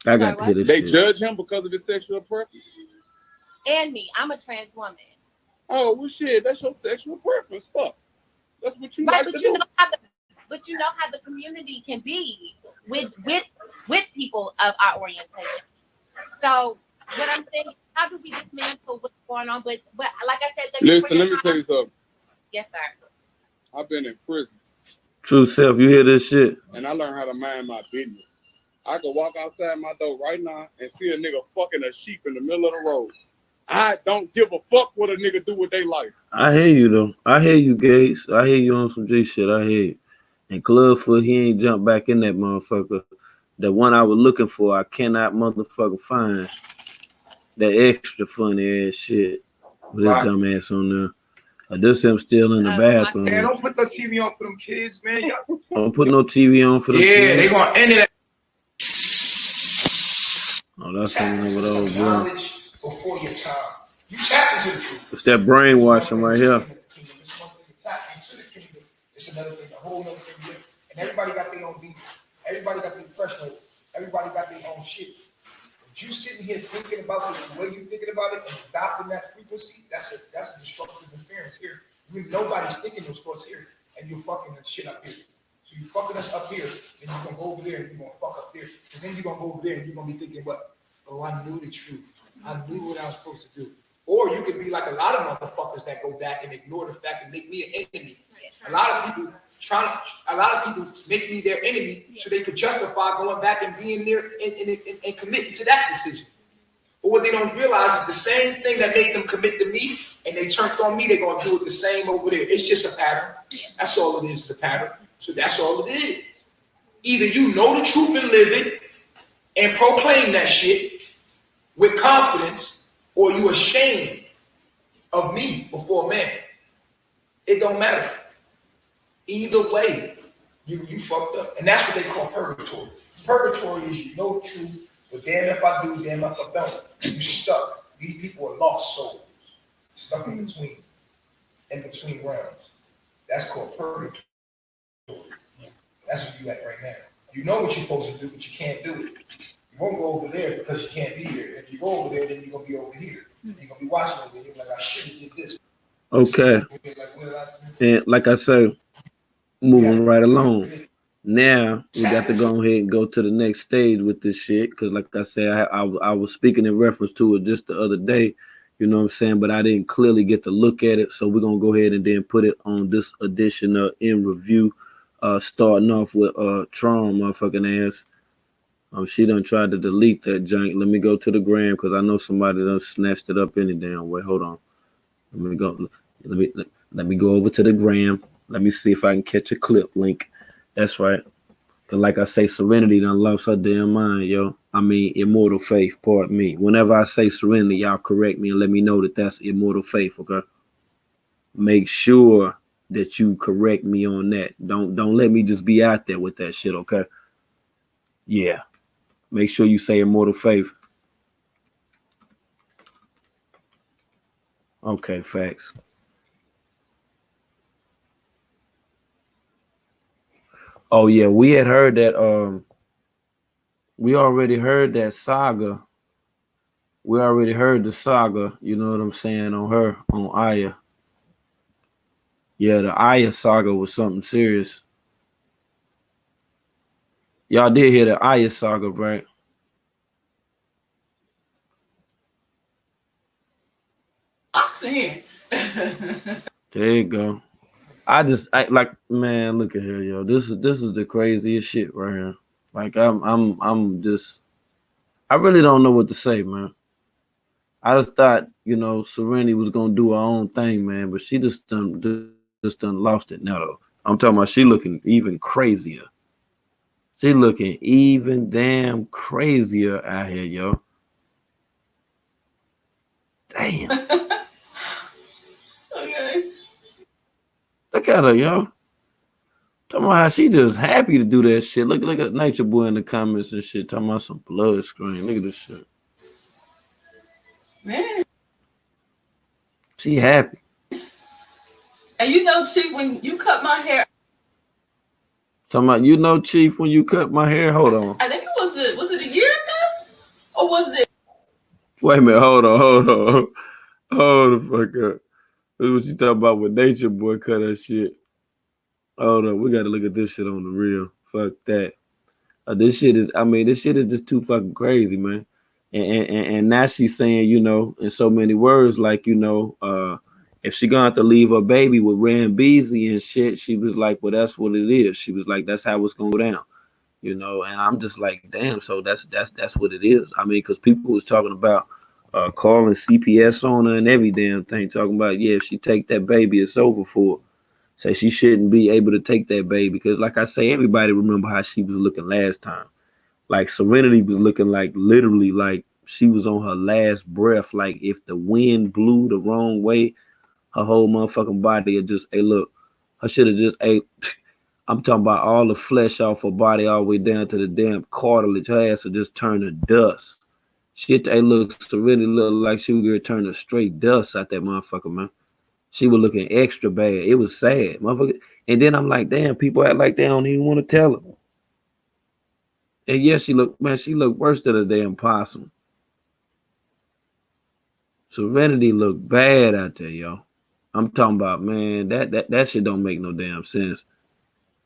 I got to hear this They shit. judge him because of his sexual preference. And me, I'm a trans woman. Oh well, shit, that's your sexual preference. Fuck, that's what you Right, like but to you do. know how the community can be with people of our orientation. So what I'm saying, how do we dismantle what's going on? But like I said, Listen, let me tell you something. Yes, sir. I've been in prison True self, you hear this shit? and I learned how to mind my business. I could walk outside my door right now and see a nigga fucking a sheep in the middle of the road. I don't give a fuck what a nigga do with their life. I hear you though. I hear you, Gates. I hear you on some G shit. I hear you. And Clubfoot, he ain't jumped back in that motherfucker. The one I was looking for, I cannot motherfucker find. That extra funny ass shit with his dumb ass on there. This him still in the bathroom. Man, don't put the TV on for them kids, man. Don't put no TV on for the Yeah, they gonna end it. Oh, that's something over Some those bro. knowledge before your time. You tap into the truth. It's that brainwashing right here. It's another thing, a whole other thing. And everybody got their own beat. Everybody got their personal. Everybody got their own shit. But you sitting here thinking about it the way you thinking about it and adopting that frequency, that's a destructive interference here. Nobody's thinking those thoughts here, and you're fucking the shit up here. So you fucking us up here, and you're gonna go over there and you're gonna fuck up there. And then you're gonna go over there and you're gonna be thinking, what? Oh, I knew the truth. I knew what I was supposed to do. Or you could be like a lot of motherfuckers that go back and ignore the fact and make me an enemy. A lot of people make me their enemy so they could justify going back and being there and committing to that decision. But what they don't realize is the same thing that made them commit to me and they turned on me, they're gonna do it the same over there. It's just a pattern. That's all it is, it's a pattern. So that's all it is. Either you know the truth and live it and proclaim that shit with confidence, or you ashamed of me before man. It don't matter. Either way, you fucked up. And that's what they call purgatory. Purgatory is you know the truth, but damn if I do, damn if I don't. You stuck. These people are lost souls. Stuck in between realms. That's called purgatory. That's where you at right now. You know what you're supposed to do, but you can't do it. You won't go over there because you can't be here. If you go over there, then you're gonna be over here. You're gonna be watching it, and you're like, I should have did this. Okay. And like I said, moving right along. Now we got to go ahead and go to the next stage with this shit. Because like I said, I was speaking in reference to it just the other day. You know what I'm saying? But I didn't clearly get to look at it. So we're going to go ahead and then put it on this edition of In Review. Starting off with Tron motherfucking ass. She done tried to delete that junk. Let me go to the gram because I know somebody done snatched it up any damn way. Hold on. Let me go over to the gram. Let me see if I can catch a clip link. That's right. Cause like I say, Serenity done lost her damn mind, yo. I mean, Immortal Faith, pardon me. Whenever I say Serenity, y'all correct me and let me know that that's Immortal Faith, okay? Make sure that you correct me on that. Don't let me just be out there with that shit, okay? Yeah. Make sure you say Immortal Faith. Okay, facts. Oh yeah, we had heard that we already heard that saga. We already heard the saga, you know what I'm saying, on her, on Aya. Yeah, the Aya saga was something serious. Y'all did hear the Aya saga, right? Saying. There you go. I like, man, look at here, yo. This is the craziest shit right here. Like I'm just, I really don't know what to say, man. I just thought, you know, Serenity was gonna do her own thing, man, but she just done lost it now though. I'm talking about she looking even crazier. She looking even damn crazier out here, yo. Damn. Okay. Look at her, yo. Talking about how she just happy to do that shit. Look at Nature Boy in the comments and shit. Talking about some blood screen. Look at this shit. Man. She happy. And you know, Chief, when you cut my hair, Talking about, you know, Chief, when you cut my hair. Hold on. I think was it a year ago? Or was it? Wait a minute. Hold on. Hold the fuck up. This is what you talking about when Nature Boy cut that shit. Hold on. We got to look at this shit on the real. Fuck that. This shit is just too fucking crazy, man. And now she's saying, you know, in so many words, like, you know, if she gonna have to leave her baby with Ram Beasley and shit, she was like, well, that's what it is. She was like, that's how it's gonna go down, you know. And I'm just like, damn. So that's what it is. I mean, because people was talking about calling CPS on her and every damn thing, talking about, yeah, if she take that baby, it's over for her. Say she shouldn't be able to take that baby because, like I say, everybody remember how she was looking last time. Like Serenity was looking like literally like she was on her last breath. Like if the wind blew the wrong way, her whole motherfucking body would just, hey, look, her should have just, hey, I'm talking about all the flesh off her body all the way down to the damn cartilage. Her ass would just turn to dust. Shit, hey, look, Serenity looked like she was going to turn to straight dust out that motherfucker, man. She was looking extra bad. It was sad, motherfucker. And then I'm like, damn, people act like they don't even want to tell her. And yeah, she looked worse than a damn possum. Serenity looked bad out there, yo. I'm talking about, man, that shit don't make no damn sense.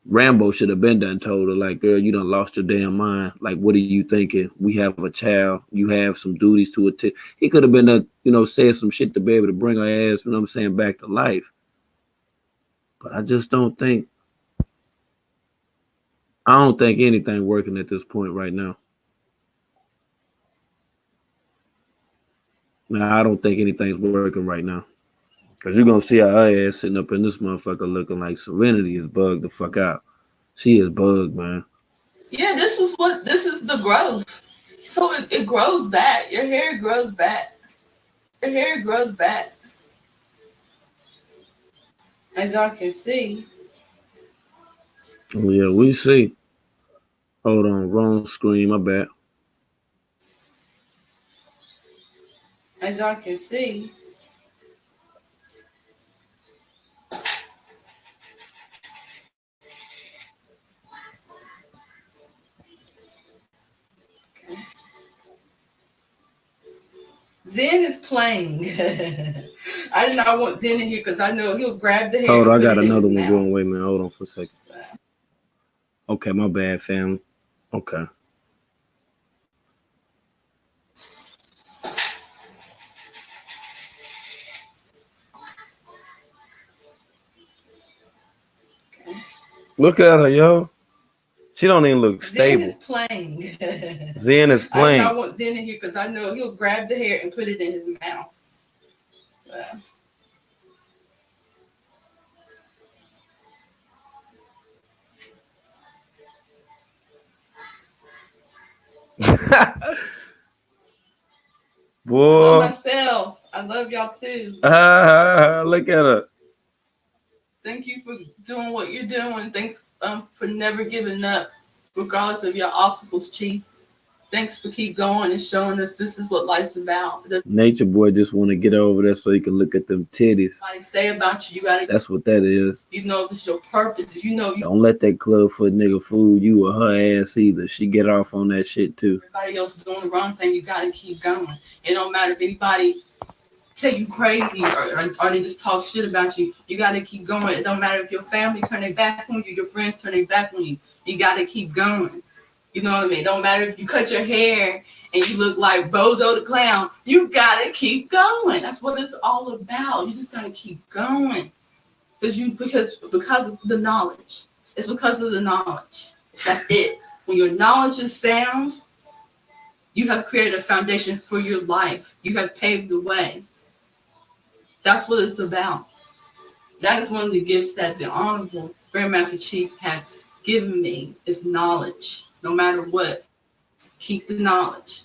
Rambo should have been done told her, like, girl, you done lost your damn mind. Like, what are you thinking? We have a child. You have some duties to attend. He could have been, you know, said some shit to be able to bring her ass, you know what I'm saying, back to life. But I just don't think, anything working at this point right now. I don't think anything's working right now. Because you're going to see her ass sitting up in this motherfucker looking like Serenity is bugged the fuck out. She is bugged, man. Yeah, this is the growth. So it grows back. Your hair grows back. Your hair grows back. As y'all can see. Oh, yeah, we see. Hold on, wrong screen, my bad. As y'all can see. Zen is playing. I did not want Zen in here because I know he'll grab the hair. Hold on, I got another one going. Wait a minute. Hold on for a second. Okay, my bad, family. Okay. Look at her, yo. She don't even look stable. Zen is playing. Zen is playing. I want Zen in here because I know he'll grab the hair and put it in his mouth. Boy. I love myself. I love y'all too. Look at her. Thank you for doing what you're doing. Thanks for never giving up, regardless of your obstacles, Chief. Thanks for keep going and showing us this is what life's about. Nature Boy just want to get over there so he can look at them titties. Like say about you, you gotta. That's what that is. You know if it's your purpose. If you know you. Don't let that clubfoot nigga fool you or her ass either. She get off on that shit too. Everybody else is doing the wrong thing. You gotta keep going. It don't matter if anybody say you crazy or they just talk shit about you. You gotta keep going. It don't matter if your family turn their back on you, your friends turn their back on you. You gotta keep going. You know what I mean? Don't matter if you cut your hair and you look like Bozo the Clown. You gotta keep going. That's what it's all about. You just gotta keep going. Because of the knowledge. It's because of the knowledge. That's it. When your knowledge is sound, you have created a foundation for your life. You have paved the way. That's what it's about. That is one of the gifts that the Honorable Grandmaster Chief had given me, is knowledge. No matter what, keep the knowledge.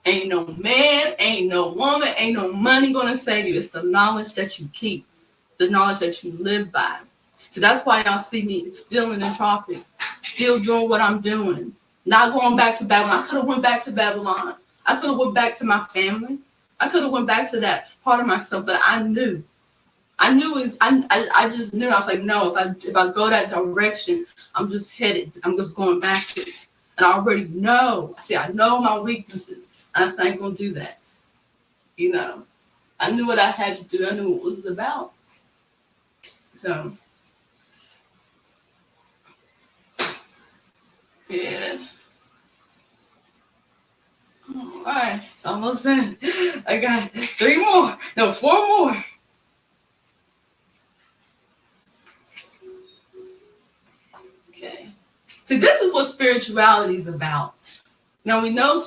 Ain't no man, ain't no woman, ain't no money gonna save you. It's the knowledge that you keep, the knowledge that you live by. So that's why y'all see me still in the tropics, still doing what I'm doing. Not going back to Babylon. I could have went back to Babylon. I could have went back to my family. I could have went back to that part of myself, but I knew. I just knew. I was like, no, if I go that direction, I'm just headed. I'm just going backwards. And I already know. See, I know my weaknesses. I said, I ain't gonna do that. You know, I knew what I had to do. I knew what it was about. So, yeah. All right, it's almost in. I got 4 more. Okay. So this is what spirituality is about. Now we know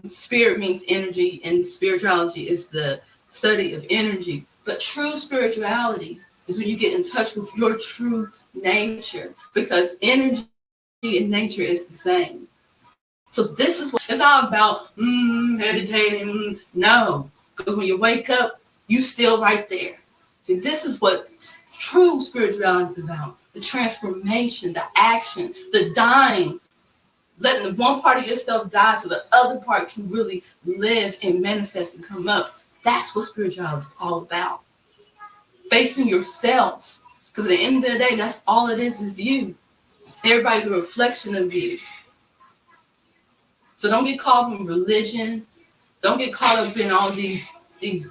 spirit means energy, and spirituality is the study of energy. But true spirituality is when you get in touch with your true nature, because energy and nature is the same. So this is what it's not about meditating. No, because when you wake up, you still right there. See, this is what true spirituality is about: the transformation, the action, the dying. Letting the one part of yourself die so the other part can really live and manifest and come up. That's what spirituality is all about. Facing yourself. Because at the end of the day, that's all it is you. Everybody's a reflection of you. So don't get caught up in religion. Don't get caught up in all these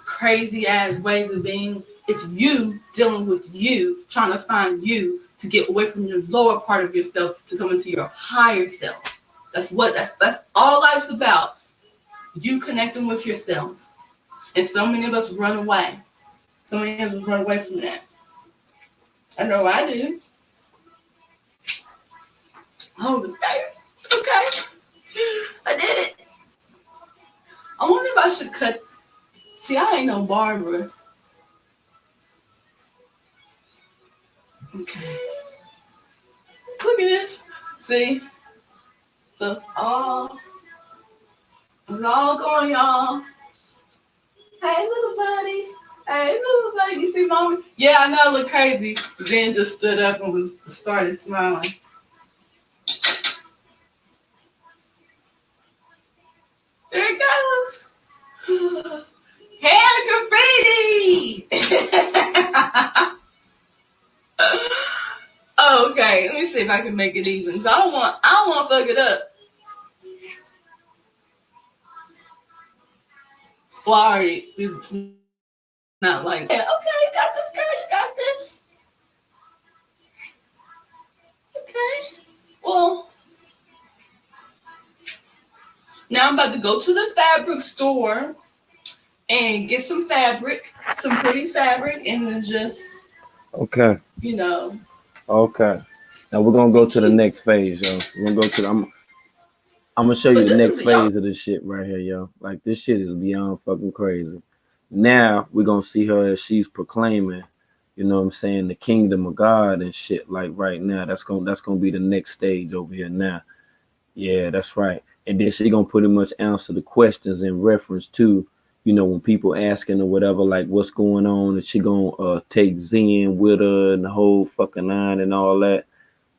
crazy ass ways of being. It's you dealing with you, trying to find you to get away from your lower part of yourself to come into your higher self. That's all life's about. You connecting with yourself. And so many of us run away. So many of us run away from that. I know I do. Oh, okay. I did it. I wonder if I should cut. See, I ain't no barber. Okay. Look at this. See? So it's all going, y'all. Hey, little buddy. Hey, little buddy. You see, mommy? Yeah, I know I look crazy. Zen just stood up and started smiling. There it goes. Hair graffiti. Okay, let me see if I can make it even. So I don't want to fuck it up. Well, already, it's not like, yeah, okay, you got this, girl, you got this. Okay, well, now I'm about to go to the fabric store and get some fabric, some pretty fabric, and then just, Okay. you know. Okay. Now we're gonna go to the next phase, yo. We're gonna go to I'm gonna show you the next phase of this shit right here, yo. Like, this shit is beyond fucking crazy. Now we're gonna see her as she's proclaiming, you know what I'm saying, the kingdom of God and shit. Like right now, that's gonna be the next stage over here now. Yeah, that's right. And then she gonna pretty much answer the questions in reference to, you know, when people asking or whatever, like what's going on, and she gonna take Zen with her and the whole fucking line and all that.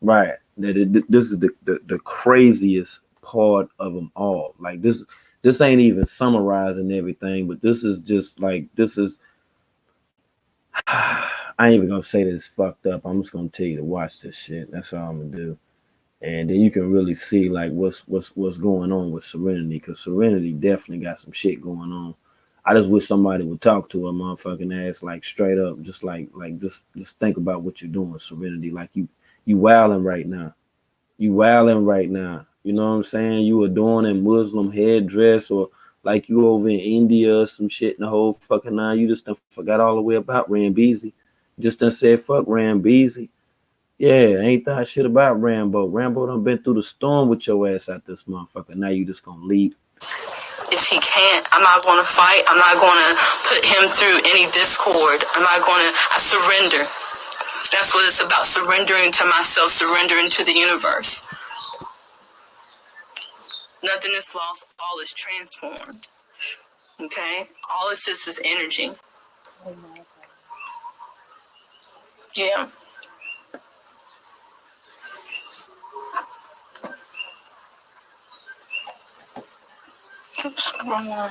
Right. This is the craziest part of them all. Like this ain't even summarizing everything, but this is just like, I ain't even gonna say this fucked up. I'm just gonna tell you to watch this shit. That's all I'm gonna do. And then you can really see like what's going on with Serenity, because Serenity definitely got some shit going on. I just wish somebody would talk to her motherfucking ass, like straight up, just just think about what you're doing, Serenity. Like you wilding right now. You wilding right now. You know what I'm saying? You adorn a Muslim headdress, or like you over in India or some shit in the whole fucking nine. You just done forgot all the way about Rambeezy. Just done said fuck Rambeezy. Yeah, ain't that shit about Rambo. Rambo done been through the storm with your ass out this motherfucker. Now you just gonna leave. If he can't, I'm not going to fight. I'm not going to put him through any discord. I surrender. That's what it's about, surrendering to myself, surrendering to the universe. Nothing is lost, all is transformed. Okay? All it is energy. Yeah. Oops, wrong one.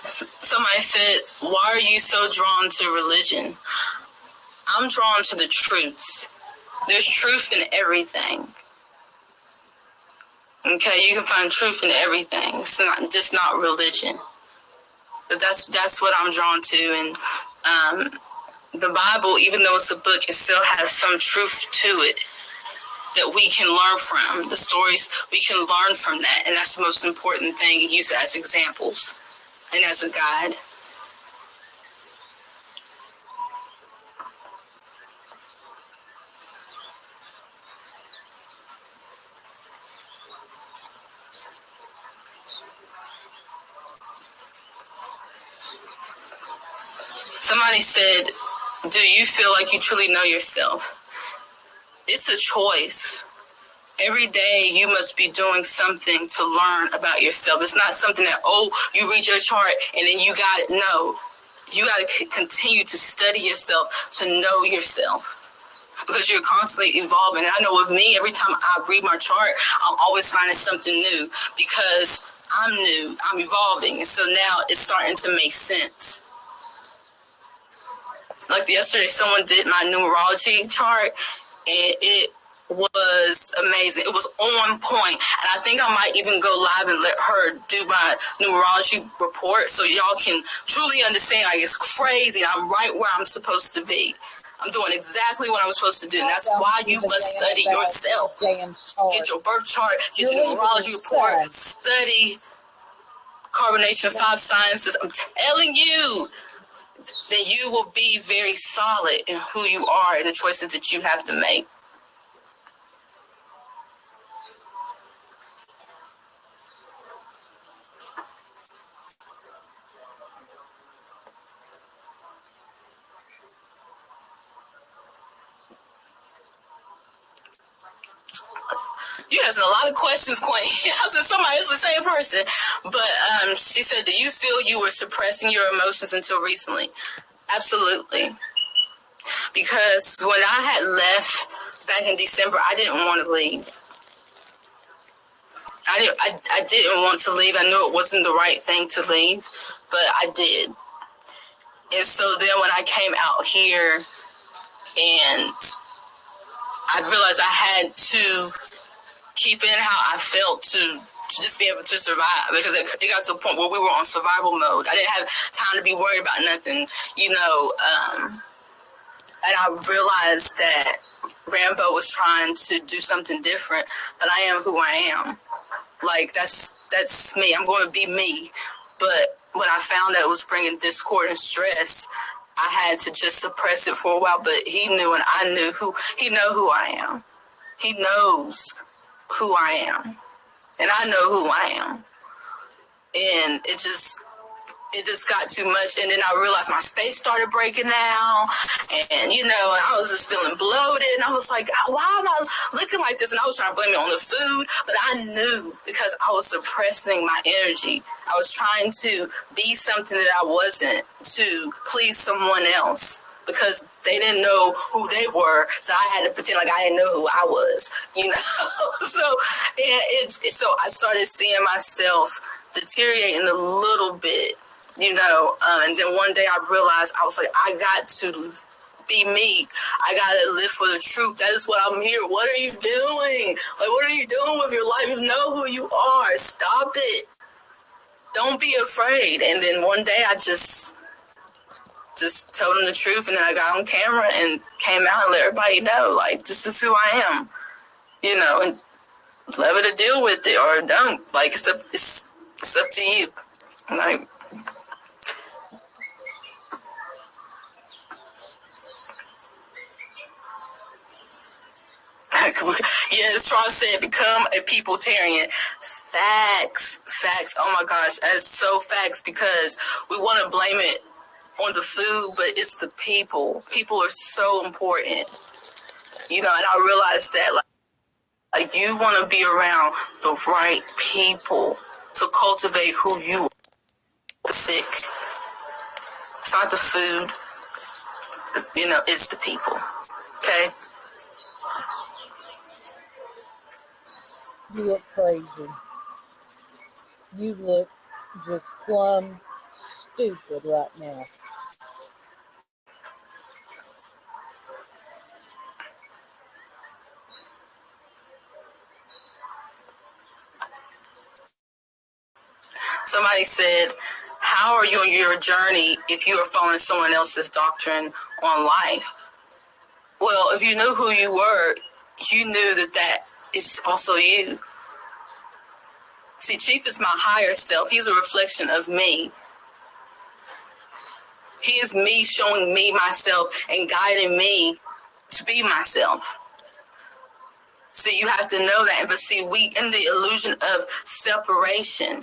Somebody said, why are you so drawn to religion? I'm drawn to the truths. There's truth in everything. Okay, you can find truth in everything. It's not just not religion. But that's what I'm drawn to. And the Bible, even though it's a book, it still has some truth to it that we can learn from. The stories, we can learn from that. And that's the most important thing. Use it as examples and as a guide. Somebody said, do you feel like you truly know yourself? It's a choice. Every day you must be doing something to learn about yourself. It's not something that, you read your chart and then you got it. No, you got to continue to study yourself, to know yourself, because you're constantly evolving. And I know with me, every time I read my chart, I'm always finding something new because I'm new, I'm evolving. And so now it's starting to make sense. Like yesterday, someone did my numerology chart, and it was amazing. It was on point. And I think I might even go live and let her do my numerology report so y'all can truly understand. Like, it's crazy. I'm right where I'm supposed to be. I'm doing exactly what I'm supposed to do. And that's why you must study yourself. Get your birth chart, get your numerology report, study carbonation, 5 sciences. I'm telling you, then you will be very solid in who you are and the choices that you have to make. You asked a lot of questions, Queen. I said somebody is the same person. But she said, do you feel you were suppressing your emotions until recently? Absolutely. Because when I had left back in December, I didn't want to leave. I didn't want to leave. I knew it wasn't the right thing to leave, but I did. And so then when I came out here and I realized I had to keep in how I felt to just be able to survive, because it got to a point where we were on survival mode. I didn't have time to be worried about nothing, and I realized that Rambo was trying to do something different, but I am who I am. Like, that's me. I'm going to be me. But when I found that it was bringing discord and stress, I had to just suppress it for a while. But he knew, and I knew he knows who I am. He knows who I am, and I know who I am. And it just got too much. And then I realized my space started breaking down, and I was just feeling bloated, and I was like, why am I looking like this? And I was trying to blame it on the food, but I knew, because I was suppressing my energy. I was trying to be something that I wasn't, to please someone else, because they didn't know who they were, so I had to pretend like I didn't know who I was, So I started seeing myself deteriorating a little bit, and then one day I realized, I was like, I got to be me. I got to live for the truth. That is what I'm here. What are you doing? Like, what are you doing with your life? You know who you are. Stop it. Don't be afraid. And then one day I just just told them the truth, and then I got on camera and came out and let everybody know, like, this is who I am, you know, and whether to deal with it or don't, like, it's up to you. Like, yes, Tron said, become a peopletarian. Facts. Oh my gosh, that's so facts, because we want to blame it on the food, but it's the people. People are so important, you know. And I realized that, like you want to be around the right people to cultivate who you are. Sick. It's not the food, you know. It's the people. Okay. You look crazy. You look just plumb stupid right now. Somebody said, how are you on your journey if you are following someone else's doctrine on life? Well, if you knew who you were, you knew that is also you. See, Chief is my higher self. He's a reflection of me. He is me showing me myself and guiding me to be myself. See, you have to know that. But see, we in the illusion of separation.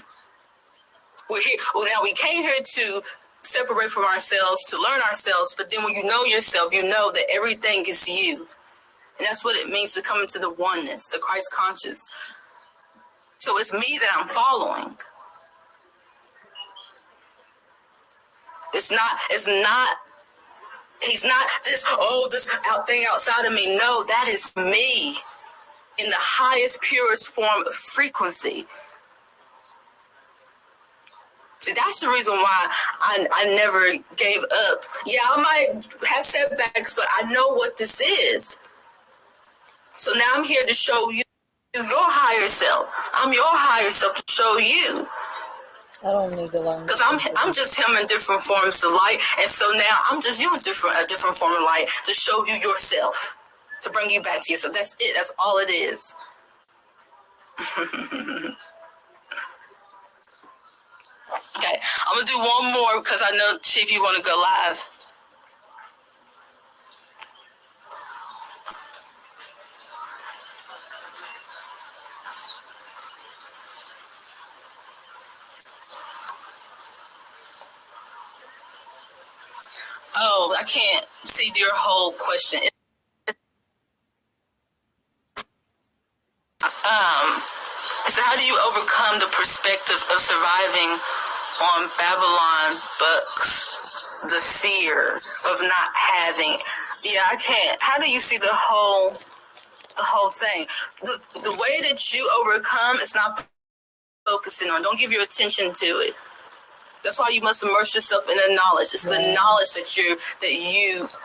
We're here. Well, now we came here to separate from ourselves, to learn ourselves. But then when you know yourself, you know that everything is you. And that's what it means to come into the oneness, the Christ conscious. So it's me that I'm following. He's not this thing outside of me. No, that is me in the highest, purest form of frequency. See, that's the reason why I never gave up. Yeah, I might have setbacks, but I know what this is. So now I'm here to show you your higher self. I'm your higher self to show you. I don't need to learn. Because I'm just him in different forms of light. And so now I'm just you in a different form of light to show you yourself. To bring you back to yourself. That's it. That's all it is. Okay, I'm gonna do one more because I know, Chief, you want to go live. Oh, I can't see your whole question. So how do you overcome the perspective of surviving on Babylon books? The fear of not having. Yeah, I can't. How do you see the whole thing? The way that you overcome is not focusing on. Don't give your attention to it. That's why you must immerse yourself in the knowledge. It's the knowledge that you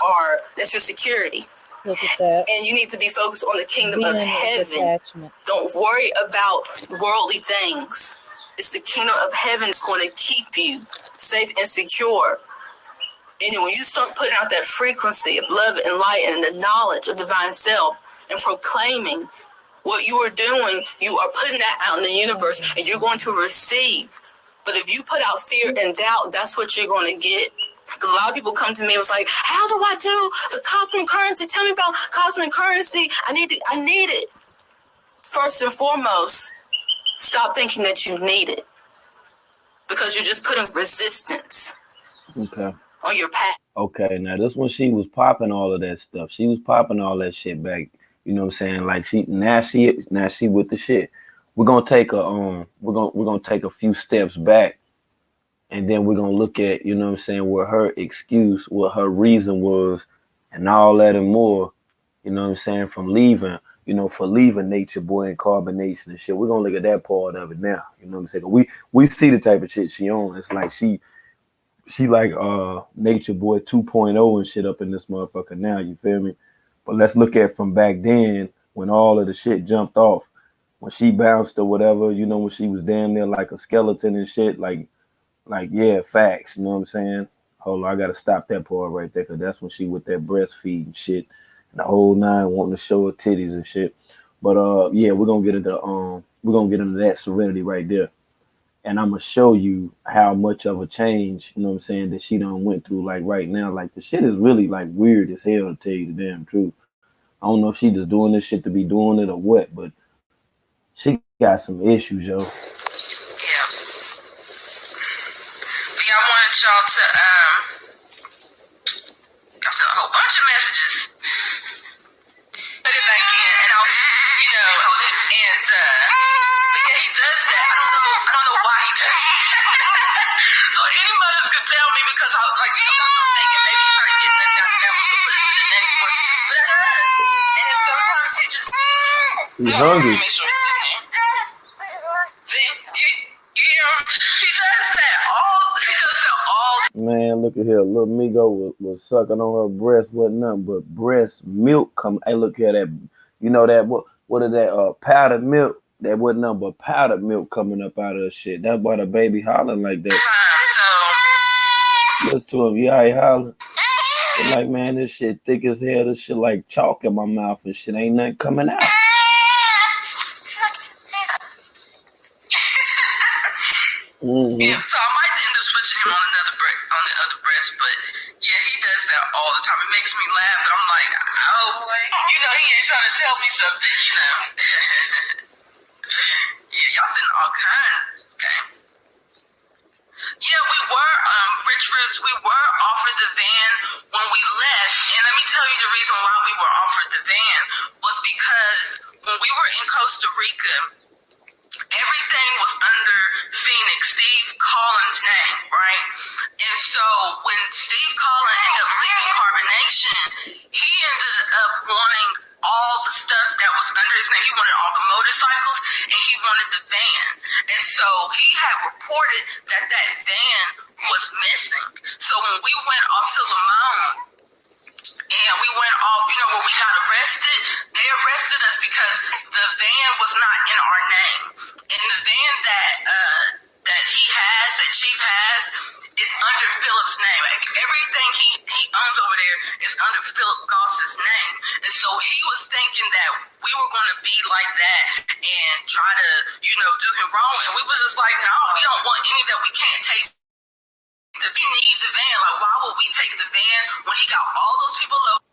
are. That's your security. Look at that. And you need to be focused on the kingdom of heaven. Don't worry about worldly things. It's the kingdom of heaven that's going to keep you safe and secure. And when you start putting out that frequency of love and light and the knowledge of divine self and proclaiming what you are doing, you are putting that out in the universe and you're going to receive. But if you put out fear and doubt, that's what you're going to get. Because a lot of people come to me and was like, how do I do the cosmic currency? Tell me about cosmic currency. I need it. First and foremost, stop thinking that you need it. Because you're just putting resistance on your path. Okay, now this one, she was popping all of that stuff. She was popping all that shit back. You know what I'm saying? Like she with the shit. We're gonna take a few steps back, and then we're gonna look at, you know what I'm saying, what her excuse, what her reason was, and all that and more, you know what I'm saying, from leaving, for leaving Nature Boy and Carbonation and shit. We're gonna look at that part of it now. You know what I'm saying? We see the type of shit she on. It's like she like Nature Boy 2.0 and shit up in this motherfucker now, you feel me? But let's look at from back then when all of the shit jumped off. When she bounced or whatever, when she was damn near like a skeleton and shit, like yeah, facts, you know what I'm saying? Hold on, I gotta stop that part right there, cause that's when she with that breastfeeding shit and the whole nine, wanting to show her titties and shit. But yeah, we're gonna get into that serenity right there. And I'm gonna show you how much of a change, you know what I'm saying, that she done went through. Like right now, like the shit is really like weird as hell, to tell you the damn truth. I don't know if she just doing this shit to be doing it or what, but she got some issues, yo. Yeah, I wanted y'all to I sent a whole bunch of messages. Put it back in, and I was, you know, and but yeah, he does that. I don't know why he does it. So any mothers could tell me, because I was like, sometimes I'm thinking maybe he's not getting enough that one, so put it to the next one. But and then sometimes he just He's hungry. make sure it's in there. See, you hear him? He does that all. Man, look at here. Little Migo was sucking on her breast, wasn't nothing but breast milk come. Hey, look here, that, you know that what is that powdered milk? That wasn't nothing but powdered milk coming up out of her shit. That's why the baby hollering like that. Listen to him, yeah, he hollering. Like, man, this shit thick as hell. This shit like chalk in my mouth and shit. Ain't nothing coming out. Yeah, so I might end up switching him on the other breast, but yeah, he does that all the time. It makes me laugh, but I'm like, oh, you know, he ain't trying to tell me something, you know. Yeah, y'all sitting all kind. Okay. Yeah, we were, Rich Ribs, we were offered the van when we left, and let me tell you the reason why we were offered the van was because when we were in Costa Rica, everything was under Phoenix, Steve Collins' name, right? And so when Steve Collins ended up leaving Carbonation, he ended up wanting all the stuff that was under his name. He wanted all the motorcycles and he wanted the van. And so he had reported that van was missing. So when we went up to Limon, and we went off, you know, when we got arrested, they arrested us because the van was not in our name. And the van that he has, that Chief has, is under Philip's name. Like, everything he owns over there is under Philip Goss's name. And so he was thinking that we were going to be like that and try to, you know, do him wrong. And we was just like, no, we don't want any that we can't take. We need the van. Like, why would we take the van when he got all those people over?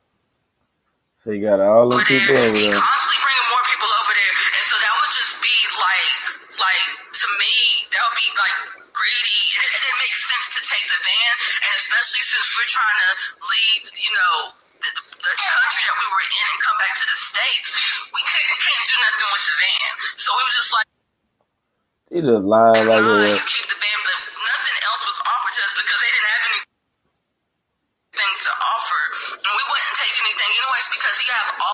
So you got all them people over there. Constantly bringing more people over there, and so that would just be like to me, that would be like greedy. It didn't make sense to take the van, and especially since we're trying to leave, you know, the country that we were in and come back to the States, we can't do nothing with the van. So we was just like, He just lying like that. you keep the van, but nothing else was offered to us because they didn't have anything to offer, and we wouldn't take anything anyways because he have all.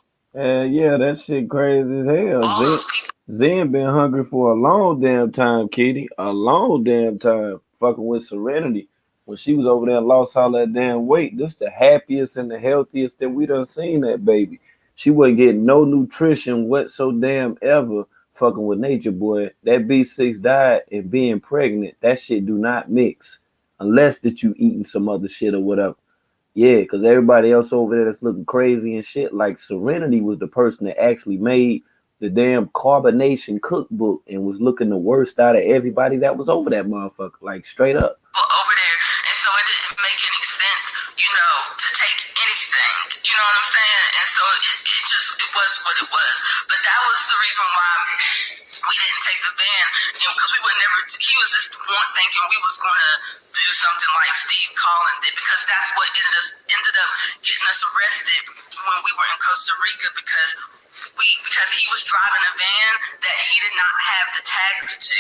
Yeah, that shit crazy as hell. Zen been hungry for a long damn time, Kitty. A long damn time. Fucking with Serenity. When she was over there and lost all that damn weight, this the happiest and the healthiest that we done seen that baby. She wasn't getting no nutrition whatsoever ever fucking with Nature Boy. That B6 diet and being pregnant, that shit do not mix. Unless that you eating some other shit or whatever. Yeah, because everybody else over there that's looking crazy and shit, like Serenity was the person that actually made the damn Carbonation cookbook and was looking the worst out of everybody that was over that motherfucker, like straight up. Over there, and so it didn't make any sense, you know, to take anything, you know what I'm saying? And so it was what it was. But that was the reason why we didn't take the van, because we would never. He was just thinking we was gonna do something like Steve Collins did, because that's what ended up getting us arrested when we were in Costa Rica, because he was driving a van that he did not have the tags to.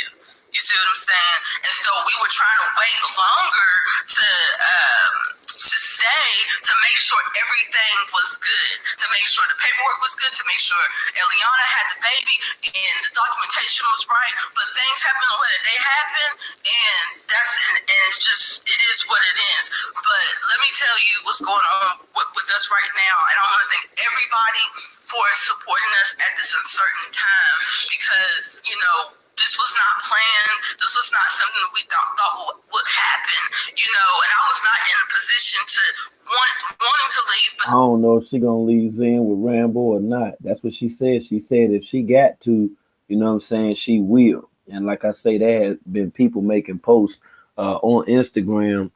You see what I'm saying? And so we were trying to wait longer to stay, to make sure everything was good, to make sure the paperwork was good, to make sure Eliana had the baby and the documentation was right. But things happen the way that they happen, and it is what it is. But let me tell you what's going on with us right now, and I want to thank everybody for supporting us at this uncertain time, because, you know, This was not planned. This was not something that we thought would happen, you know. And I was not in a position to wanting to leave. But I don't know if she gonna leave Zen with Rambo or not. That's what she said. She said if she got to, you know what I'm saying, she will. And like I say, there has been people making posts on Instagram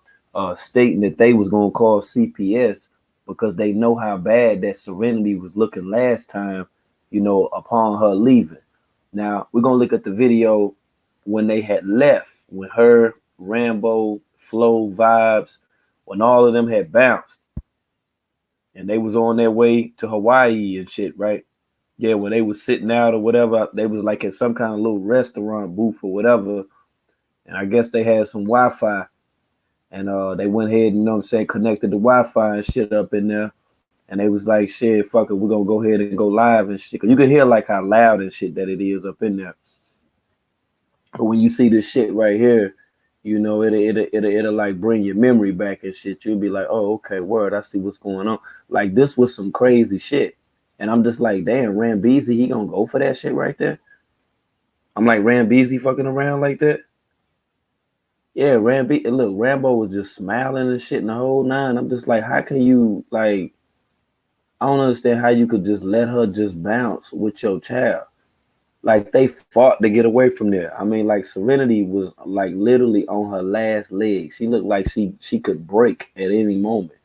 stating that they was gonna call CPS because they know how bad that Serenity was looking last time, you know, upon her leaving. Now we're gonna look at the video when they had left, when her, Rambo, Flo, Vibes, when all of them had bounced and they was on their way to Hawaii and shit, right? Yeah, when they was sitting out or whatever, they was like at some kind of little restaurant booth or whatever. And I guess they had some Wi-Fi. And they went ahead, you know what I'm saying, connected the Wi-Fi and shit up in there. And they was like, shit, fuck it, we're going to go ahead and go live and shit. 'Cause you can hear like how loud and shit that it is up in there. But when you see this shit right here, you know, it'll like bring your memory back and shit. You'll be like, oh, okay, word, I see what's going on. Like, this was some crazy shit. And I'm just like, damn, Rambeezy, he gonna go for that shit right there? I'm like, Rambeezy fucking around like that? Yeah, look, Rambo was just smiling and shit in the whole nine. I'm just like, how can you, like, I don't understand how you could just let her just bounce with your child. Like, they fought to get away from there. I mean, like, Serenity was, like, literally on her last leg. She looked like she could break at any moment.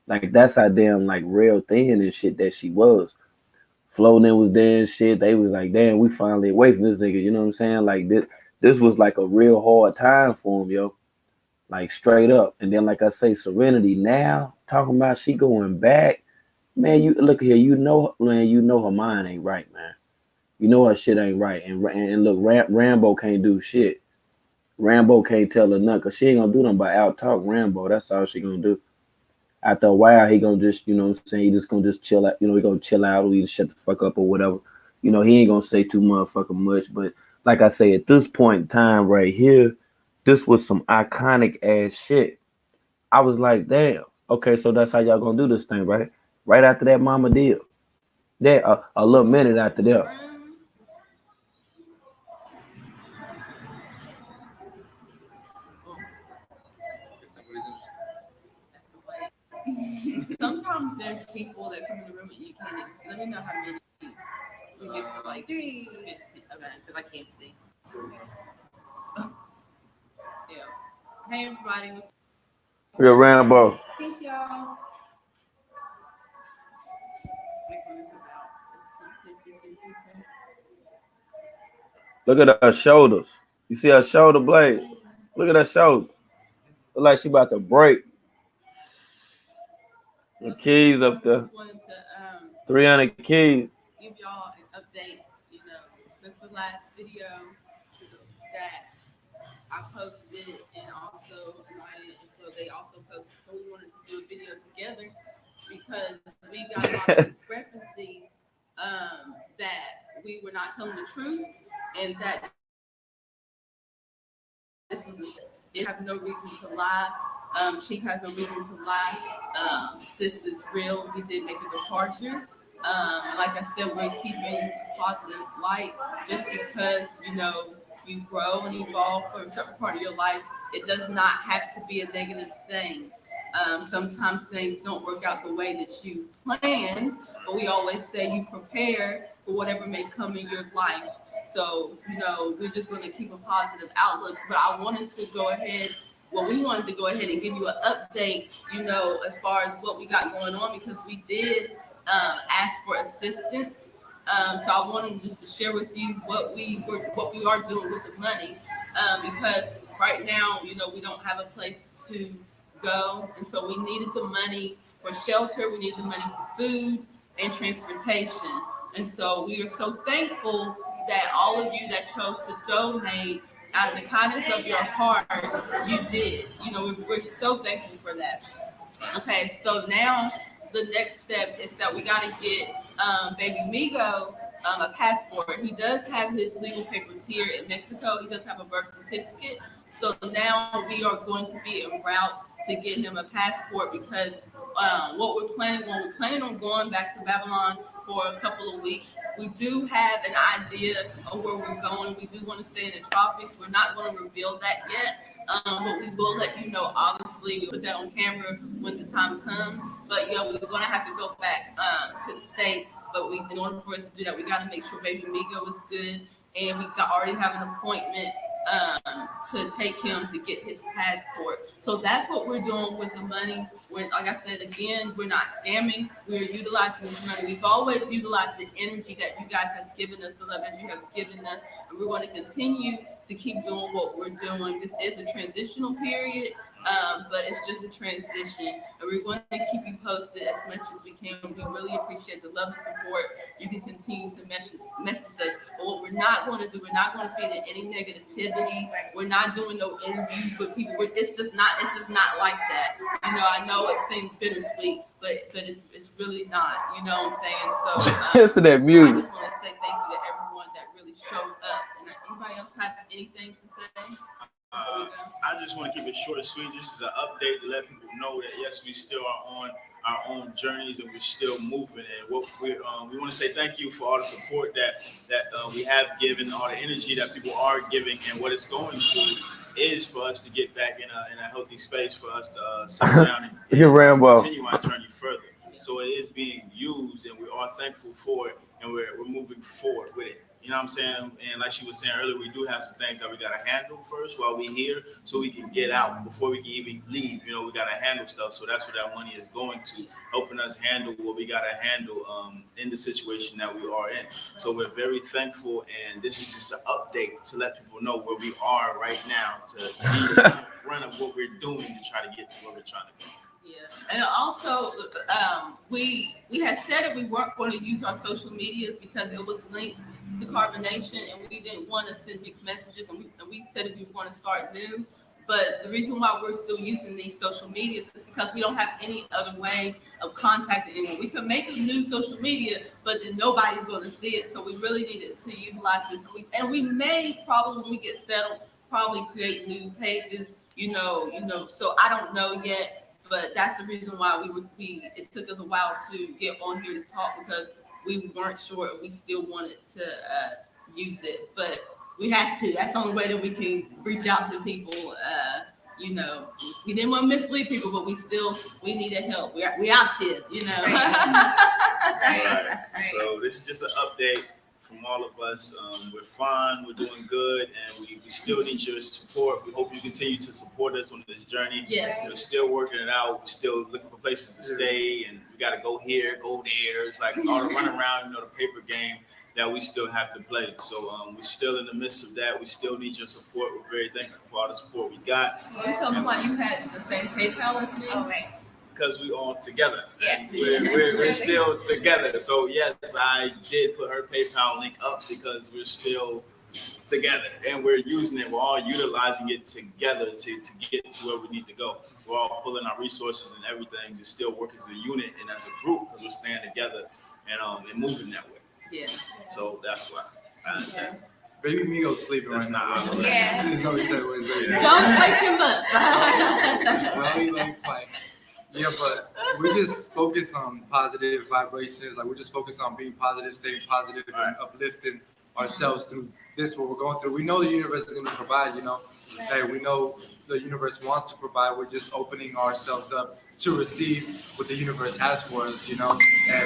Like, that's how damn, like, real thin and shit that she was. Flo then was there and shit. They was like, damn, we finally away from this nigga. You know what I'm saying? Like, this was, like, a real hard time for him, yo. Like, straight up. And then, like I say, Serenity now, talking about she going back. Man, you look here, you know, man, you know her mind ain't right, man. You know her shit ain't right. And look, Rambo can't do shit. Rambo can't tell her nothing because she ain't gonna do nothing but out-talk Rambo. That's all she gonna do. After a while, he gonna just, you know what I'm saying, he just gonna just chill out. You know, he gonna chill out or he just shut the fuck up or whatever. You know, he ain't gonna say too motherfucking much. But like I say, at this point in time right here, this was some iconic ass shit. I was like, damn. Okay, so that's how y'all gonna do this thing, right? Right after that mama deal. Yeah, a little minute after that. Sometimes there's people that come in the room and you can't even see. Let me know how many you get to, like 3. You get to see, okay, because I can't see. Yeah. Hey everybody. We got Rambo. Peace, y'all. Look at her shoulders. You see her shoulder blade? Look at her shoulder. Look like she about to break. The keys up there. 300 keys. Give y'all an update, you know, since the last video that I posted, and also Amaya and Phil, they also posted. So we wanted to do a video together because we got a lot of discrepancies that we were not telling the truth, and that this was it have no reason to lie. She has no reason to lie. This is real. We did make a departure. Like I said, we're keeping a positive light. Just because, you know, you grow and evolve for a certain part of your life, it does not have to be a negative thing. Sometimes things don't work out the way that you planned, but we always say you prepare for whatever may come in your life. So, you know, we're just going to keep a positive outlook. But I wanted to go ahead. Well, we wanted to go ahead and give you an update, you know, as far as what we got going on, because we did ask for assistance. So I wanted just to share with you what we are doing with the money, because right now, you know, we don't have a place to go, and so we needed the money for shelter, we needed the money for food and transportation, and so we are so thankful that all of you that chose to donate out of the kindness of your heart, you did. You know, we're so thankful for that. Okay, so now the next step is that we got to get baby Migo a passport. He does have his legal papers here in Mexico. He does have a birth certificate. So now we are going to be en route to get him a passport, because what we're planning on going back to Babylon for a couple of weeks. We do have an idea of where we're going. We do want to stay in the tropics. We're not going to reveal that yet. But we will let you know. Obviously, we'll put that on camera when the time comes. But yeah, we're gonna have to go back to the States. But in order for us to do that, we got to make sure baby Migo is good, and we already have an appointment to take him to get his passport. So that's what we're doing with the money. We're, like I said again, we're not scamming. We're utilizing this money. We've always utilized the energy that you guys have given us, the love that you have given us, and we're going to continue to keep doing what we're doing. This is a transitional period, but it's just a transition, and we're going to keep you posted as much as we can. We really appreciate the love and support. You can continue to message us, but what we're not going to do, we're not going to feed in any negativity. We're not doing no interviews with people. It's just not like that. You know, I know it seems bittersweet, but it's really not. You know what I'm saying? So Listen to that music. I just want to say thank you to everyone that really showed up. And anybody else have anything to say? I just want to keep it short and sweet. This is an update to let people know that yes, we still are on our own journeys and we're still moving. And what we want to say thank you for all the support that we have given, all the energy that people are giving, and what it's going to is for us to get back in a healthy space for us to sit down and continue our journey further. So it is being used, and we are thankful for it, and we're moving forward with it. You know what I'm saying? And like she was saying earlier, we do have some things that we got to handle first while we're here so we can get out before we can even leave. You know, we got to handle stuff. So that's what that money is going to, helping us handle what we got to handle in the situation that we are in. So we're very thankful. And this is just an update to let people know where we are right now to be the run of what we're doing to try to get to where we're trying to go. Yeah, and also we had said that we weren't going to use our social medias because it was linked to carbonation, and we didn't want to send mixed messages, and we said that we were going to start new. But the reason why we're still using these social medias is because we don't have any other way of contacting anyone. We could make a new social media, but then nobody's going to see it. So we really needed to utilize this, and we may probably, when we get settled, probably create new pages. You know. So I don't know yet. But that's the reason why it took us a while to get on here to talk, because we weren't sure if we still wanted to use it. But we had to. That's the only way that we can reach out to people. We didn't want to mislead people, but we needed help. We out here, you know. Right. So this is just an update from all of us. We're fine, we're doing good, and we still need your support. We hope you continue to support us on this journey. Yeah. We're still working it out. We're still looking for places to stay, and we got to go here, go there. It's like all the run around, the paper game that we still have to play. So we're still in the midst of that. We still need your support. We're very thankful for all the support we got. You told me why you had the same PayPal as me? Oh, right. Because we all together. Yeah. We're still together. So yes, I did put her PayPal link up because we're still together and we're using it. We're all utilizing it together to get to where we need to go. We're all pulling our resources and everything to still work as a unit and as a group because we're staying together and moving that way. Yeah. So that's why. Baby Migo's sleeping right now. Yeah. He's always said what he's doing. Don't wake him up. Well, he like quiet. Yeah, but we just focus on positive vibrations. Like, we're just focused on being positive, staying positive, and uplifting ourselves through this, what we're going through. We know the universe is going to provide, Hey, we know the universe wants to provide. We're just opening ourselves up to receive what the universe has for us, And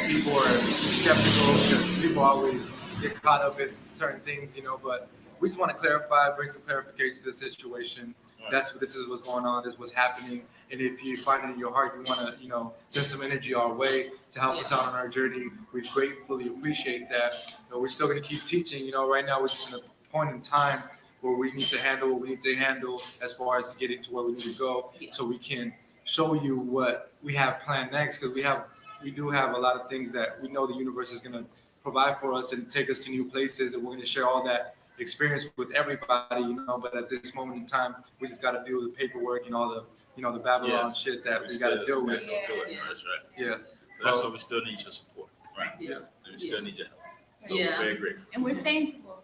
people are skeptical because people always get caught up in certain things, But we just want to clarify, bring some clarification to the situation. This is what's going on. This is what's happening. And if you find it in your heart, you want to, send some energy our way to help us out on our journey, we gratefully appreciate that. We're still going to keep teaching. Right now we're just in a point in time where we need to handle what we need to handle as far as to getting to where we need to go, so we can show you what we have planned next. Because we do have a lot of things that we know the universe is going to provide for us and take us to new places, and we're going to share all that experience with everybody, but at this moment in time, we just got to deal with the paperwork and all the, the Babylon shit that we got to deal with. That's right. Yeah. That's why we still need your support. Right. Yeah. We still need your help. So we're very grateful. And we're thankful.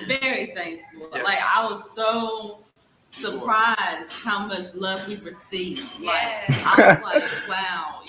Very thankful. Yes. Like, I was so surprised how much love we received. Like, I was like, wow,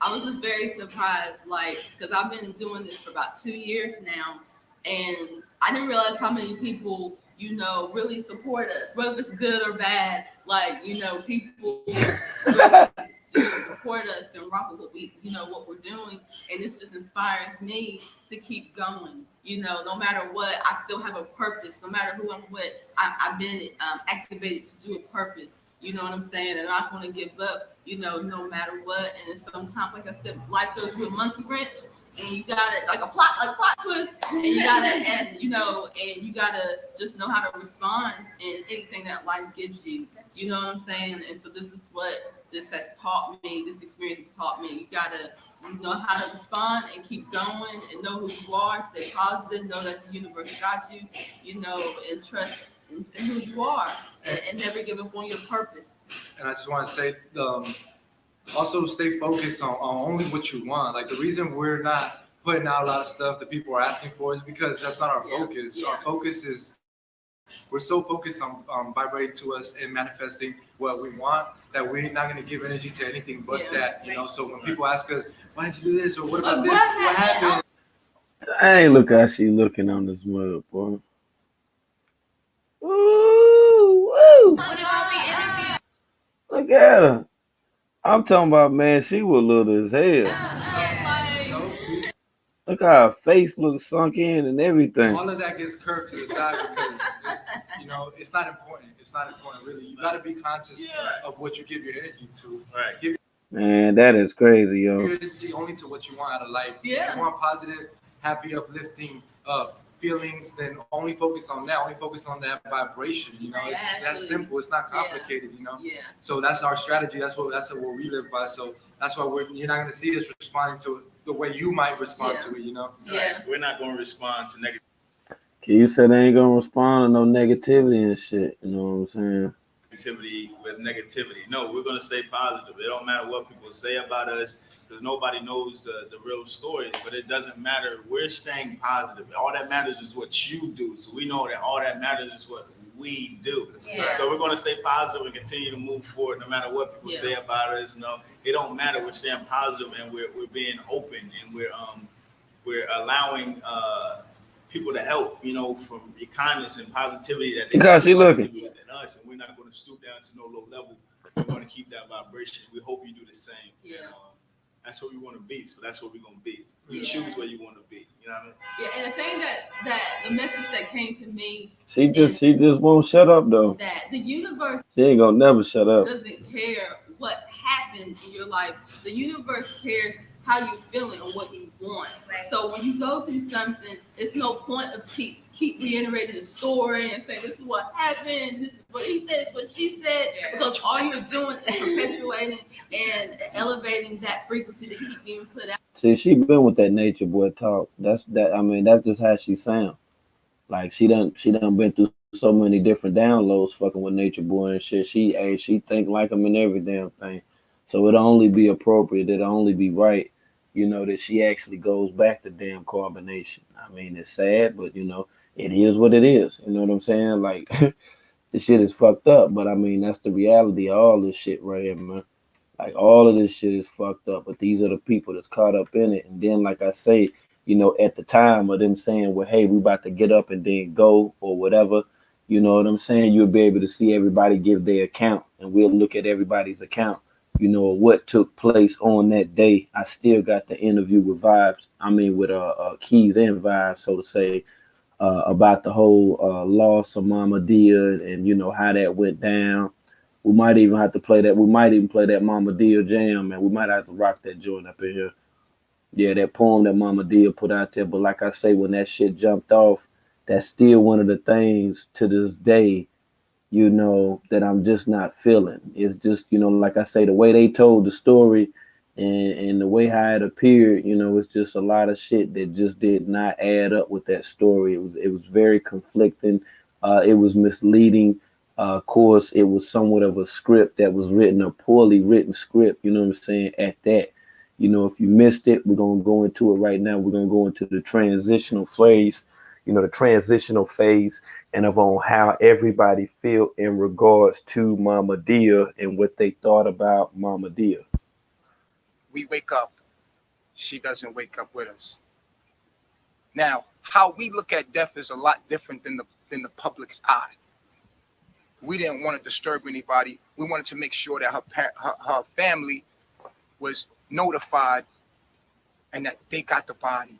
I was just very surprised, like, because I've been doing this for about 2 years now, and I didn't realize how many people, you know, really support us, whether it's good or bad. Like, you know, people really do support us and rock with what we, you know, what we're doing, and this just inspires me to keep going. You know, no matter what, I still have a purpose. No matter who I'm with, I've been activated to do a purpose. You know what I'm saying? And I'm not going to give up, you know, no matter what. And sometimes, like I said, life throws you a monkey wrench, and you got to, like a plot twist, and you got to, and you know, and you got to just know how to respond in anything that life gives you. You know what I'm saying? And so this is what this has taught me. This experience has taught me. You got to know how to respond and keep going and know who you are, stay positive, know that the universe got you, you know, and trust in who you are, and never give up on your purpose. And I just want to say, also stay focused on only what you want. Like, the reason we're not putting out a lot of stuff that people are asking for is because that's not our focus. Our focus is, we're so focused on vibrating to us and manifesting what we want that we're not going to give energy to anything but that, you know. So when people ask us, why did you do this, or what about this, what happened? I ain't look how she looking on this mother, boy. Woo, woo. Look at her. I'm talking about, man, she was little as hell. Look how her face looks sunk in and everything. All of that gets curved to the side because, you know, it's not important. It's not important, really. You got to be conscious of what you give your energy to. Right. Give Man, that is crazy, yo. your energy only to what you want out of life. If you want positive, happy, uplifting feelings, then only focus on that. Only focus on that vibration. You know, it's that's simple. It's not complicated. You know. Yeah. So that's our strategy. That's what we live by. So that's why you're not going to see us responding to it the way you might respond to it. You know. Right. We're not going to respond to negative. You said they ain't gonna respond to no negativity and shit. You know what I'm saying? Negativity with negativity. No, we're going to stay positive. It don't matter what people say about us, because nobody knows the real story, but it doesn't matter. We're staying positive. All that matters is what you do. So we know that all that matters is what we do. Yeah. So we're going to stay positive and continue to move forward no matter what people say about us. No, it don't matter. We're staying positive, and we're being open, and we're allowing people to help, you know, from your kindness and positivity that they see looking within us, and we're not going to stoop down to no low level. We're going to keep that vibration. We hope you do the same. Yeah. And, that's what we want to be. So that's what we're going to be. You choose where you want to be. You know what I mean? Yeah, and the thing that the message that came to me, she just won't shut up though. That the universe, she ain't gonna never shut up. Doesn't care what happened in your life. The universe cares how you feeling or what you want. Right. So when you go through something, it's no point of keep reiterating the story and saying this is what happened, this is what he said, what she said, because all you're doing is perpetuating and elevating that frequency to keep being put out. See, she been with that nature boy talk. That's just how she sound. Like she done been through so many different downloads fucking with nature boy and shit. She think like him in every damn thing. So it'll only be appropriate, it'll only be right, you know, that she actually goes back to damn carbonation. I mean, it's sad, but you know, it is what it is. You know what I'm saying? Like the shit is fucked up, but I mean, that's the reality of all this shit right here, man. Like all of this shit is fucked up, but these are the people that's caught up in it. And then, like I say, you know, at the time of them saying, well, hey, we about to get up and then go or whatever, you know what I'm saying? You'll be able to see everybody give their account, and we'll look at everybody's account, you know, what took place on that day. I still got the interview with Vibes. I mean, with Keys and Vibes, so to say, about the whole loss of Mama Dia and, you know, how that went down. We might even have to play that. We might even play that Mama Dia jam, and we might have to rock that joint up in here. Yeah, that poem that Mama Dia put out there. But like I say, when that shit jumped off, that's still one of the things to this day, you know, that I'm just not feeling. It's just, you know, like I say, the way they told the story and the way how it appeared, you know, it's just a lot of shit that just did not add up with that story. It was very conflicting. It was misleading. Of course, it was somewhat of a script that was written, a poorly written script, you know what I'm saying, at that. You know, if you missed it, we're going to go into it right now. We're going to go into the transitional phase, you know, the transitional phase and of on how everybody feel in regards to Mama Dia and what they thought about Mama Dia. we wake up, she doesn't wake up with us. Now, how we look at death is a lot different than the public's eye. We didn't want to disturb anybody. We wanted to make sure that her family was notified and that they got the body,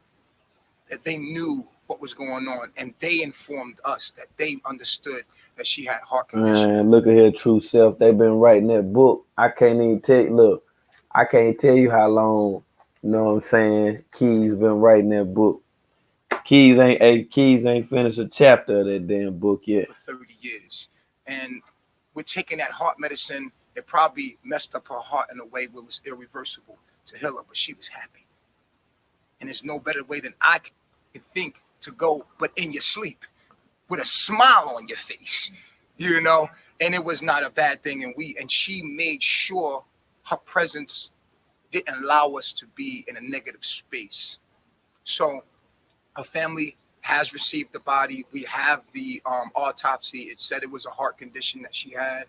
that they knew what was going on, and they informed us that they understood that she had heart condition. Man, look at her true self. They've been writing that book. I can't even tell you. Look, I can't tell you how long. You know what I'm saying? Keys been writing that book. Keys ain't finished a chapter of that damn book yet. For 30 years, and we're taking that heart medicine. It probably messed up her heart in a way where it was irreversible to heal her, but she was happy. And there's no better way than I can think to go, but in your sleep, with a smile on your face, you know. And it was not a bad thing. And she made sure her presence didn't allow us to be in a negative space. So her family has received the body. We have the autopsy. It said it was a heart condition that she had.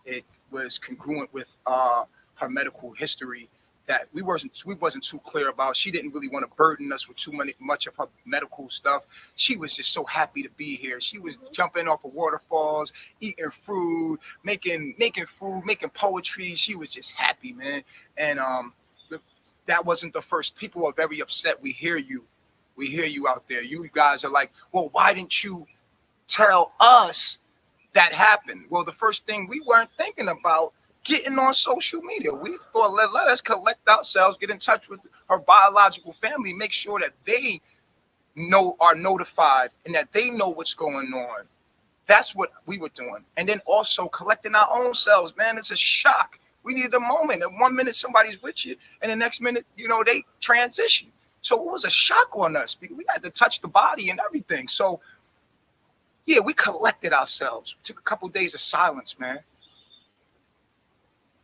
It was congruent with her medical history that we wasn't too clear about. She didn't really want to burden us with much of her medical stuff. She was just so happy to be here. She was jumping off of waterfalls, eating fruit, making food, making poetry. She was just happy, man. And that wasn't the first. People are very upset. We hear you. We hear you out there. You guys are like, well, why didn't you tell us that happened? Well, the first thing, we weren't thinking about getting on social media. We thought, let us collect ourselves, get in touch with her biological family, make sure that they are notified and that they know what's going on. That's what we were doing. And then also collecting our own selves, man. It's a shock. We needed a moment. And 1 minute somebody's with you, and the next minute, you know, they transition. So it was a shock on us because we had to touch the body and everything. So yeah, we collected ourselves. Took a couple days of silence, man.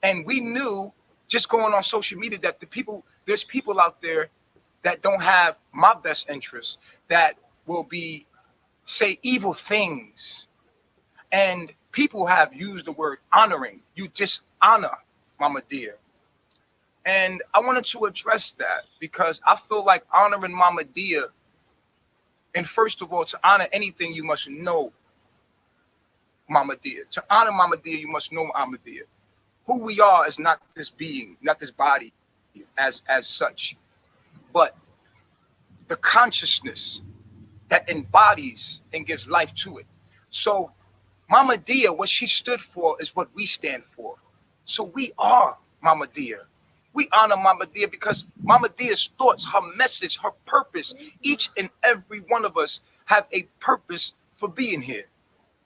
And we knew, just going on social media, that there's people out there that don't have my best interests, that will say evil things. And people have used the word honoring. You dishonor Mama Dia. And I wanted to address that because I feel like honoring Mama Dia, and first of all, to honor anything, you must know Mama Dia. To honor Mama Dia, you must know Mama Dia. Who we are is not this being, not this body as such, but the consciousness that embodies and gives life to it. So Mama Dia, what she stood for is what we stand for. So we are Mama Dia. We honor Mama Dia because Mama Dia's thoughts, her message, her purpose, each and every one of us have a purpose for being here.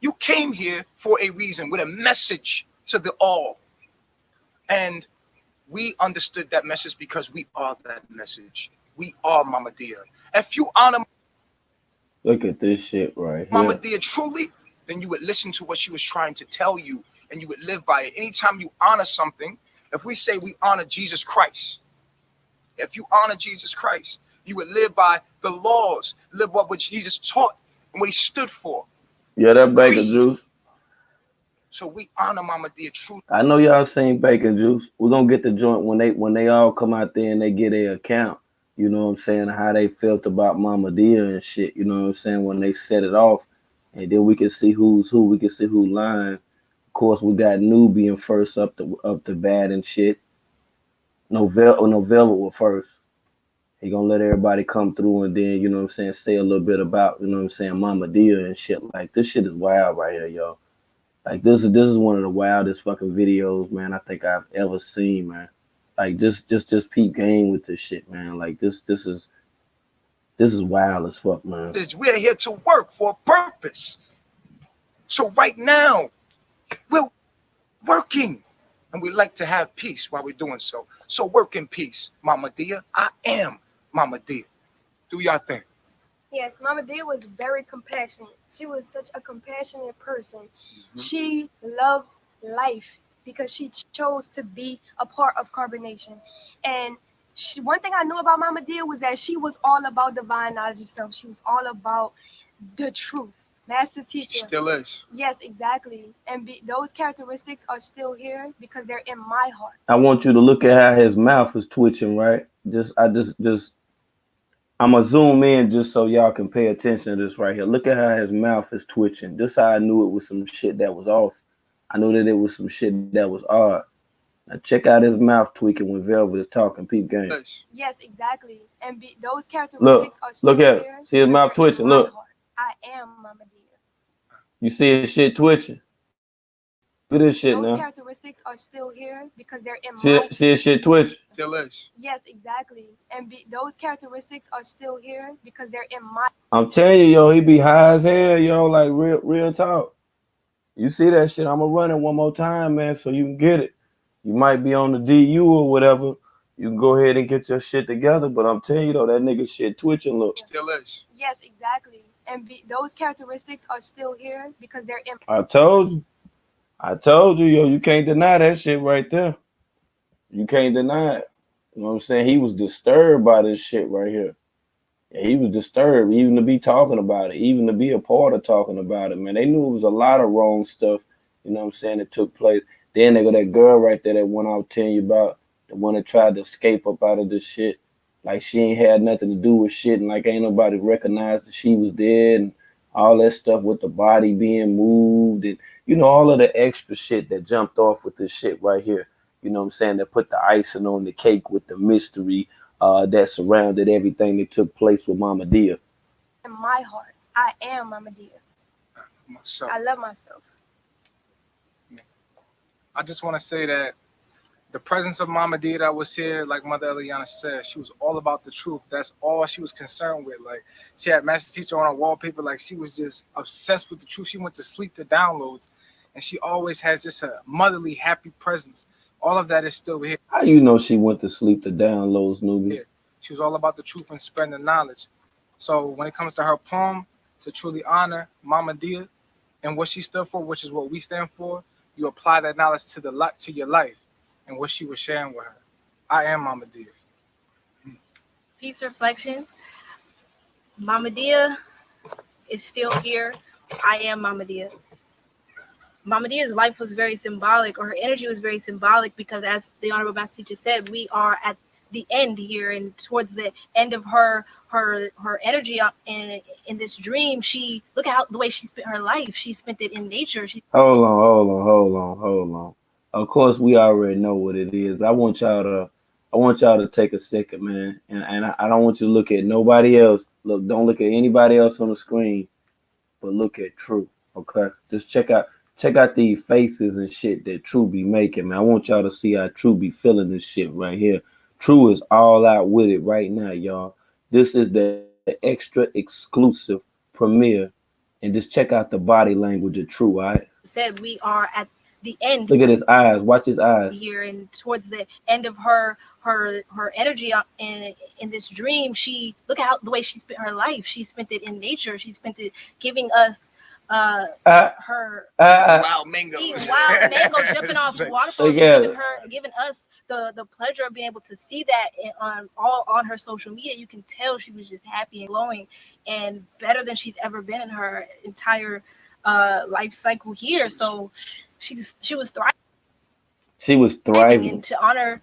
You came here for a reason, with a message to the all. And we understood that message because we are that message. We are Mama Dia. If you honor Look at this shit right here. Mama Dia truly, then you would listen to what she was trying to tell you and you would live by it. Anytime you honor something, if we say we honor Jesus Christ, if you honor Jesus Christ, you would live by the laws, live by what Jesus taught and what he stood for. Yeah, that bacon juice. So we honor Mama Dia truly. I know y'all seen Bacon Juice. We're gonna get the joint when they all come out there and they get their account. You know what I'm saying? How they felt about Mama Dia and shit. You know what I'm saying? When they set it off, and then we can see who's who. We can see who lying. Of course, we got New being first up the bat and shit. Novella was first. He gonna let everybody come through and then, you know what I'm saying, say a little bit about, you know what I'm saying, Mama Dia and shit. Like, this shit is wild right here, yo. Like, this is one of the wildest fucking videos, man, I think I've ever seen, man. Like, just peep game with this shit, man. Like, this is wild as fuck, man. We're here to work for a purpose. So right now, we're working, and we like to have peace while we're doing so. So work in peace, Mama Dia. I am Mama Dia. Do y'all think? Yes, Mama Dia was very compassionate. She was such a compassionate person. Mm-hmm. She loved life because she chose to be a part of carbonation. And one thing I knew about Mama Dia was that she was all about divine knowledge herself. She was all about the truth. master teacher. Still is. Yes, exactly. And those characteristics are still here because they're in my heart. I want you to look at how his mouth is twitching, right? I'm gonna zoom in just so y'all can pay attention to this right here. Look at how his mouth is twitching. This how I knew it was some shit that was off. I knew that it was some shit that was odd. Now check out his mouth tweaking when Velvet is talking. Peep game. Yes, exactly. And those characteristics are still Look at here. it. See his mouth twitching. Look. I am Mama Dia. You see his shit twitching. Look at this shit Those now. characteristics are still here because they're in my See his shit twitching. Still is. Yes, exactly. And those characteristics are still here because they're in my. I'm telling you, yo, he be high as hell, yo, like real talk. You see that shit? I'm gonna run it one more time, man, so you can get it. You might be on the DU or whatever. You can go ahead and get your shit together, but I'm telling you though, that nigga shit twitching. Look. Still is. Yes, exactly. And those characteristics are still here because they're in. I told you, yo, you can't deny that shit right there. You can't deny it. You know what I'm saying? He was disturbed by this shit right here. Yeah, he was disturbed, even to be talking about it, even to be a part of talking about it, man. They knew it was a lot of wrong stuff, you know what I'm saying, that took place. Then they got that girl right there that one I was telling you about, the one that tried to escape up out of this shit. Like she ain't had nothing to do with shit, and like ain't nobody recognized that she was dead, and all that stuff with the body being moved, and you know, all of the extra shit that jumped off with this shit right here. You know what I'm saying? That put the icing on the cake with the mystery that surrounded everything that took place with Mama Dia. In my heart, I am Mama Dia. Myself. I love myself. I just want to say that the presence of Mama Dia that was here, like Mother Eliana said, she was all about the truth. That's all she was concerned with. Like she had Master Teacher on her wallpaper. Like she was just obsessed with the truth. She went to sleep to downloads, and she always has just a motherly, happy presence. All of that is still here. How you know she went to sleep to downloads, newbie? Yeah. She was all about the truth and spreading the knowledge. So when it comes to her poem, to truly honor Mama Dia and what she stood for, which is what we stand for, you apply that knowledge to your life and what she was sharing with her. I am Mama Dia. Peace reflection. Mama Dia is still here. I am Mama Dia. Mama Dia's life was very symbolic, or her energy was very symbolic, because as the Honorable Master Teacher said, we are at the end here, and towards the end of her energy in this dream, she look at the way she spent her life. She spent it in nature. Hold on. Of course, we already know what it is, but I want y'all to take a second, man, and I don't want you to look at nobody else. Look, don't look at anybody else on the screen, but look at True. Okay, just check out these faces and shit that True be making, man. I want y'all to see how True be feeling this shit right here. True is all out with it right now, y'all. This is the extra exclusive premiere, and just check out the body language of True, all right? Said we are at the end. Look at his eyes. Watch his eyes. Here, and towards the end of her energy in this dream, she look at the way she spent her life. She spent it in nature. She spent it giving us her wild mango, jumping off waterfalls, giving us the pleasure of being able to see that on her social media. You can tell she was just happy and glowing and better than she's ever been in her entire life cycle here. So she was thriving. She was thriving. And to honor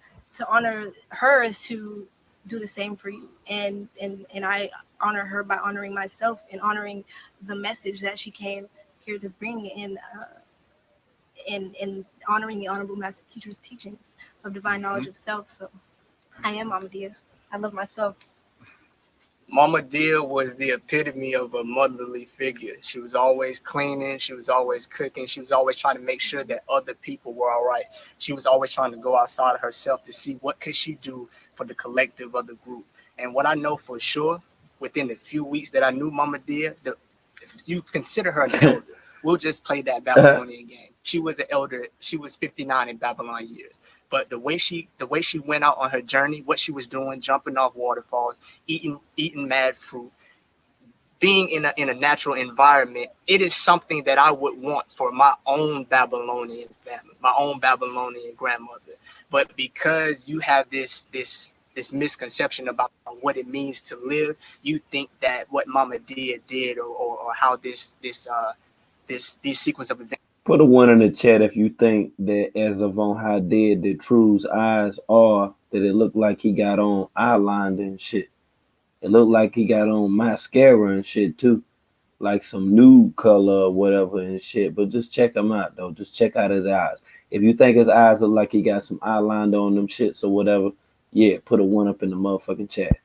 her is to do the same for you. And I honor her by honoring myself and honoring the message that she came here to bring in honoring the Honorable Master Teacher's teachings of divine knowledge of self. So I am Mama Dia. I love myself. Mama Dia was the epitome of a motherly figure. She was always cleaning. She was always cooking. She was always trying to make sure that other people were all right. She was always trying to go outside of herself to see what could she do for the collective of the group. And what I know for sure, within the few weeks that I knew Mama Dia, you consider her an elder. We'll just play that Babylonian game. She was an elder. She was 59 in Babylon years. But the way she went out on her journey, what she was doing, jumping off waterfalls, eating mad fruit, being in a natural environment, it is something that I would want for my own Babylonian family, my own Babylonian grandmother. But because you have this this misconception about what it means to live, you think that what Mama Dia did, or how this sequence of events. Put a one in the chat if you think that as of on how dead the True's eyes are, that it looked like he got on eyeliner and shit. It looked like he got on mascara and shit too, like some nude color or whatever and shit. But just check him out though. Just check out his eyes. If you think his eyes look like he got some eyeliner on them shits or whatever, yeah, put a one up in the motherfucking chat.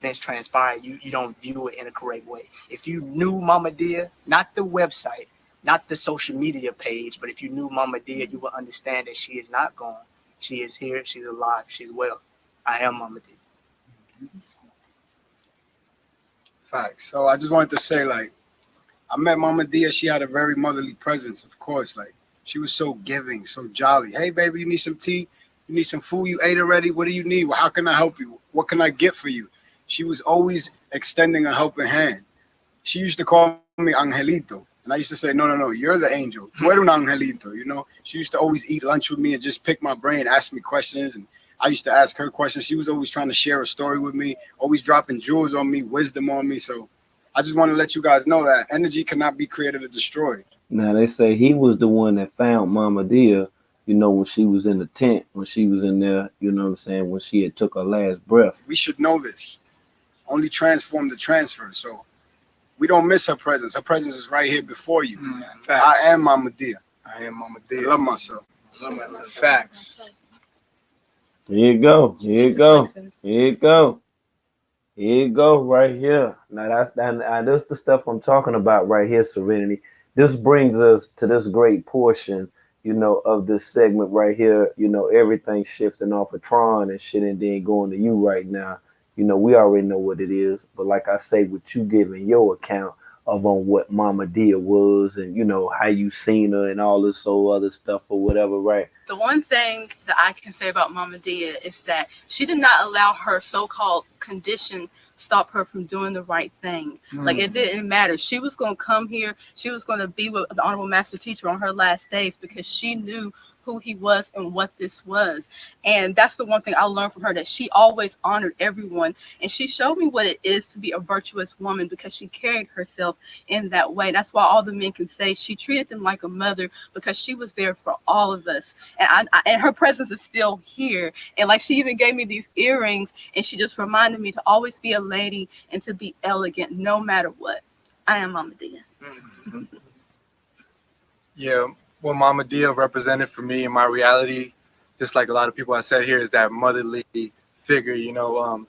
Things transpire, you don't view it in a correct way. If you knew Mama Dia, not the website, not the social media page, but if you knew Mama Dia, you would understand that she is not gone. She is here, she's alive, she's well. I am Mama Dia. Facts. So I just wanted to say, like, I met Mama Dia. She had a very motherly presence, of course. Like, she was so giving, so jolly. Hey, baby, you need some tea? You need some food? You ate already? What do you need? Well, how can I help you? What can I get for you? She was always extending a helping hand. She used to call me Angelito. And I used to say, no, you're the angel. Tú eres un angelito, you know? She used to always eat lunch with me and just pick my brain, ask me questions. And I used to ask her questions. She was always trying to share a story with me, always dropping jewels on me, wisdom on me. So I just want to let you guys know that energy cannot be created or destroyed. Now, they say he was the one that found Mama Dia, you know, when she was in the tent, when she was in there, you know what I'm saying, when she had took her last breath. We should know this. Only transform the transfer. So we don't miss her presence. Her presence is right here before you. I am Mama Dia. I am Mama Dia. I love myself. Facts. Here you go. Here you go. Here you go. Here you go right here. Now that's the stuff I'm talking about right here, Serenity. This brings us to this great portion, you know, of this segment right here. You know, everything shifting off of Tron and shit and then going to you right now. You know, we already know what it is. But like I say, with you giving your account of on what Mama Dia was and, you know, how you seen her and all this whole other stuff or whatever, right? The one thing that I can say about Mama Dia is that she did not allow her so-called condition stop her from doing the right thing. Like, it didn't matter. She was going to come here. She was going to be with the Honorable Master Teacher on her last days because she knew who he was and what this was. And that's the one thing I learned from her, that she always honored everyone. And she showed me what it is to be a virtuous woman because she carried herself in that way. That's why all the men can say she treated them like a mother, because she was there for all of us. And and her presence is still here. And like, she even gave me these earrings, and she just reminded me to always be a lady and to be elegant no matter what. I am Mama Dia. Yeah, what Mama Dia represented for me in my reality, just like a lot of people I said here, is that motherly figure. You know,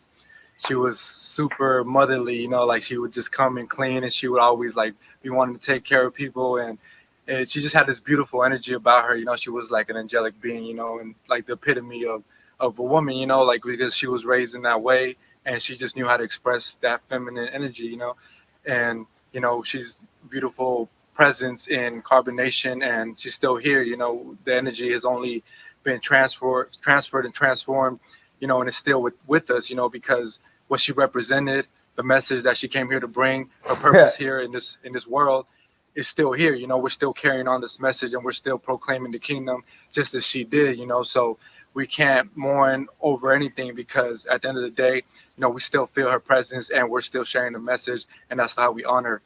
she was super motherly. You know, like, she would just come and clean, and she would always like be wanting to take care of people, and she just had this beautiful energy about her. You know, she was like an angelic being. You know, and like the epitome of a woman. You know, like, because she was raised in that way, and she just knew how to express that feminine energy. You know, and you know, she's beautiful presence in Carbonation, and she's still here. You know, the energy has only been transferred and transformed, you know, and it's still with us, you know, because what she represented, the message that she came here to bring, her purpose here in this world is still here. You know, we're still carrying on this message, and we're still proclaiming the kingdom just as she did, you know. So we can't mourn over anything, because at the end of the day, you know, we still feel her presence, and we're still sharing the message, and that's how we honor.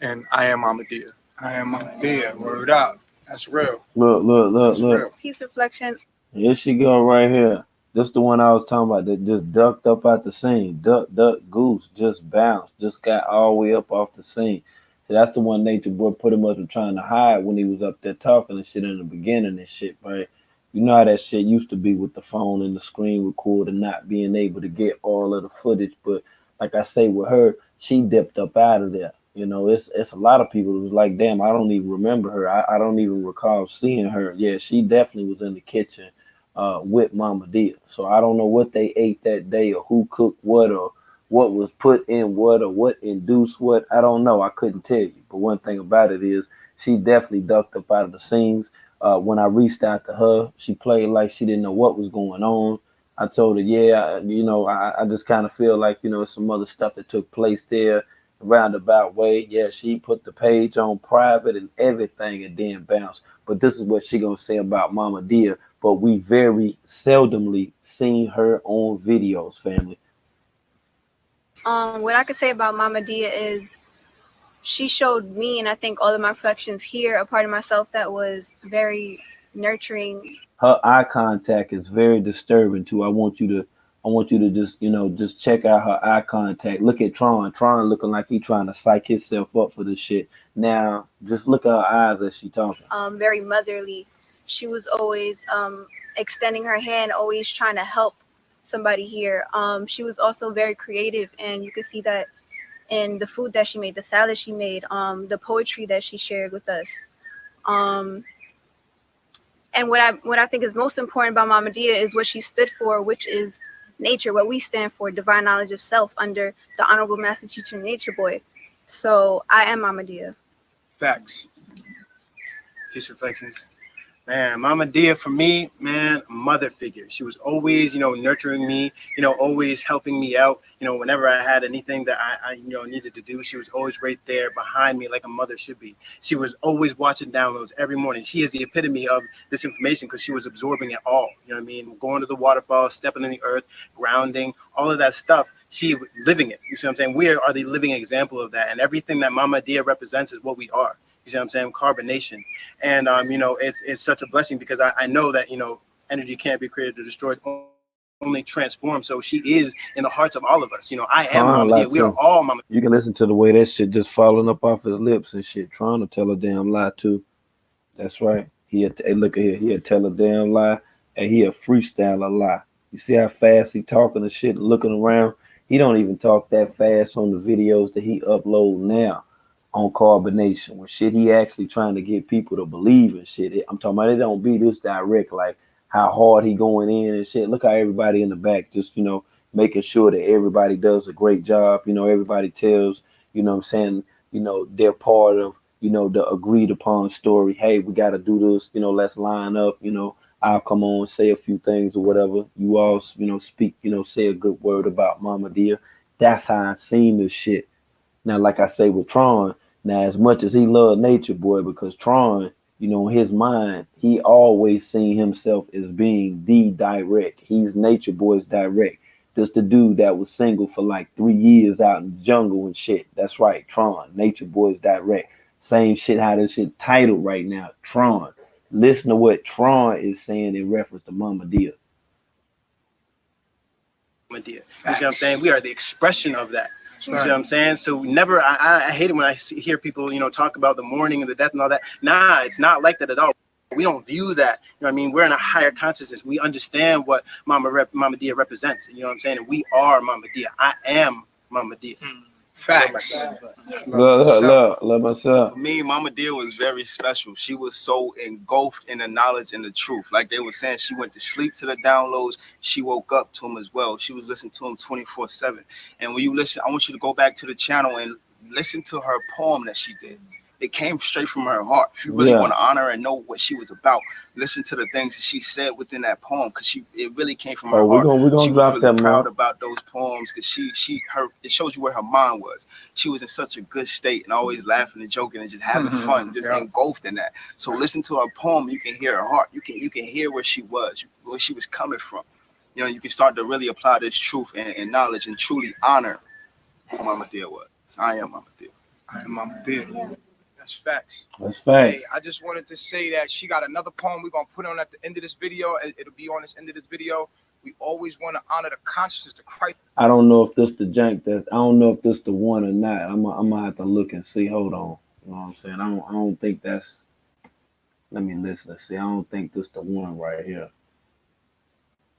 And I am Mama Dia. I am Mama Dia. Word up. That's real. Look. Peace reflection. Here she go right here. This the one I was talking about that just ducked up out the scene. Duck, goose, just bounced. Just got all the way up off the scene. So that's the one Nature Boy pretty much was trying to hide when he was up there talking and shit in the beginning and shit, right? You know how that shit used to be with the phone and the screen recorder not being able to get all of the footage. But like I say with her, she dipped up out of there. You know, it's a lot of people who was like, damn, I don't even remember her. I don't even recall seeing her. Yeah, she definitely was in the kitchen with Mama Dia. So I don't know what they ate that day, or who cooked what, or what was put in what, or what induced what. I don't know. I couldn't tell you. But one thing about it is she definitely ducked up out of the scenes. When I reached out to her, she played like she didn't know what was going on. I told her, yeah, you know, I just kind of feel like, you know, some other stuff that took place there. Roundabout way. Yeah, she put the page on private and everything and then bounced. But this is what she gonna say about Mama Dia but we very seldomly seen her on videos, family. What I could say about Mama Dia is she showed me, and I think all of my reflections here, a part of myself that was very nurturing. Her eye contact is very disturbing too. I want you to just, just check out her eye contact. Look at Tron looking like he trying to psych himself up for this shit. Now, just look at her eyes as she talking. Very motherly. She was always extending her hand, always trying to help somebody here. She was also very creative, and you could see that in the food that she made, the salad she made, the poetry that she shared with us. And what I think is most important about Mama Dia is what she stood for, which is nature, what we stand for, divine knowledge of self, under the Honorable Master Teacher Nature Boy. So I am Mama Dia. Facts. Peace reflections. Man, Mama Dia for me, man, mother figure. She was always, nurturing me, always helping me out. Whenever I had anything that I needed to do, she was always right there behind me like a mother should be. She was always watching downloads every morning. She is the epitome of this information because she was absorbing it all. You know what I mean? Going to the waterfall, stepping in the earth, grounding, all of that stuff. She living it. You see what I'm saying? We are the living example of that. And everything that Mama Dia represents is what we are. You see what I'm saying? Carbonation. And, it's such a blessing because I know that, energy can't be created or destroyed, only transformed. So she is in the hearts of all of us. I am Mama Dia. We are all Mama. You can listen to the way that shit just falling up off his lips and shit, trying to tell a damn lie too. That's right. Look at here. He'll tell a damn lie and he'll freestyle a lie. You see how fast he talking and shit, looking around? He don't even talk that fast on the videos that he upload now on Carbonation, when shit he actually trying to get people to believe in shit. I'm talking about it don't be this direct, like how hard he going in and shit. Look how everybody in the back just, making sure that everybody does a great job. Everybody tells, they're part of, the agreed upon story. Hey, we got to do this, let's line up, I'll come on, say a few things or whatever. You all, speak, say a good word about Mama Dia. That's how I seen this shit. Now, like I say with Tron, now as much as he loved Nature Boy, because Tron, in his mind, he always seen himself as being the direct. He's Nature Boy's direct. Just the dude that was single for like 3 years out in the jungle and shit. That's right, Tron, Nature Boy's direct. Same shit how this shit titled right now, Tron. Listen to what Tron is saying in reference to Mama Dia. Mama Dia. You see what I'm saying? We are the expression of that. You see what I'm saying? So never, I hate it when I hear people, talk about the mourning and the death and all that. Nah, it's not like that at all. We don't view that. You know what I mean? We're in a higher consciousness. We understand what Mama Dia represents. You know what I'm saying? And we are Mama Dia. I am Mama Dia. Facts. Love myself. For me, Mama Dia was very special. She was so engulfed in the knowledge and the truth. Like they were saying, she went to sleep to the downloads. She woke up to them as well. She was listening to them 24/7. And when you listen, I want you to go back to the channel and listen to her poem that she did. It came straight from her heart. If you really want to honor her and know what she was about, listen to the things that she said within that poem, because it really came from her heart. We're gonna she drop was really that proud more. about those poems because it shows you where her mind was. She was in such a good state and always laughing and joking and just having fun, just engulfed in that. So listen to her poem, you can hear her heart. You can hear where she was coming from. You can start to really apply this truth and knowledge and truly honor who Mama Dia was. I am Mama Dia. I am Mama Dia. That's facts. That's facts. Hey, I just wanted to say that she got another poem we're going to put on at the end of this video. It'll be on this end of this video. We always want to honor the consciousness of Christ. I don't know if this the jank I don't know if this the one or not. I'm gonna have to look and see. Hold on. You know what I'm saying? I don't think that's. Let me listen and see. I don't think this the one right here.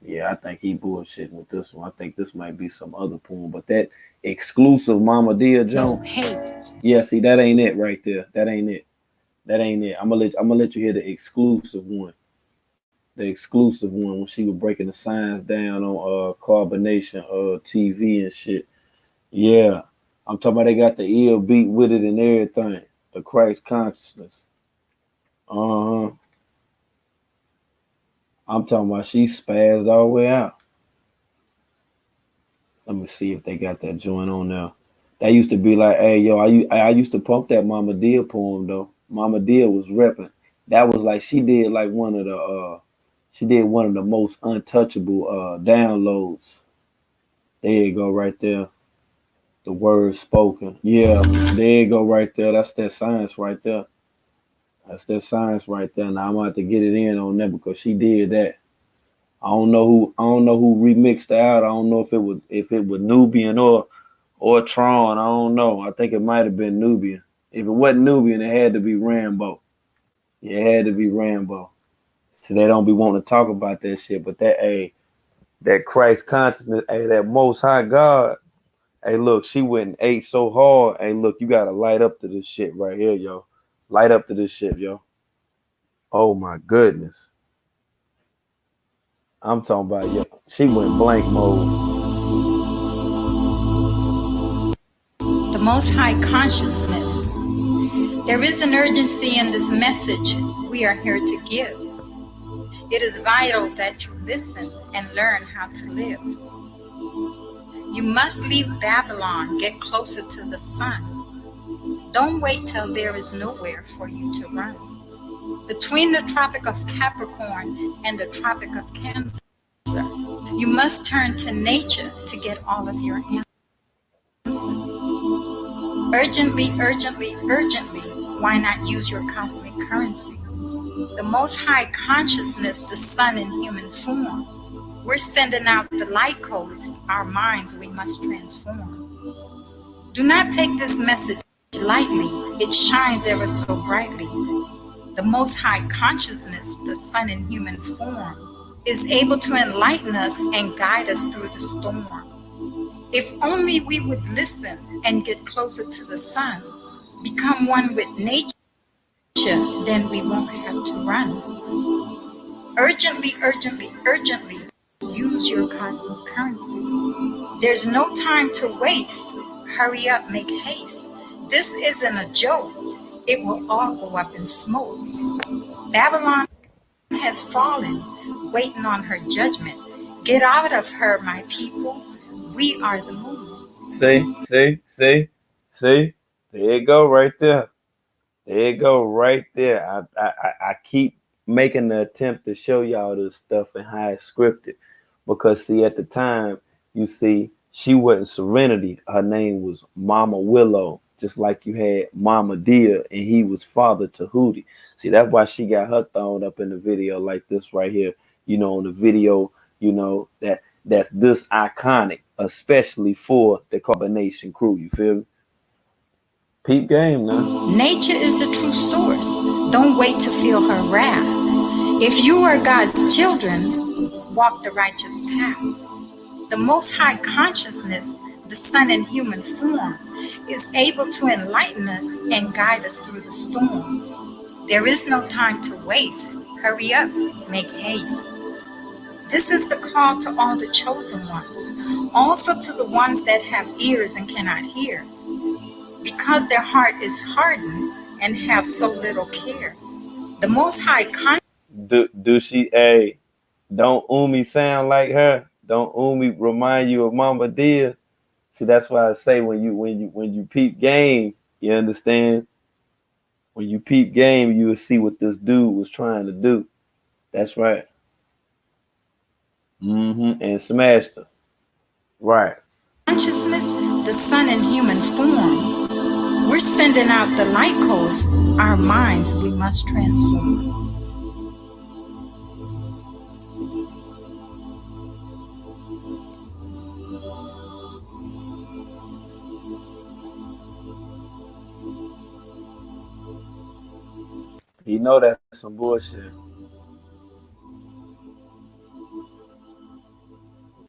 Yeah, I think he bullshitting with this one. I think this might be some other poem, but that exclusive Mama Dia Jones. Yeah, see, that ain't it right there. That ain't it. That ain't it. I'm gonna let you hear the exclusive one. The exclusive one when she was breaking the signs down on Carbonation TV and shit. Yeah. I'm talking about they got the ear beat with it and everything. The Christ consciousness. I'm talking about she spazzed all the way out. Let me see if they got that joint on now. That used to be like, hey, yo, I used to pump that Mama Dia poem, though. Mama Dia was repping. That was like, she did like one of the, She did one of the most untouchable downloads. There you go, right there. The word spoken. Yeah, there you go, right there. That's that science right there. That's that science right there. Now I'm gonna have to get it in on that because she did that. I don't know who remixed the out. I don't know if it was Nubian or Tron. I don't know. I think it might have been Nubian. If it wasn't Nubian, it had to be Rambo. Yeah, it had to be Rambo. So they don't be wanting to talk about that shit. But that Christ consciousness, that Most High God. Hey, look, she went and ate so hard. Hey, look, you gotta light up to this shit right here, yo. Light up to this shit, yo. Oh my goodness. I'm talking about, yo. She went blank mode. The Most High Consciousness. There is an urgency in this message we are here to give. It is vital that you listen and learn how to live. You must leave Babylon, get closer to the sun. Don't wait till there is nowhere for you to run. Between the Tropic of Capricorn and the Tropic of Cancer, you must turn to nature to get all of your answers. Urgently, urgently, urgently, why not use your cosmic currency? The Most High Consciousness, the sun in human form. We're sending out the light code. Our minds we must transform. Do not take this message lightly. It shines ever so brightly. The Most High Consciousness, the sun in human form, is able to enlighten us and guide us through the storm. If only we would listen and get closer to the sun, become one with nature, then we won't have to run. Urgently, urgently, urgently, use your cosmic currency. There's no time to waste. Hurry up, make haste. This isn't a joke. It will all go up in smoke. Babylon has fallen, waiting on her judgment. Get out of her, my people. We are the moon. See? There you go, right there. There you go, right there. I keep making the attempt to show y'all this stuff and how it's scripted. Because see, at the time, you see, she wasn't Serenity. Her name was Mama Willow, just like you had Mama Dia, and he was father to Hootie. See, that's why she got her thrown up in the video like this right here. You know, in the video, you know, that's this iconic, especially for the Carbonation crew. You feel me? Peep game now. Nature is the true source. Don't wait to feel her wrath. If you are God's children, walk the righteous path. The Most High Consciousness, the sun in human form, is able to enlighten us and guide us through the storm. There is no time to waste. Hurry up, make haste. This is the call to all the chosen ones, also to the ones that have ears and cannot hear, because their heart is hardened and have so little care. The Most High Do she don't Umi sound like her? Don't Umi remind you of Mama Dia? See, that's why I say when you peep game, you understand? When you peep game, you will see what this dude was trying to do. That's right. And smashed her. Right. Consciousness, the sun in human form. We're sending out the light codes. Our minds we must transform. You know that's some bullshit.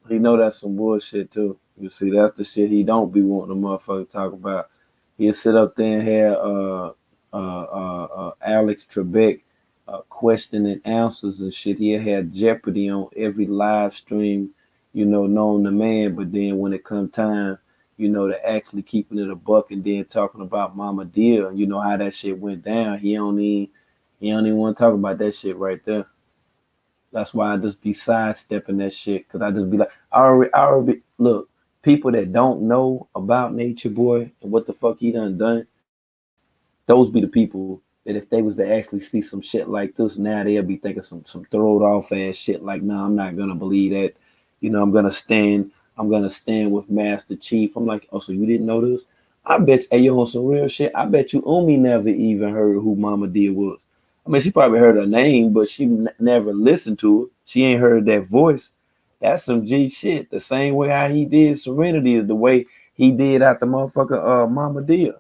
He know that's some bullshit too. You see, that's the shit he don't be wanting the motherfucker to talk about. He'll sit up there and have Alex Trebek questioning answers and shit. He'll have Jeopardy on every live stream, you know, known to man. But then when it come time, you know, to actually keeping it a buck and then talking about Mama Dia, you know how that shit went down. He don't even want to talk about that shit right there. That's why I just be sidestepping that shit. Cause I just be like, I already look, people that don't know about Nature Boy and what the fuck he done, those be the people that if they was to actually see some shit like this, now they'll be thinking some throwed off ass shit. Like, nah, I'm not gonna believe that. You know, I'm gonna stand with Master Chief. I'm like, oh, so you didn't know this? I bet you, hey, yo, on some real shit, I bet you Umi never even heard who Mama Dia was. I mean, she probably heard her name, but she never listened to it. She ain't heard that voice. That's some G shit. The same way how he did Serenity is the way he did out the motherfucker Mama Dia.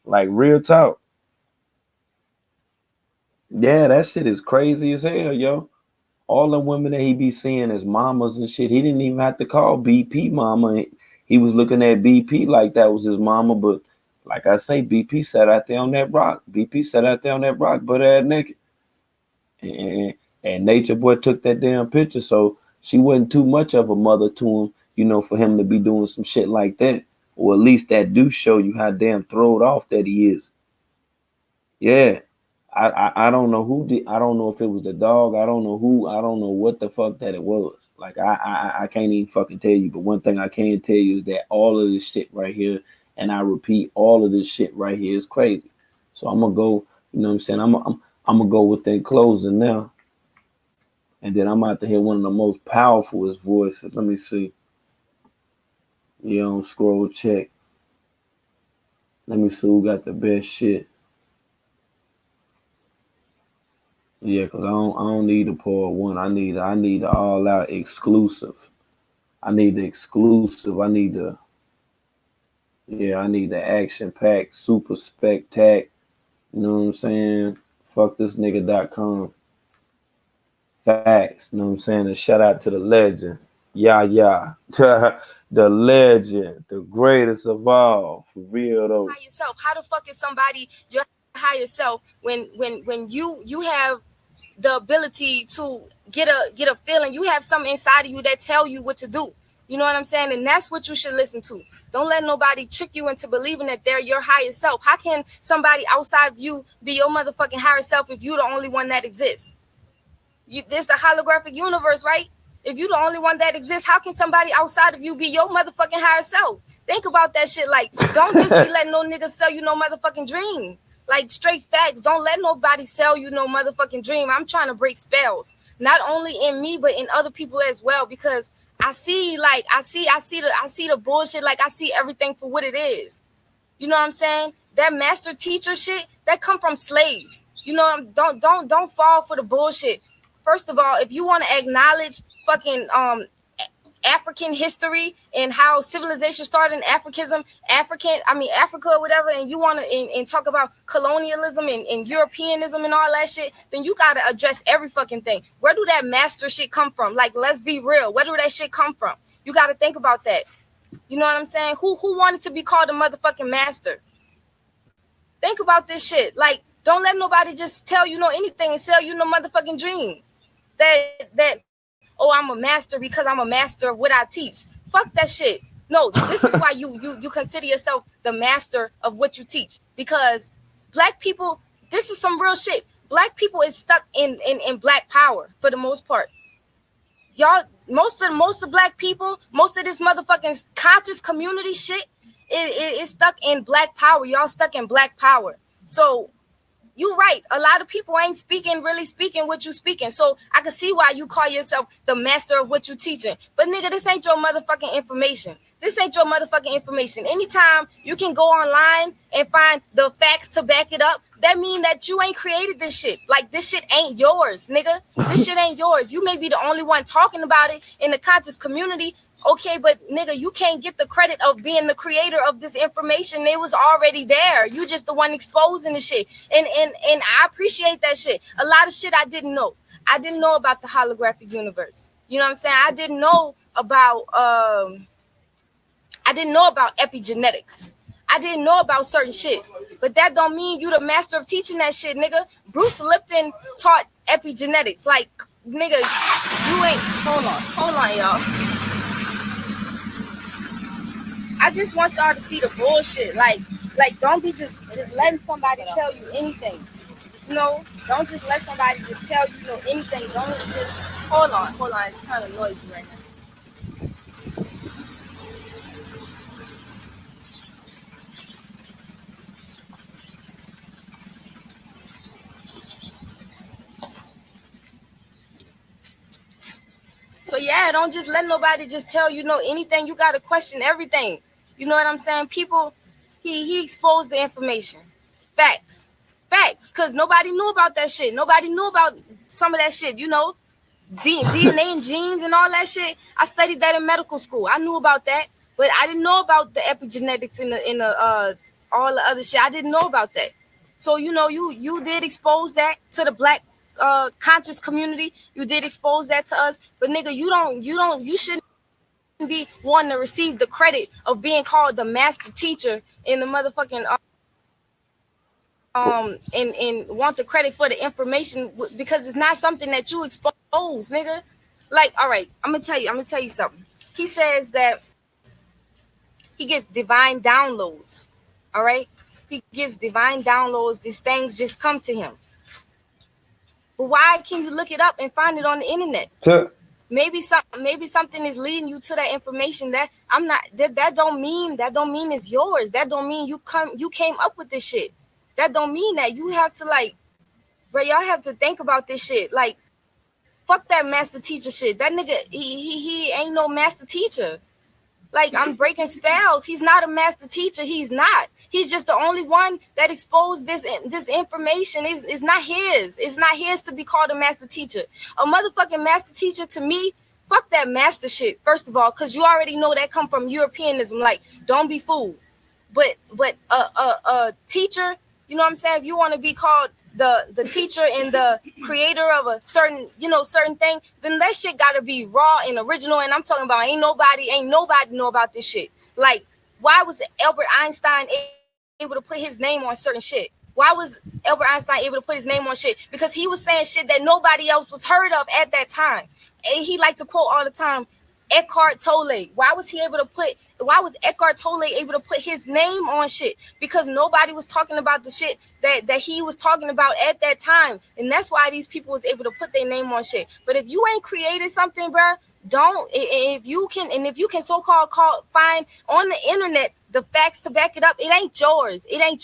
Like, real talk. Yeah, that shit is crazy as hell, yo. All the women that he be seeing as mamas and shit, he didn't even have to call BP mama. He was looking at BP like that was his mama, but like I say, BP sat out there on that rock. BP sat out there on that rock, butt ass naked. And Nature Boy took that damn picture, so she wasn't too much of a mother to him, you know, for him to be doing some shit like that. Or at least that do show you how damn throwed off that he is. Yeah. I don't know who did. I don't know if it was the dog. I don't know who. I don't know what the fuck that it was. Like I can't even fucking tell you. But one thing I can tell you is that all of this shit right here, and I repeat, all of this shit right here is crazy. So I'm gonna go. You know what I'm saying? I'm gonna go within closing now, and then I'm about to hear one of the most powerful voices. Let me see. You know, scroll check. Let me see who got the best shit. Yeah, cause I don't need a part one. I need the all out exclusive. I need the exclusive. I need the action packed super spectac. You know what I'm saying? Fuck this nigga.com. Facts. You know what I'm saying? And shout out to the legend. Yeah. The legend, the greatest of all, for real though. Yourself. How the fuck is somebody your higher self when you have the ability to get a feeling? You have something inside of you that tell you what to do. You know what I'm saying? And that's what you should listen to. Don't let nobody trick you into believing that they're your higher self. How can somebody outside of you be your motherfucking higher self if you're the only one that exists? There's the holographic universe, right? If you're the only one that exists, how can somebody outside of you be your motherfucking higher self? Think about that shit. Like, don't just be letting no nigga sell you no motherfucking dream. Like, straight facts. Don't let nobody sell you no motherfucking dream. I'm trying to break spells, not only in me but in other people as well, because I see the bullshit. Like, I see everything for what it is. You know what I'm saying? That master teacher shit that come from slaves. You know, don't fall for the bullshit. First of all, if you want to acknowledge fucking African history and how civilization started in Africa or whatever, and you want to and talk about colonialism and Europeanism and all that shit, then you got to address every fucking thing. Where do that master shit come from? Like, let's be real. Where do that shit come from? You got to think about that. You know what I'm saying? Who wanted to be called a motherfucking master? Think about this shit. Like, don't let nobody just tell you no anything and sell you no motherfucking dream. That oh, I'm a master because I'm a master of what I teach. Fuck that shit. No, this is why you consider yourself the master of what you teach. Because black people, this is some real shit. Black people is stuck in black power for the most part. Y'all, most of black people, most of this motherfucking conscious community shit is stuck in black power. Y'all stuck in black power. So you right. A lot of people ain't really speaking what you speaking. So I can see why you call yourself the master of what you teaching. But nigga, this ain't your motherfucking information. This ain't your motherfucking information. Anytime you can go online and find the facts to back it up, that mean that you ain't created this shit. Like, this shit ain't yours, nigga. This shit ain't yours. You may be the only one talking about it in the conscious community. Okay, but nigga, you can't get the credit of being the creator of this information. It was already there. You just the one exposing the shit. And I appreciate that shit. A lot of shit I didn't know. I didn't know about the holographic universe. You know what I'm saying? I didn't know about epigenetics. I didn't know about certain shit. But that don't mean you the master of teaching that shit, nigga. Bruce Lipton taught epigenetics. Like, nigga, you ain't hold on, y'all. I just want y'all to see the bullshit. Like don't be just letting somebody tell you anything. You know, don't just let somebody just tell you anything. Don't just hold on. It's kind of noisy right now. So yeah, don't just let nobody just tell you know anything. You gotta question everything. You know what I'm saying? People, he exposed the information. Facts. Cause nobody knew about that shit. Nobody knew about some of that shit, you know. DNA and genes and all that shit. I studied that in medical school. I knew about that, but I didn't know about the epigenetics in the all the other shit. I didn't know about that. So you know, you did expose that to the black conscious community. You did expose that to us, but nigga, you shouldn't be wanting to receive the credit of being called the master teacher in the motherfucking and want the credit for the information because it's not something that you expose, nigga. Like, all right, I'm gonna tell you something. He says that he gets divine downloads. All right, he gets divine downloads. These things just come to him. But why can't you look it up and find it on the internet? Maybe something is leading you to that information that I'm not. That don't mean it's yours. That don't mean you came up with this shit. That don't mean that. You have to like, bro. Y'all have to think about this shit. Like, fuck that master teacher shit. That nigga, he ain't no master teacher. Like, I'm breaking spells. He's not a master teacher. He's not. He's just the only one that exposed this information. It's not his. It's not his to be called a master teacher. A motherfucking master teacher to me, fuck that master shit. First of all, because you already know that come from Europeanism. Like, don't be fooled. But a teacher, you know what I'm saying? If you want to be called the teacher and the creator of a certain thing, then that shit gotta be raw and original. And I'm talking about ain't nobody know about this shit. Like, why was Albert Einstein able to put his name on certain shit? Why was Albert Einstein able to put his name on shit? Because he was saying shit that nobody else was heard of at that time. And he liked to quote all the time Eckhart Tolle. Why was Eckhart Tolle able to put his name on shit? Because nobody was talking about the shit that he was talking about at that time. And that's why these people was able to put their name on shit. But if you ain't created something, bro, if you can so-called find on the internet the facts to back it up, it ain't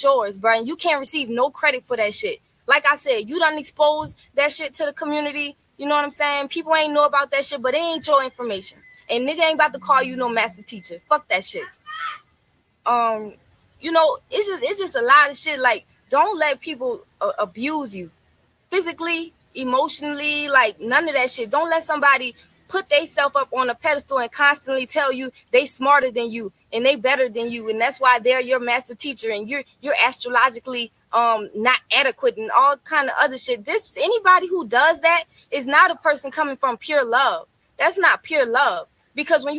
yours, bro. And you can't receive no credit for that shit. Like I said, you done exposed that shit to the community. You know what I'm saying? People ain't know about that shit, but it ain't your information. And nigga ain't about to call you no master teacher. Fuck that shit. You know, it's just a lot of shit. Like, don't let people abuse you physically, emotionally, like none of that shit. Don't let somebody put themselves up on a pedestal and constantly tell you they smarter than you and they better than you, and that's why they're your master teacher and you're astrologically not adequate and all kind of other shit. Anybody who does that is not a person coming from pure love. That's not pure love. Because when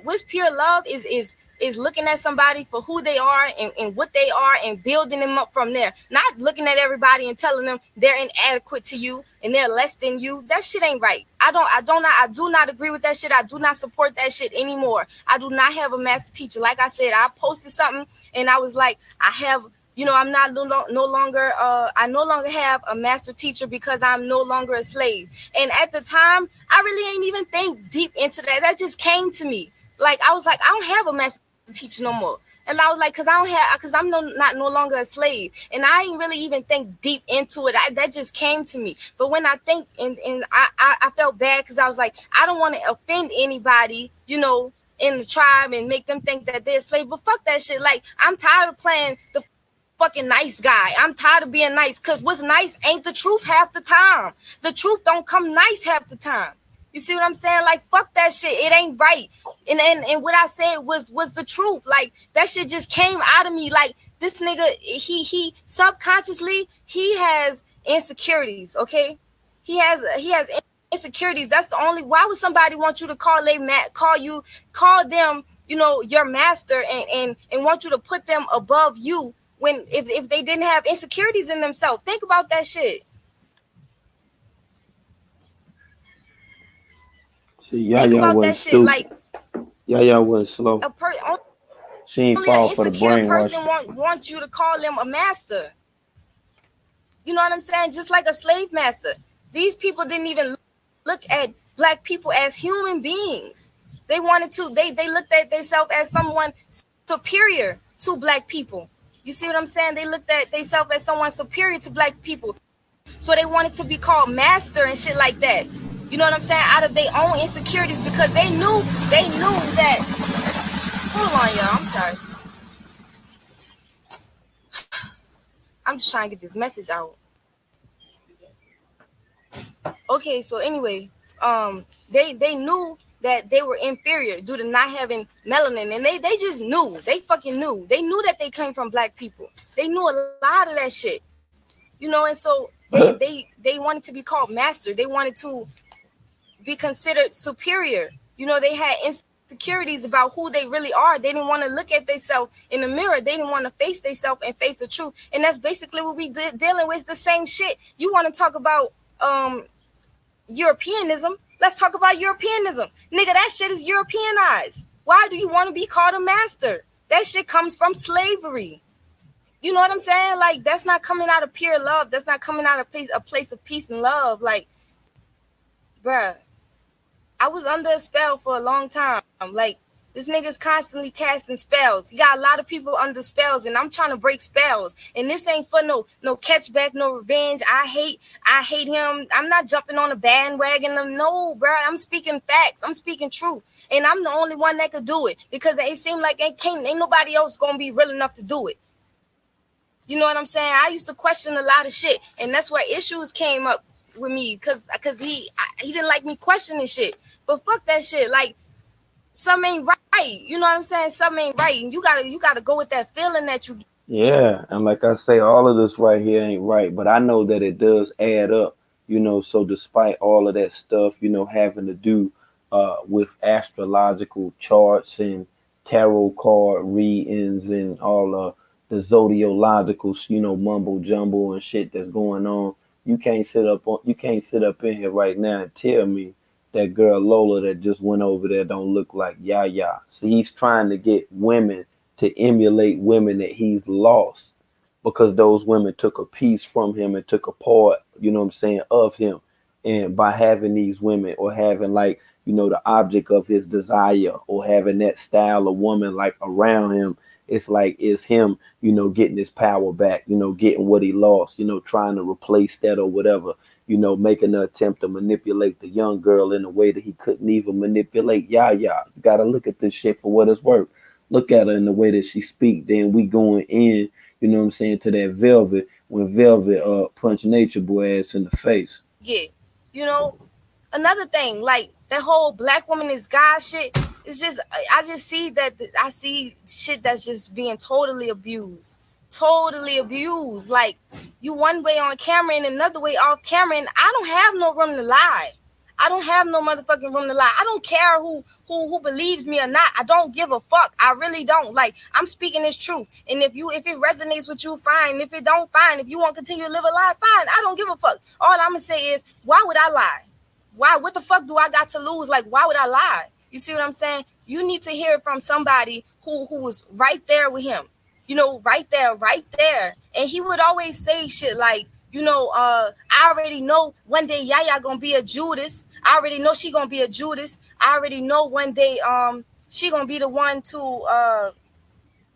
what's pure love is looking at somebody for who they are and what they are and building them up from there. Not looking at everybody and telling them they're inadequate to you and they're less than you. That shit ain't right. I do not agree with that shit. I do not support that shit anymore. I do not have a master teacher. Like I said, I posted something and I was like, I'm not no longer I no longer have a master teacher because I'm no longer a slave. And at the time, I really ain't even think deep into that. That just came to me. Like, I was like, I don't have a master teacher no more. And I was like, because I'm no longer a slave. And I ain't really even think deep into it. That just came to me. But when I think and I felt bad because I was like, I don't want to offend anybody, you know, in the tribe and make them think that they're a slave. But fuck that shit. Like, I'm tired of playing the fucking nice guy. I'm tired of being nice because what's nice ain't the truth half the time. The truth don't come nice half the time. You see what I'm saying? Like, fuck that shit. It ain't right. And what I said was the truth. Like, that shit just came out of me. Like, this nigga, he subconsciously, he has insecurities, okay? He has insecurities. That's the only, why would somebody want you to call them, you know, your master and want you to put them above you when if they didn't have insecurities in themselves? Think about that shit. See, Yaya wasn't stupid. Like, Yaya wasn't slow. She ain't fall for the brainwash. Person want you to call them a master. You know what I'm saying? Just like a slave master. These people didn't even look at black people as human beings. They wanted to. They looked at themselves as someone superior to black people. You see what I'm saying? They looked at themselves as someone superior to black people. So they wanted to be called master and shit like that. You know what I'm saying? Out of their own insecurities, because they knew that. Hold on, y'all. I'm sorry. I'm just trying to get this message out. Okay, so anyway, they knew that they were inferior due to not having melanin, and they just knew. They fucking knew. They knew that they came from black people. They knew a lot of that shit. You know, and so they wanted to be called master. They wanted to be considered superior. You know, they had insecurities about who they really are. They didn't want to look at themselves in the mirror. They didn't want to face themselves and face the truth. And that's basically what we dealing with. It's the same shit. You want to talk about Europeanism? Let's talk about Europeanism. Nigga, that shit is Europeanized. Why do you want to be called a master? That shit comes from slavery. You know what I'm saying? Like, that's not coming out of pure love. That's not coming out of a place of peace and love. Like, bruh, I was under a spell for a long time. Like, this nigga's constantly casting spells. He got a lot of people under spells, and I'm trying to break spells. And this ain't for no catchback, no revenge. I hate him. I'm not jumping on a bandwagon. No, bro. I'm speaking facts. I'm speaking truth. And I'm the only one that could do it, because it seemed like ain't nobody else gonna be real enough to do it. You know what I'm saying? I used to question a lot of shit, and that's where issues came up with me, because he didn't like me questioning shit. But fuck that shit. Like, something ain't right. You know what I'm saying? Something ain't right. And you gotta go with that feeling that you get. Yeah, and like I say, all of this right here ain't right, but I know that it does add up, you know. So despite all of that stuff, you know, having to do with astrological charts and tarot card readings and all the zodiological, you know, mumbo jumbo and shit that's going on, you can't sit up in here right now and tell me that girl Lola that just went over there don't look like Yaya. See, he's trying to get women to emulate women that he's lost, because those women took a piece from him and took a part, you know what I'm saying, of him. And by having these women, or having, like, you know, the object of his desire, or having that style of woman like around him, it's like it's him, you know, getting his power back, you know, getting what he lost, you know, trying to replace that or whatever. You know, making an attempt to manipulate the young girl in a way that he couldn't even manipulate Yaya. You got to look at this shit for what it's worth. Look at her in the way that she speak. Then we going in, you know what I'm saying, to that Velvet, when Velvet punch Nature Boy ass in the face. Yeah. You know, another thing, like that whole black woman is God shit, it's just, I just see that, I see shit that's just being totally abused. Like, you one way on camera and another way off camera, and I don't have no room to lie. I don't have no motherfucking room to lie. I don't care who believes me or not. I don't give a fuck. I really don't. Like, I'm speaking this truth, and if it resonates with you, fine. If it don't, fine. If you want to continue to live a lie, fine. I don't give a fuck. All I'm gonna say is, why would I lie? Why? What the fuck do I got to lose? Like, why would I lie? You see what I'm saying? You need to hear it from somebody who was right there with him. You know, right there. And he would always say shit like, you know, I already know one day Yaya gonna be a Judas. I already know she gonna be a Judas. I already know one day she gonna be the one to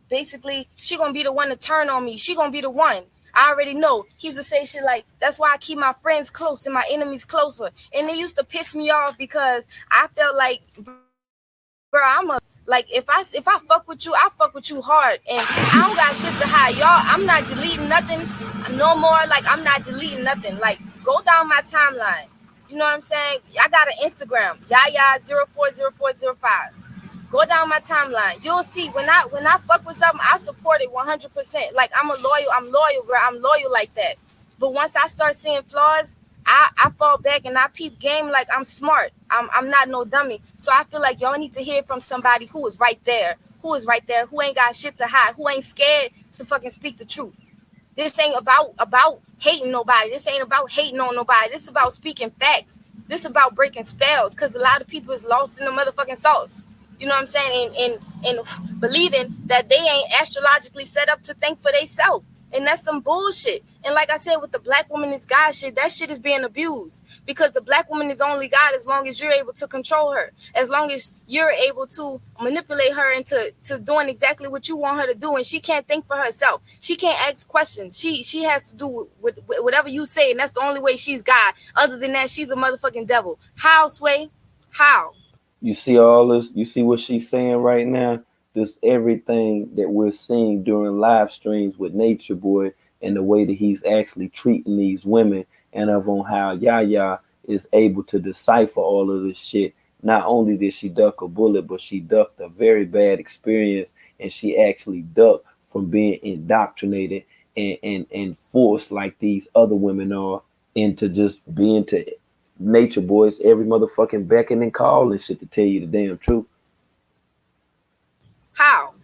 basically, she gonna be the one to turn on me. She gonna be the one. I already know. He used to say shit like, that's why I keep my friends close and my enemies closer. And it used to piss me off, because I felt like, bro, like, if I fuck with you, I fuck with you hard, and I don't got shit to hide, y'all. I'm not deleting nothing no more. Like, I'm not deleting nothing. Like, go down my timeline. You know what I'm saying? I got an Instagram, Yaya040405. Go down my timeline. You'll see when I fuck with something, I support it 100%. Like, I'm loyal, bro. I'm loyal like that. But once I start seeing flaws, I fall back and I peep game like I'm smart. I'm not no dummy. So I feel like y'all need to hear from somebody who is right there, who ain't got shit to hide, who ain't scared to fucking speak the truth. This ain't about hating nobody. This ain't about hating on nobody. This is about speaking facts. This is about breaking spells, because a lot of people is lost in the motherfucking sauce. You know what I'm saying? And believing that they ain't astrologically set up to think for themselves. And that's some bullshit. And like I said, with the black woman is God shit, that shit is being abused because the black woman is only God as long as you're able to control her, as long as you're able to manipulate her into doing exactly what you want her to do. And she can't think for herself. She can't ask questions. She has to do with whatever you say. And that's the only way she's God. Other than that, she's a motherfucking devil. How, Sway? How? You see all this? You see what she's saying right now? Just everything that we're seeing during live streams with Nature Boy and the way that he's actually treating these women, and of on how Yaya is able to decipher all of this shit. Not only did she duck a bullet, but she ducked a very bad experience, and she actually ducked from being indoctrinated and forced like these other women are into just being to Nature Boys every motherfucking beckon and call and shit, to tell you the damn truth. How?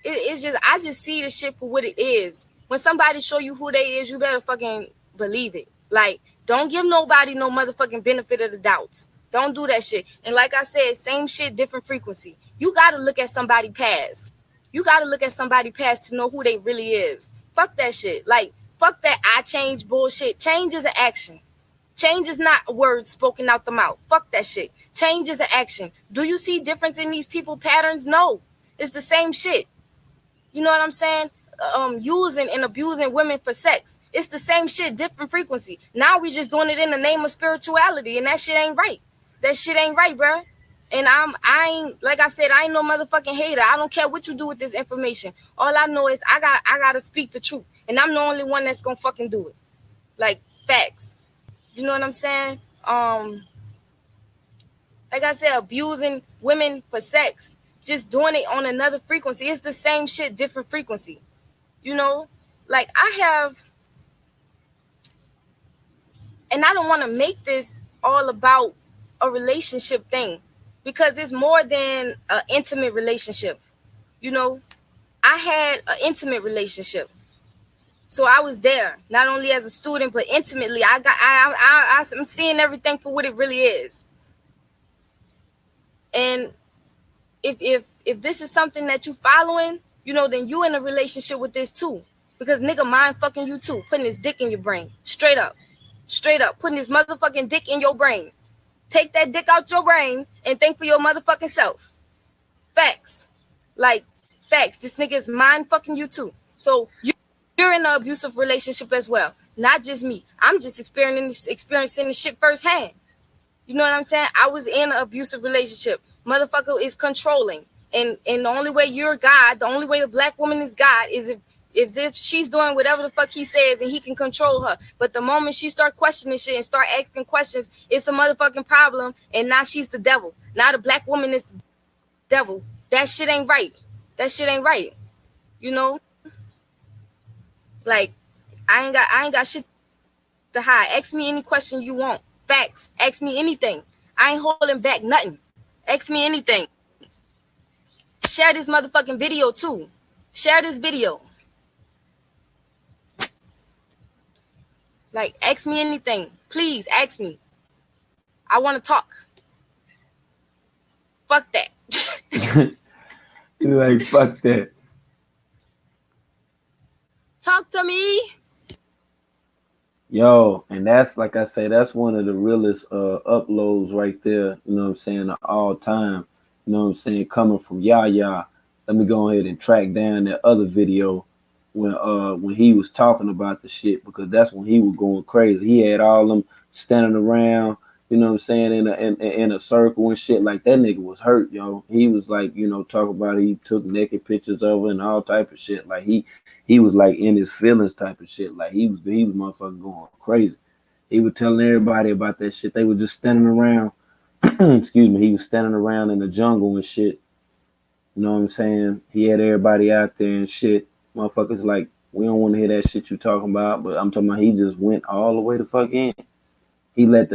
It's just, I just see the shit for what it is. When somebody show you who they is, you better fucking believe it. Like, don't give nobody no motherfucking benefit of the doubts. Don't do that shit. And like I said, same shit, different frequency. You gotta look at somebody past. You gotta look at somebody past to know who they really is. Fuck that shit. Like, fuck that I change bullshit. Change is an action. Change is not words spoken out the mouth. Fuck that shit. Change is an action. Do you see difference in these people patterns? No. It's the same shit. You know what I'm saying? Using and abusing women for sex. It's the same shit, different frequency. Now we just doing it in the name of spirituality, and that shit ain't right. That shit ain't right, bro. And I ain't, like I said, I ain't no motherfucking hater. I don't care what you do with this information. All I know is I gotta speak the truth, and I'm the only one that's gonna fucking do it. Like, facts. You know what I'm saying? Like I said, abusing women for sex, just doing it on another frequency. It's the same shit, different frequency. You know, like I have, and I don't want to make this all about a relationship thing, because it's more than an intimate relationship. You know, I had an intimate relationship. So I was there, not only as a student, but intimately. I'm seeing everything for what it really is. And if this is something that you following, you know, then you in a relationship with this too. Because nigga mind fucking you too, putting his dick in your brain. Straight up, putting his motherfucking dick in your brain. Take that dick out your brain and think for your motherfucking self. Facts. Like, facts. This nigga is mind fucking you too. So you're in an abusive relationship as well. Not just me. I'm just experiencing this shit firsthand. You know what I'm saying? I was in an abusive relationship. Motherfucker is controlling. And the only way you're God, the only way a black woman is God is if she's doing whatever the fuck he says and he can control her. But the moment she start questioning shit and start asking questions, it's a motherfucking problem. And now she's the devil. Now the black woman is the devil. That shit ain't right. That shit ain't right. You know? Like, I ain't got shit to hide. Ask me any question you want. Facts. Ask me anything. I ain't holding back nothing. Ask me anything. Share this motherfucking video too. Share this video. Like, ask me anything. Please ask me. I want to talk. Fuck that. You're like, fuck that. Talk to me. Yo, and that's, like I say, that's one of the realest uploads right there, you know what I'm saying, of all time. You know what I'm saying, coming from Yaya. Let me go ahead and track down that other video when he was talking about the shit, because that's when he was going crazy. He had all them standing around, you know what I'm saying, in a circle and shit. Like, that nigga was hurt, yo. He was like, you know, talk about he took naked pictures of her and all type of shit. Like, he was like in his feelings type of shit. Like, he was motherfucking going crazy. He was telling everybody about that shit. They were just standing around. Excuse me. He was standing around in the jungle and shit. You know what I'm saying? He had everybody out there and shit. Motherfuckers like, we don't want to hear that shit you talking about. But I'm talking about, he just went all the way the fuck in. He let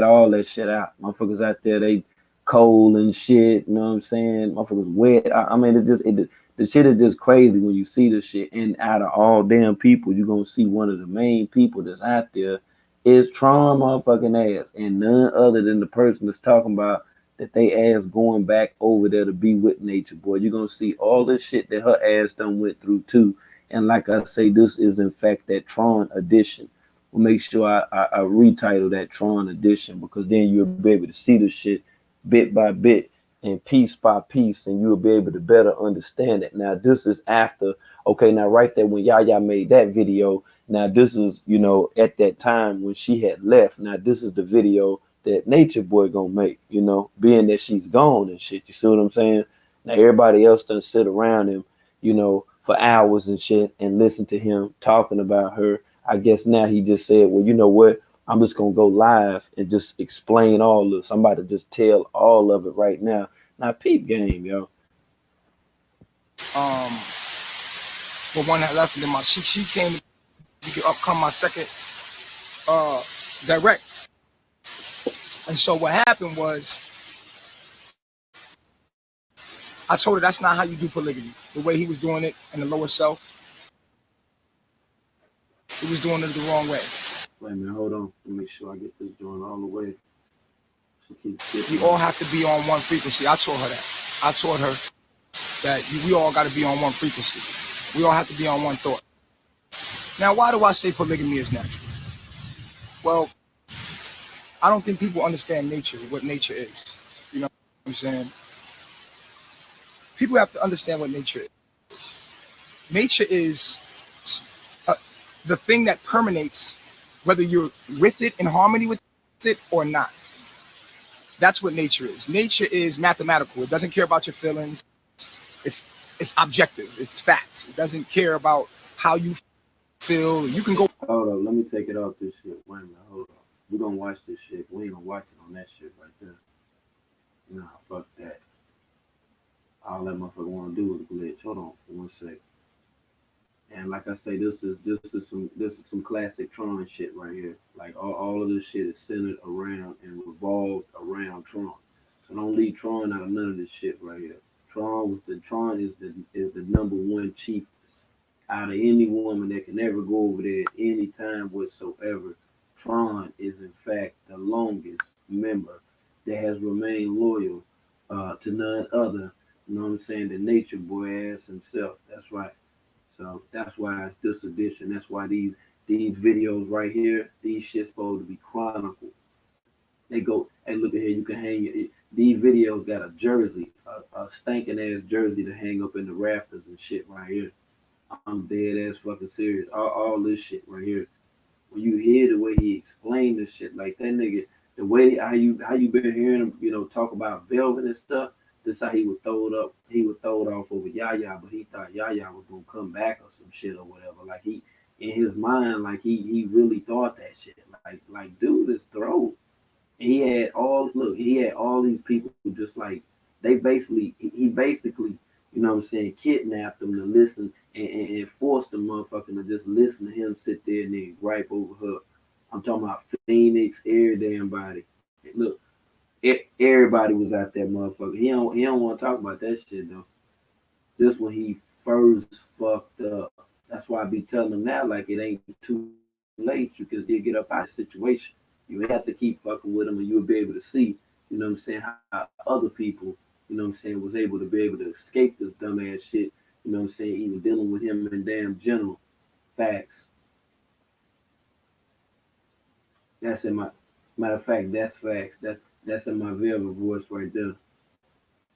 all that shit out. Motherfuckers out there, they cold and shit. You know what I'm saying? Motherfuckers wet. I mean, the shit is just crazy when you see the shit. And out of all damn people, you're gonna see one of the main people that's out there is Tron motherfucking ass, and none other than the person that's talking about that they ass going back over there to be with Nature Boy. You're gonna see all this shit that her ass done went through too, And like I say, this is in fact that Tron edition. We'll make sure I retitle that Tron edition, because then you'll be able to see the shit bit by bit and piece by piece, and you'll be able to better understand it. Now, this is after, okay, now right there when Yaya made that video, now this is, you know, at that time when she had left. Now, this is the video that Nature Boy gonna make, you know, being that she's gone and shit. You see what I'm saying? Now, everybody else done sit around him, you know, for hours and shit and listen to him talking about her. I guess now he just said, well, you know what? I'm just going to go live and just explain all this. I'm about to just tell all of it right now. Now, peep game, yo. The one that left, and then she came to come my second direct. And so what happened was, I told her that's not how you do polygamy. The way he was doing it in the lower self, he was doing it the wrong way. Wait a minute, hold on. Let me make sure I get this joint all the way. We all have to be on one frequency. I told her that. I told her that we all got to be on one frequency. We all have to be on one thought. Now, why do I say polygamy is natural? Well, I don't think people understand nature, what nature is. You know what I'm saying? People have to understand what nature is. Nature is the thing that permeates, whether you're with it, in harmony with it or not. That's what nature is. Nature is mathematical. It doesn't care about your feelings. It's objective. It's facts. It doesn't care about how you feel. You can go. Hold up, let me take it off this shit. Wait a minute, hold up. We're gonna watch this shit. We ain't gonna watch it on that shit right there. Nah, fuck that. All that motherfucker wanna do is glitch. Hold on for 1 sec. And like I say, this is some classic Tron shit right here. Like all of this shit is centered around and revolved around Tron. So don't leave Tron out of none of this shit right here. Tron is the number one chiefess out of any woman that can ever go over there at any time whatsoever. Tron is in fact the longest member that has remained loyal to none other, you know what I'm saying, the Nature Boy ass himself. That's right. So that's why it's this edition. That's why these videos right here, these shit's supposed to be chronicled. They go, hey, look at here, you can hang your, these videos got a jersey, a stinking ass jersey to hang up in the rafters and shit right here. I'm dead ass fucking serious. All this shit right here. When you hear the way he explained this shit, like that nigga, the way how you been hearing him, you know, talk about Velvet and stuff, this how he would throw it up. He would throw it off over Yaya, but he thought Yaya was gonna come back or some shit or whatever. Like he, in his mind, like he really thought that shit. Like dude is throw. He had all these people who just like he basically, you know what I'm saying, kidnapped them to listen and forced the motherfucker to just listen to him sit there and then gripe over her. I'm talking about Phoenix, every damn body. Look, everybody was out there, motherfucker. He don't want to talk about that shit though. This when he first fucked up. That's why I be telling him now, like it ain't too late. You can still get up out of the situation. You have to keep fucking with him, and you'll be able to see, you know what I'm saying, how other people, you know what I'm saying, was able to escape this dumbass shit. You know what I'm saying, even dealing with him in damn general. Facts. That's in my, matter of fact, that's facts. That's in my Velvet voice right there.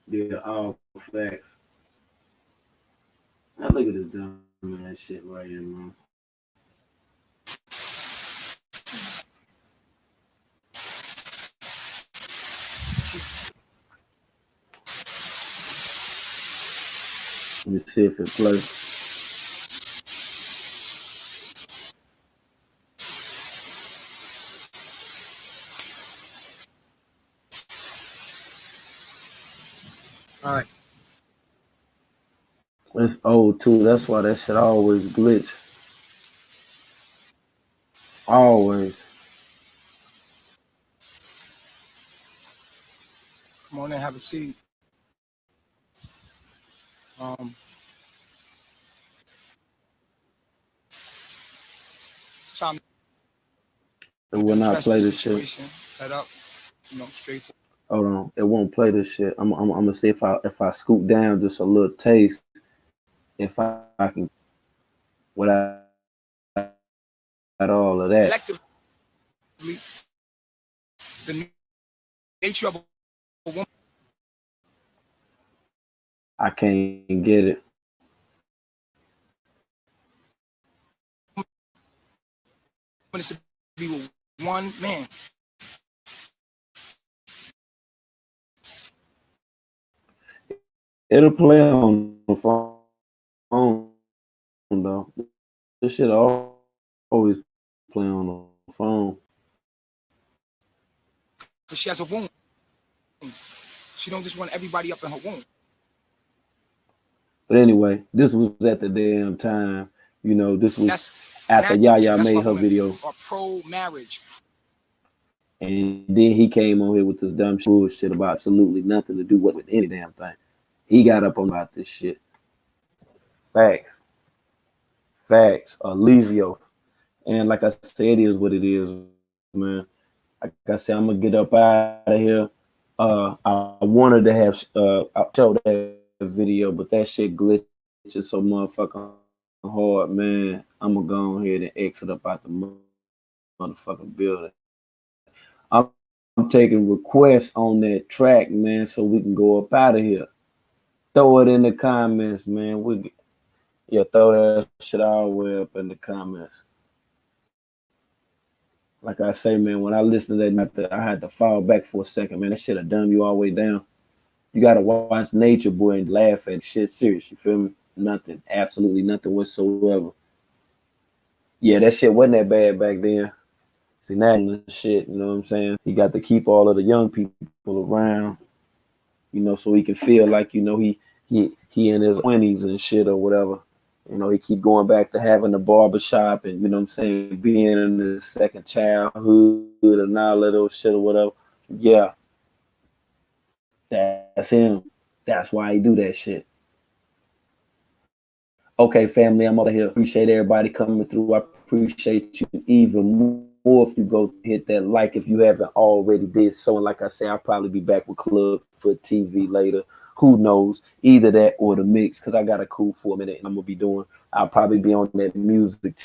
They're all facts. Now look at this dumb ass shit right here, man. Let me see if it plays. All right. It's old too. That's why that shit always glitch. Always. Come on in, have a seat. Time It will not address play the this shit. situation, head up, you know, straightforward. Hold on, it won't play this shit. I'm gonna see if I scoop down just a little taste, if I can. without all of that. Collectively, the nature of a woman I can't get it. is to be with one man. It'll play on the phone though. This shit always play on the phone. Because she has a womb. She don't just want everybody up in her womb. But anyway, this was at the damn time. You know, this was after Yaya made her video. Or pro-marriage. And then he came on here with this dumb bullshit about absolutely nothing to do with any damn thing. He got up on about this shit. Facts. Elysium. And like I said, it is what it is, man. Like I said, I'm gonna get up out of here. I wanted to have I'll show that video, but that shit glitches so motherfucking hard, man. I'm gonna go ahead and exit up out the motherfucking building. I'm taking requests on that track, man, so we can go up out of here. Throw it in the comments, man. Throw that shit all the way up in the comments. Like I say, man, when I listen to that, I had to fall back for a second, man. That shit will dumb you all the way down. You gotta watch Nature Boy and laugh at shit serious. You feel me? Nothing, absolutely nothing whatsoever. Yeah, that shit wasn't that bad back then. See, now shit, you know what I'm saying? He got to keep all of the young people around, you know, so he can feel like, you know, he in his 20s and shit or whatever. You know, he keep going back to having the barbershop and, you know what I'm saying, being in the second childhood and all that little shit or whatever. Yeah. That's him. That's why he do that shit. Okay, family, I'm over here. Appreciate everybody coming through. I appreciate you even more if you go hit that like if you haven't already did so. And like I say, I'll probably be back with Clubfoot TV later. Who knows? Either that or the mix, because I got a cool 4 minute and I'm gonna be doing. I'll probably be on that music